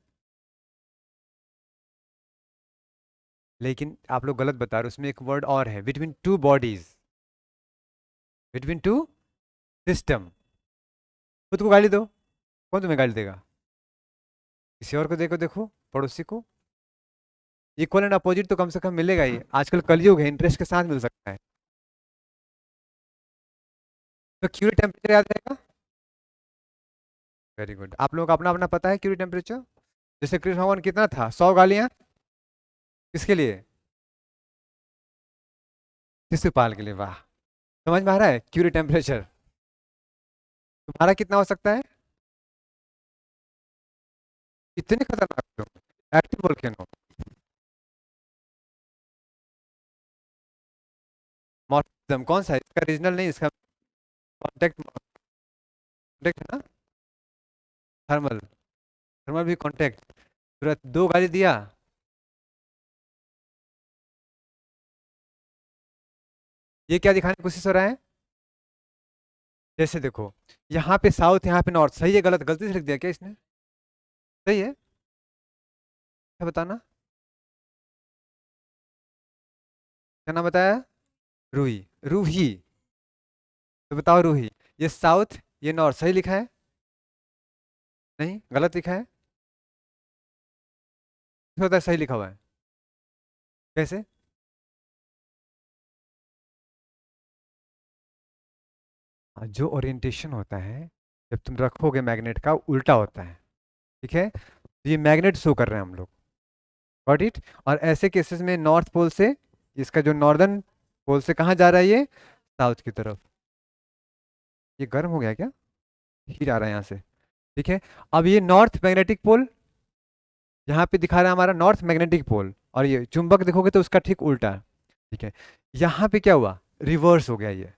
लेकिन आप लोग गलत बता रहे हो, उसमें एक वर्ड और है, between two bodies, between two system. खुद को गाली दो, कौन तुम्हें गाली देगा? किसी और को देखो, देखो पड़ोसी को। इक्वल एंड अपोजिट तो कम से कम मिलेगा ही, आजकल कलयुग है, इंटरेस्ट के साथ मिल सकता है। तो क्यूरी टेम्परेचर याद रहेगा? Very good. आप लोगों को अपना अपना पता है क्यूरी टेम्परेचर। जैसे कृष्ण भगवान कितना था, 100 गालियां किसके लिए? शिशुपाल के लिए। वाह, समझ में आ रहा है क्यूरी टेम्परेचर। तुम्हारा कितना हो सकता है? इतने खतरनाक लोग। Active volcano. मॉर्टिज्म कौन सा है इसका? रीजनल नहीं, इसका कॉन्टेक्ट। कॉन्टेक्ट है ना। थर्मल। थर्मल भी कॉन्टेक्ट। तुरंत 2 गाली दिया। ये क्या दिखाने की कोशिश हो रहा है? जैसे देखो, यहाँ पे साउथ, यहाँ पे नॉर्थ, सही है गलत? गलती से लिख दिया क्या इसने? सही है, क्या बताना? क्या नाम बताया? रूही। रूही। तो बताओ रूही। ये साउथ, ये नॉर्थ, सही लिखा है? नहीं, गलत लिखा है। होता है सही लिखा हुआ है। कैसे? जो ओरिएंटेशन होता है जब तुम रखोगे मैग्नेट का, उल्टा होता है। ठीक है, तो ये मैग्नेट शो कर रहे हैं हम लोग। Got it. और ऐसे केसेस में नॉर्थ पोल से, इसका जो नॉर्दर्न पोल से कहाँ जा रहा है ये? साउथ की तरफ। ये गर्म हो गया क्या? हीट आ रहा है यहाँ से। ठीक है, अब ये नॉर्थ मैग्नेटिक पोल यहाँ पे दिखा रहा है, हमारा नॉर्थ मैग्नेटिक पोल। और ये चुंबक देखोगे तो उसका ठीक उल्टा है। ठीक है, यहाँ पे क्या हुआ? रिवर्स हो गया ये।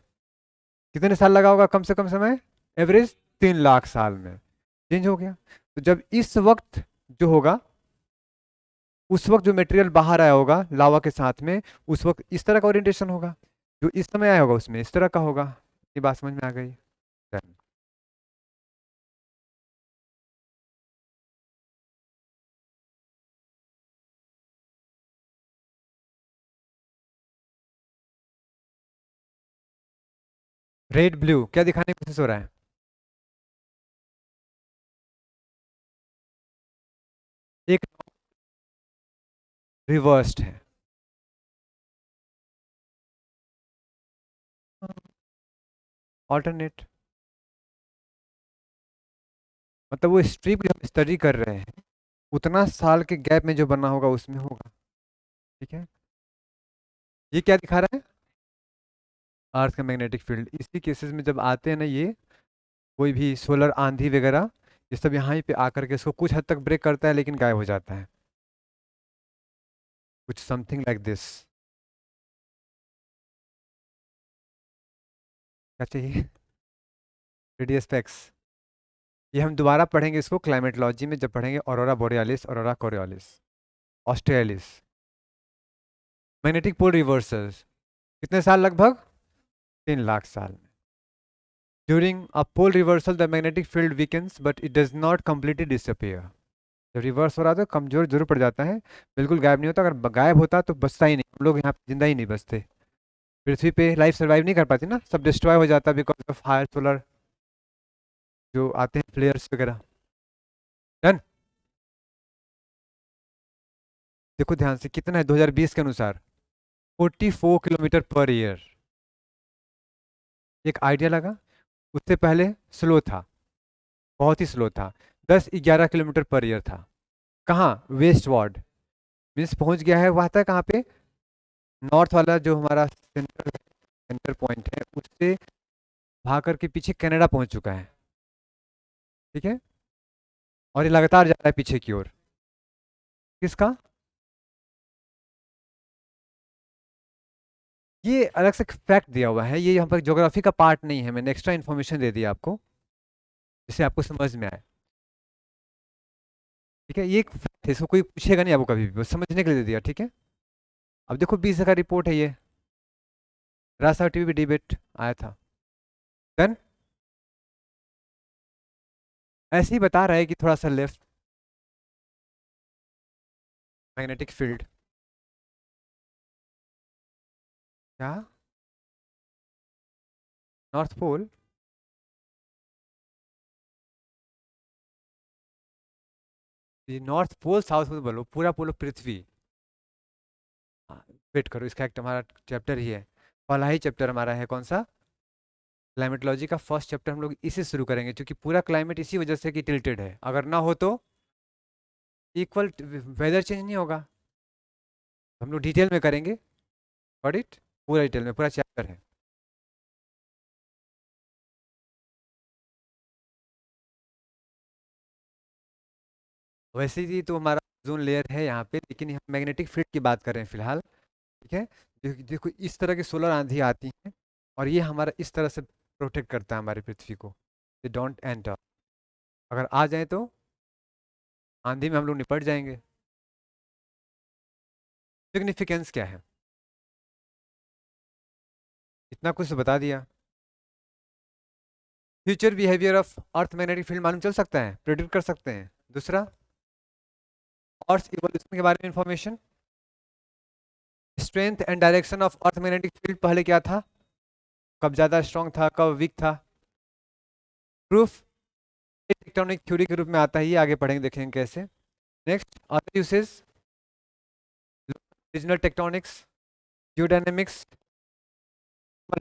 कितने साल लगा होगा कम से कम समय? एवरेज 3 लाख साल में चेंज हो गया। तो जब इस वक्त जो होगा, उस वक्त जो मटेरियल बाहर आया होगा लावा के साथ में, उस वक्त इस तरह का ओरिएंटेशन होगा। जो इस समय आया होगा उसमें इस तरह का होगा। ये बात समझ में आ गई? रेड ब्लू क्या दिखाने की कोशिश हो रहा है? एक रिवर्स्ड है। ऑल्टरनेट। मतलब वो स्ट्रिप जो हम स्टडी कर रहे हैं, उतना साल के गैप में जो बना होगा उसमें होगा। ठीक है, ये क्या दिखा रहा है? अर्थ का मैग्नेटिक फील्ड। इसी केसेस में जब आते हैं ना ये, कोई भी सोलर आंधी वगैरह, ये सब यहाँ ही पे आकर के इसको कुछ हद तक ब्रेक करता है, लेकिन गायब हो जाता है। कुछ समथिंग लाइक दिस। क्या चाहिए? Radius packs. ये हम दोबारा पढ़ेंगे इसको क्लाइमेटोलॉजी में, जब पढ़ेंगे aurora borealis, aurora coriolis, australis. Magnetic pole reversals कितने साल लगभग? 3 लाख साल में। During a pole reversal the magnetic field weakens but it does not completely disappear। जब रिवर्स हो रहा था कमजोर जरूर पड़ जाता है, बिल्कुल गायब नहीं होता। अगर गायब होता तो बचता ही नहीं, हम लोग यहाँ पे जिंदा ही नहीं बचते। पृथ्वी पे लाइफ सर्वाइव नहीं कर पाती ना, सब डिस्ट्रॉय हो जाता बिकॉज ऑफ हायर सोलर जो आते हैं फ्लेयर्स वगैरह। डन। देखो ध्यान से, कितना है 2020 के अनुसार? 44 किलोमीटर पर ईयर। एक आइडिया लगा। उससे पहले स्लो था, बहुत ही स्लो था। 10-11 किलोमीटर पर ईयर था। कहाँ? Waste ward. मीन्स पहुंच गया है, वहां तक कहाँ पे? नॉर्थ वाला जो हमारा सेंटर, सेंटर पॉइंट है, उससे भाग करके पीछे कनाडा पहुंच चुका है। ठीक है, और ये लगातार जा रहा है पीछे की ओर। किसका? ये अलग से फैक्ट दिया हुआ है, ये यहाँ पर ज्योग्राफी का पार्ट नहीं है, मैंने एक्स्ट्रा इन्फॉर्मेशन दे दिया आपको जिससे आपको समझ में आए। ठीक है, ये एक फैक्ट है, इसको कोई पूछेगा नहीं आपको कभी भी, बस समझने के लिए दे दिया। ठीक है, अब देखो 20 का रिपोर्ट है ये, राजस्थान टीवी पे डिबेट आया था। डन। ऐसे ही बता रहा है कि थोड़ा सा लेफ्ट मैग्नेटिक फील्ड। क्या? North pole? ये नॉर्थ पोल साउथ पोल बोलो, पूरा पोलो पृथ्वी। हाँ, वेट करो, इसका एक हमारा चैप्टर ही है, पहला ही चैप्टर हमारा है कौन सा? क्लाइमेटोलॉजी का फर्स्ट चैप्टर हम लोग इसी से शुरू करेंगे, क्योंकि पूरा क्लाइमेट इसी वजह से कि टिल्टेड है, अगर ना हो तो इक्वल वेदर चेंज नहीं होगा। हम लोग डिटेल में करेंगे ऑडिट, पूरा डिटेल में, पूरा चैप्टर है। वैसे ही तो हमारा ओजोन लेयर है यहाँ पे, लेकिन हम मैग्नेटिक फील्ड की बात कर रहे हैं फिलहाल। ठीक है, देखो इस तरह की सोलर आंधी आती है और ये हमारा इस तरह से प्रोटेक्ट करता है हमारी पृथ्वी को, ये डोंट एंटर। अगर आ जाए तो आंधी में हम लोग निपट जाएंगे। सिग्निफिकेंस क्या है, इतना कुछ तो बता दिया। Future behaviour of earth magnetic field मालूम चल सकता है, प्रेडिक्ट कर सकते हैं। दूसरा, अर्थ इवोल्यूशन के बारे में information. Strength and direction of earth magnetic field पहले क्या था, कब ज्यादा स्ट्रांग था, कब वीक था। प्रूफ टेक्टोनिक थ्योरी के रूप में आता है, ये आगे पढ़ेंगे, देखेंगे कैसे। Next, other usage, regional tectonics, geodynamics,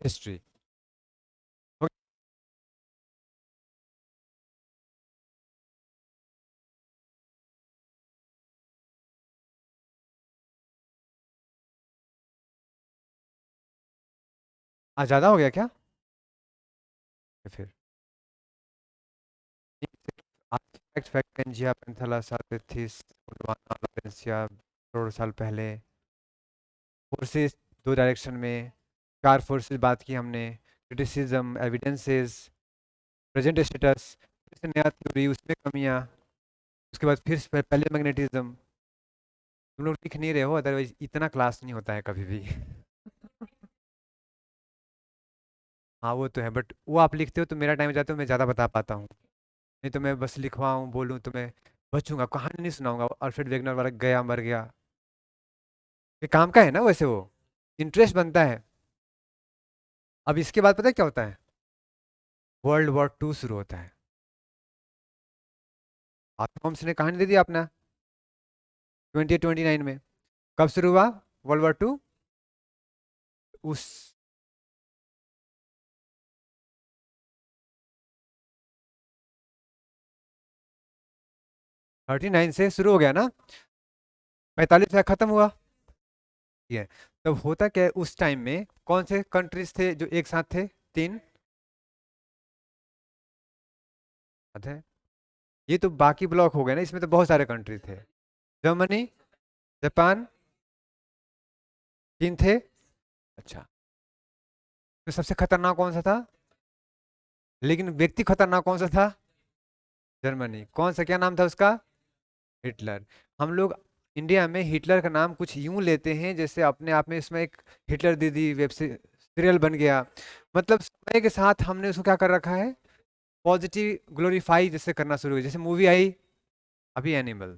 history. आज ज्यादा हो गया क्या फिर? आर्टिफैक्ट फैक्टेंजिया Panthalassa Tethys Gondwana Laurasia, crore साल पहले। फोर्सेस दो डायरेक्शन में, चार फोर्सेस बात की हमने, क्रिटिसिज्म, एविडेंसेस, प्रेजेंट स्टेटस, फिर से नया थ्योरी, उसमें कमियां, उसके बाद फिर से पहले मैग्नेटिज्म। तुम लोग लिख नहीं रहे हो, अदरवाइज इतना क्लास नहीं होता है कभी भी। हाँ वो तो है, बट वो आप लिखते हो तो मेरा टाइम जाता है, मैं ज़्यादा बता पाता हूँ। नहीं तो मैं बस लिखवाऊँ बोलूँ तो मैं बचूंगा, कहानी नहीं सुनाऊंगा अल्फ्रेड वेगनर वाला गया मर गया। ये काम का है ना वैसे, वो इंटरेस्ट बनता है। अब इसके बाद पता है क्या होता है, वर्ल्ड वॉर 2 शुरू होता है। आपको हमने कहानी दे दी अपना 2029 में। कब शुरू हुआ वर्ल्ड वॉर 2? उस 39 से शुरू हो गया ना, 45 से खत्म हुआ। ठीक है, तब होता क्या है उस टाइम में, कौन से कंट्रीज थे जो एक साथ थे? तीन। याद है? ये तो बाकी ब्लॉक हो गए ना, इसमें तो बहुत सारे कंट्री थे। जर्मनी, जापान, चीन थे। अच्छा, तो सबसे खतरनाक कौन सा था? लेकिन व्यक्ति खतरनाक कौन सा था? जर्मनी। कौन सा, क्या नाम था उसका? हिटलर। हम लोग इंडिया में हिटलर का नाम कुछ यूं लेते हैं जैसे अपने आप में इसमें एक हिटलर दीदी वेब सीरियल बन गया। मतलब समय के साथ हमने उसको क्या कर रखा है, पॉजिटिव ग्लोरीफाई जैसे करना शुरू हुआ, जैसे मूवी आई अभी एनिमल,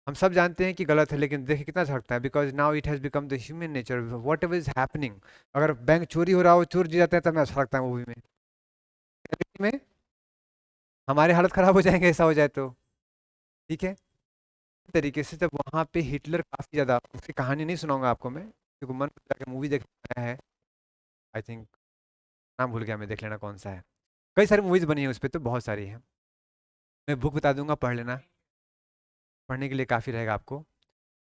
हम सब जानते हैं कि गलत है, लेकिन देखिए कितना अच्छा लगता है, because now it has become the human nature, what ever is happening. अगर बैंक चोरी हो रहा हो, चोर जी जाते हैं, तब मैं अच्छा लगता है मूवी में। reality में हमारे हालत खराब हो जाएंगे ऐसा हो जाए तो। ठीक है, इस तरीके से जब वहाँ पे हिटलर काफी ज्यादा, उसकी कहानी नहीं सुनाऊंगा आपको मैं, क्योंकि मन जाके मूवी देखना है। आई थिंक नाम भूल गया मैं, देख लेना कौन सा है। कई सारी मूवीज बनी है उस पर, तो बहुत सारी है। मैं बुक बता दूंगा, पढ़ लेना, पढ़ने के लिए काफी रहेगा आपको।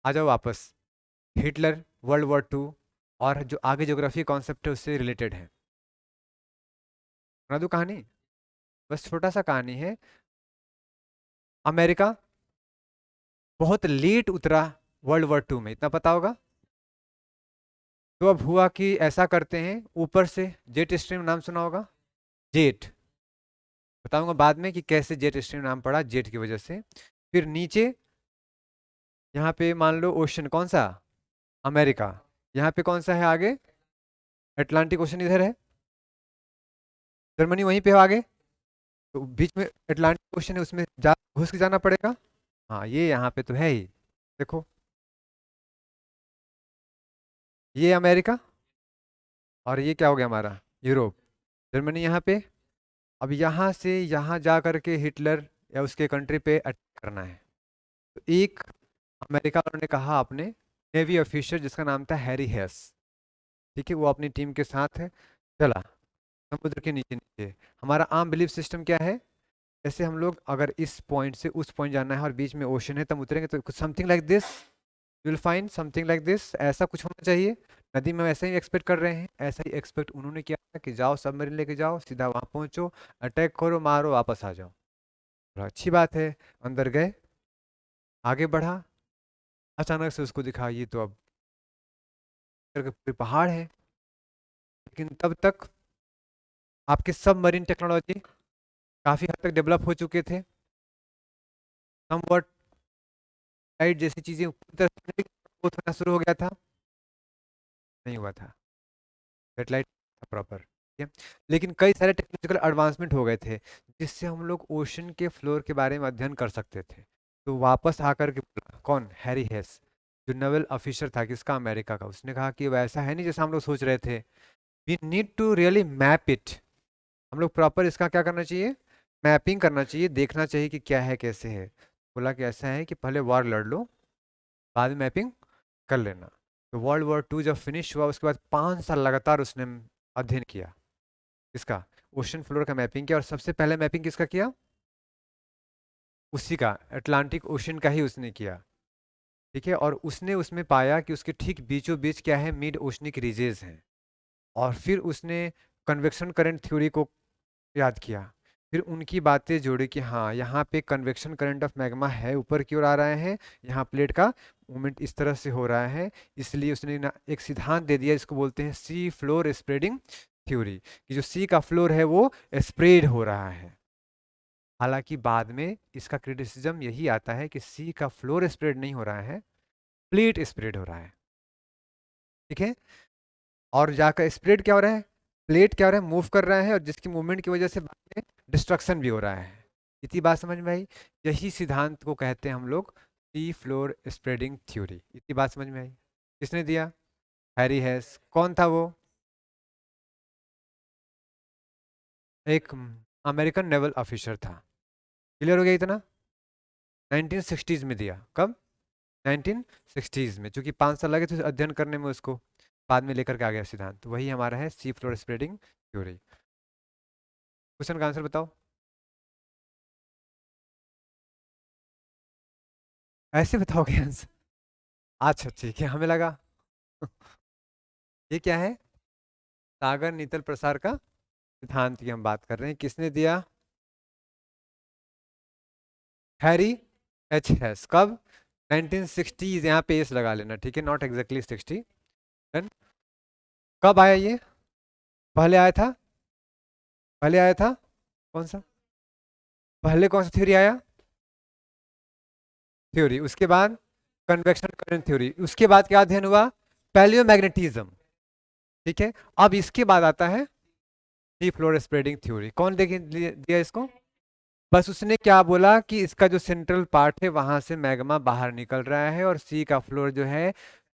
आ जाओ वापस, हिटलर, वर्ल्ड वॉर 2, और जो आगे ज्योग्राफी कॉन्सेप्ट है उससे रिलेटेड है। सुना दूं कहानी? बस छोटा सा कहानी है। अमेरिका बहुत लेट उतरा वर्ल्ड वॉर 2 में, इतना पता होगा। तो अब हुआ कि ऐसा करते हैं, ऊपर से जेट स्ट्रीम नाम सुना होगा, जेट, बताऊंगा बाद में कि कैसे जेट स्ट्रीम नाम पड़ा, जेट की वजह से। फिर नीचे यहाँ पे मान लो ओशन कौन सा, अमेरिका। यहाँ पे कौन सा है आगे, अटलांटिक ओशन इधर है, जर्मनी वहीं पे हो आगे, तो बीच में अटलांटिक ओशन है, उसमें जा घुस के जाना पड़ेगा। हाँ ये यहाँ पे तो है ही, देखो ये अमेरिका, और ये क्या हो गया हमारा, यूरोप। जर्मनी यहाँ पे। अब यहाँ से यहाँ जा करके हिटलर या उसके कंट्री पे अटैक करना है। तो एक अमेरिका वालों ने कहा अपने नेवी ऑफिसर जिसका नाम था हैरी हेस, ठीक है, वो अपनी टीम के साथ है, चला। समुद्र के नीचे नीचे। हमारा आम बिलीफ सिस्टम क्या है, जैसे हम लोग अगर इस पॉइंट से उस पॉइंट जाना है और बीच में ओशन है, तब उतरेंगे तो कुछ something like this you will find, something like this, ऐसा कुछ होना चाहिए। नदी में वैसे ही एक्सपेक्ट कर रहे हैं, ऐसा ही एक्सपेक्ट उन्होंने किया था कि जाओ सबमरीन लेके जाओ, सीधा वहां पहुंचो, अटैक करो, मारो, वापस आ जाओ। बड़ा अच्छी बात है। अंदर गए, आगे बढ़ा, अचानक से उसको दिखा ये तो अब करके पूरे पहाड़ है। लेकिन तब तक आपके सबमरीन टेक्नोलॉजी काफी हद तक डेवलप हो चुके थे। समवट लाइट जैसी चीजें पूरी तरह से growth होना शुरू हो गया था, नहीं हुआ था सेटेलाइट प्रॉपर, ठीक है। लेकिन कई सारे टेक्नोलॉजिकल एडवांसमेंट हो गए थे जिससे हम लोग ओशन के फ्लोर के बारे में अध्ययन कर सकते थे। तो वापस आकर के बोला, कौन, हैरी हेस, जो नोबेल ऑफिसर था किसका, अमेरिका का, उसने कहा कि वैसा है नहीं जैसा हम लोग सोच रहे थे, we need to really map it. हम लोग प्रॉपर इसका क्या करना चाहिए, मैपिंग करना चाहिए, देखना चाहिए कि क्या है कैसे है। बोला कि ऐसा है कि पहले वॉर लड़ लो, बाद में मैपिंग कर लेना। तो वर्ल्ड वॉर 2 जब फिनिश हुआ उसके बाद 5 साल लगातार उसने अध्ययन किया, इसका ओशन फ्लोर का मैपिंग किया। और सबसे पहले मैपिंग किसका किया, उसी का, अटलांटिक ओशन का ही उसने किया, ठीक है। और उसने उसमें पाया कि उसके ठीक बीचों बीच क्या है, मिड ओशनिक रीजेस हैं। और फिर उसने कन्वेक्शन करंट थ्योरी को याद किया, फिर उनकी बातें जोड़ी कि हाँ यहाँ पे कन्वेक्शन करंट ऑफ मैग्मा है, ऊपर की ओर आ रहा है, यहाँ प्लेट का मूवमेंट इस तरह से हो रहा है। इसलिए उसने ना एक सिद्धांत दे दिया, इसको बोलते हैं सी फ्लोर स्प्रेडिंग थ्योरी, कि जो सी का फ्लोर है वो स्प्रेड हो रहा है। हालांकि बाद में इसका क्रिटिसिज्म यही आता है कि सी का फ्लोर स्प्रेड नहीं हो रहा है, प्लेट स्प्रेड हो रहा है, ठीक है। और जाकर स्प्रेड क्या हो रहा है, प्लेट क्या हो रहा है, मूव कर रहा है, और जिसकी मूवमेंट की वजह से बाद में डिस्ट्रक्शन भी हो रहा है। इतनी बात समझ में आई, यही सिद्धांत को कहते हैं हम लोग सी फ्लोर स्प्रेडिंग थ्योरी। इतनी बात समझ में आई, किसने दिया, हैरी हेस। कौन था वो, एक अमेरिकन नेवल ऑफिसर था। क्लियर हो गया इतना। 1960s में दिया, कब, 1960s में, क्योंकि 5 साल लगे थे अध्ययन करने में उसको, बाद में लेकर के आ गया सिद्धांत। वही हमारा है सी फ्लोर स्प्रेडिंग थ्योरी। क्वेश्चन का आंसर बताओ, ऐसे बताओगे आंसर। अच्छा ठीक है, हमें लगा ये क्या है, सागर नीतल प्रसार का सिद्धांत की हम बात कर रहे हैं, किसने दिया, हैरी एच हेस। कब, 1960s, यहाँ पे एस लगा लेना, ठीक है, नॉट एग्जैक्टली 60। Then, कब आया ये, पहले आया था, पहले आया था, कौन सा, पहले कौन सा थ्योरी आया, थ्योरी, उसके बाद कन्वेक्शन करंट थ्योरी, उसके बाद क्या अध्ययन हुआ, पैलियोमैग्नेटिज्म, ठीक है। अब इसके बाद आता है डी फ्लोर स्प्रेडिंग थ्योरी। कौन देखे दिया इसको, बस उसने क्या बोला कि इसका जो सेंट्रल पार्ट है वहां से मैग्मा बाहर निकल रहा है और सी का फ्लोर जो है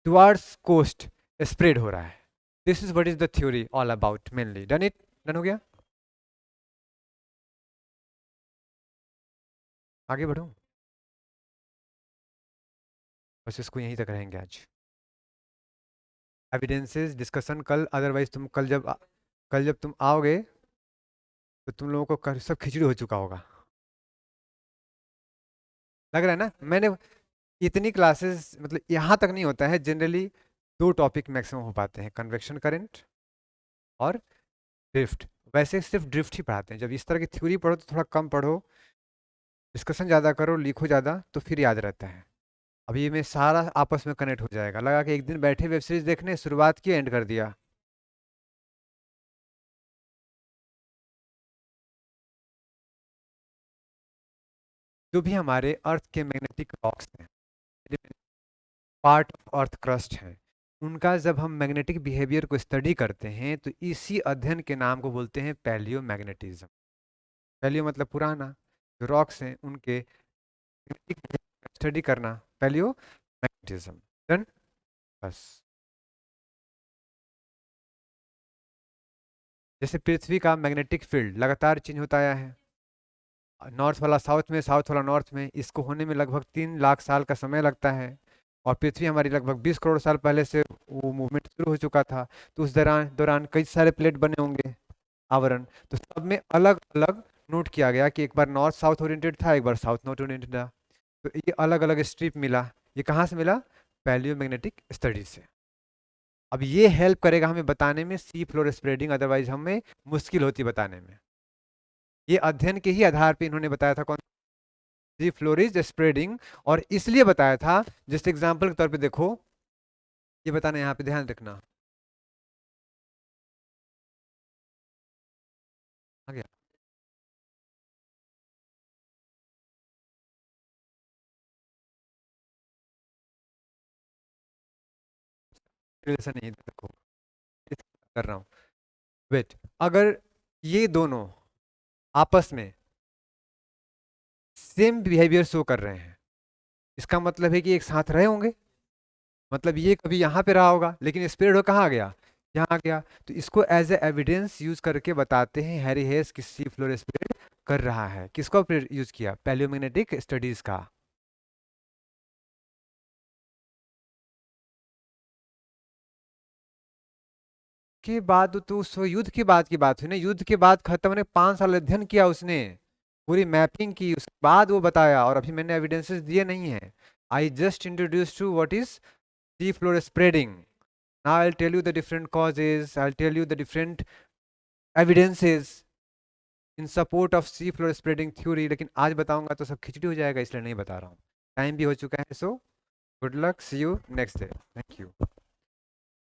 टुवर्ड्स कोस्ट स्प्रेड हो रहा है। This is what is the theory all about, mainly done it, done हो गया। आगे बढ़ो, बस इसको यहीं तक रहेंगे आज। एविडेंसेस डिस्कशन कल, अदरवाइज तुम कल जब तुम आओगे तो तुम लोगों को सब खिचड़ी हो चुका होगा, लग रहा है ना। मैंने इतनी क्लासेस, मतलब यहाँ तक नहीं होता है जनरली, 2 टॉपिक मैक्सिमम हो पाते हैं, कन्वेक्शन करंट और ड्रिफ्ट। वैसे सिर्फ ड्रिफ्ट ही पढ़ाते हैं, जब इस तरह की थ्योरी पढ़ो तो थोड़ा कम पढ़ो, डिस्कशन ज़्यादा करो, लिखो ज़्यादा, तो फिर याद रहता है। अभी में सारा आपस में कनेक्ट हो जाएगा, लगा कि एक दिन बैठे वेब सीरीज देखने, शुरुआत की, एंड कर दिया। जो भी हमारे अर्थ के मैग्नेटिक रॉक्स हैं, पार्ट ऑफ अर्थ क्रस्ट हैं, उनका जब हम मैग्नेटिक बिहेवियर को स्टडी करते हैं तो इसी अध्ययन के नाम को बोलते हैं पैलियो मैग्नेटिज्म। पैलियो मतलब पुराना, जो रॉक्स हैं उनके स्टडी करना, पैलियो मैग्नेटिज्म। डन, बस। जैसे पृथ्वी का मैग्नेटिक फील्ड लगातार चेंज होता आया है, नॉर्थ वाला साउथ में, साउथ वाला नॉर्थ में, इसको होने में लगभग 3 लाख साल का समय लगता है। और पृथ्वी हमारी लगभग 20 करोड़ साल पहले से वो मूवमेंट शुरू हो चुका था। तो उस दौरान दौरान कई सारे प्लेट बने होंगे, आवरण। तो सब में अलग अलग नोट किया गया कि एक बार नॉर्थ साउथ ओरिएंटेड था, एक बार साउथ नॉर्थ ओरिएंटेड था। तो ये अलग अलग स्ट्रिप मिला। ये कहाँ से मिला? पैलियोमैग्नेटिक स्टडीज से। अब ये हेल्प करेगा हमें बताने में सी फ्लोर स्प्रेडिंग, अदरवाइज हमें मुश्किल होती बताने में। ये अध्ययन के ही आधार पे इन्होंने बताया था कौन सी फ्लोर इज स्प्रेडिंग, और इसलिए बताया था, जैसे एग्जाम्पल के तौर पे देखो, ये बताना यहाँ पे ध्यान रखना। आ गया? रिलेशन नहीं देखो, कर रहा हूँ। वेट, अगर ये दोनों आपस में सेम बिहेवियर शो कर रहे हैं, इसका मतलब है कि एक साथ रहे होंगे। मतलब ये कभी यहाँ पे रहा होगा, लेकिन स्प्रेड हो कहाँ गया? यहाँ आ गया। तो इसको एज ए एविडेंस यूज करके बताते हैं हैरी हेस किसी फ्लोर स्प्रेड कर रहा है। किसको यूज किया? पैलियोमैग्नेटिक स्टडीज का। के बाद तो उस युद्ध के बाद की बात हुई ना, युद्ध के बाद खत्म होने 5 साल अध्ययन किया उसने, पूरी मैपिंग की, उसके बाद वो बताया। और अभी मैंने एविडेंसेस दिए नहीं है। I just introduce to what is sea floor spreading. Now I tell you the different causes, I tell you the different evidences in support of sea floor spreading theory. लेकिन आज बताऊंगा तो सब खिचड़ी हो जाएगा, इसलिए नहीं बता रहा हूँ। टाइम भी हो चुका है। So good luck, see you next day, thank you.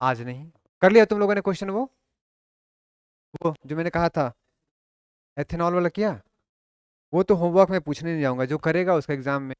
आज नहीं, कर लिया तुम लोगों ने क्वेश्चन वो जो मैंने कहा था एथेनॉल वाला किया? वो तो होमवर्क में पूछने नहीं जाऊंगा, जो करेगा उसका एग्जाम में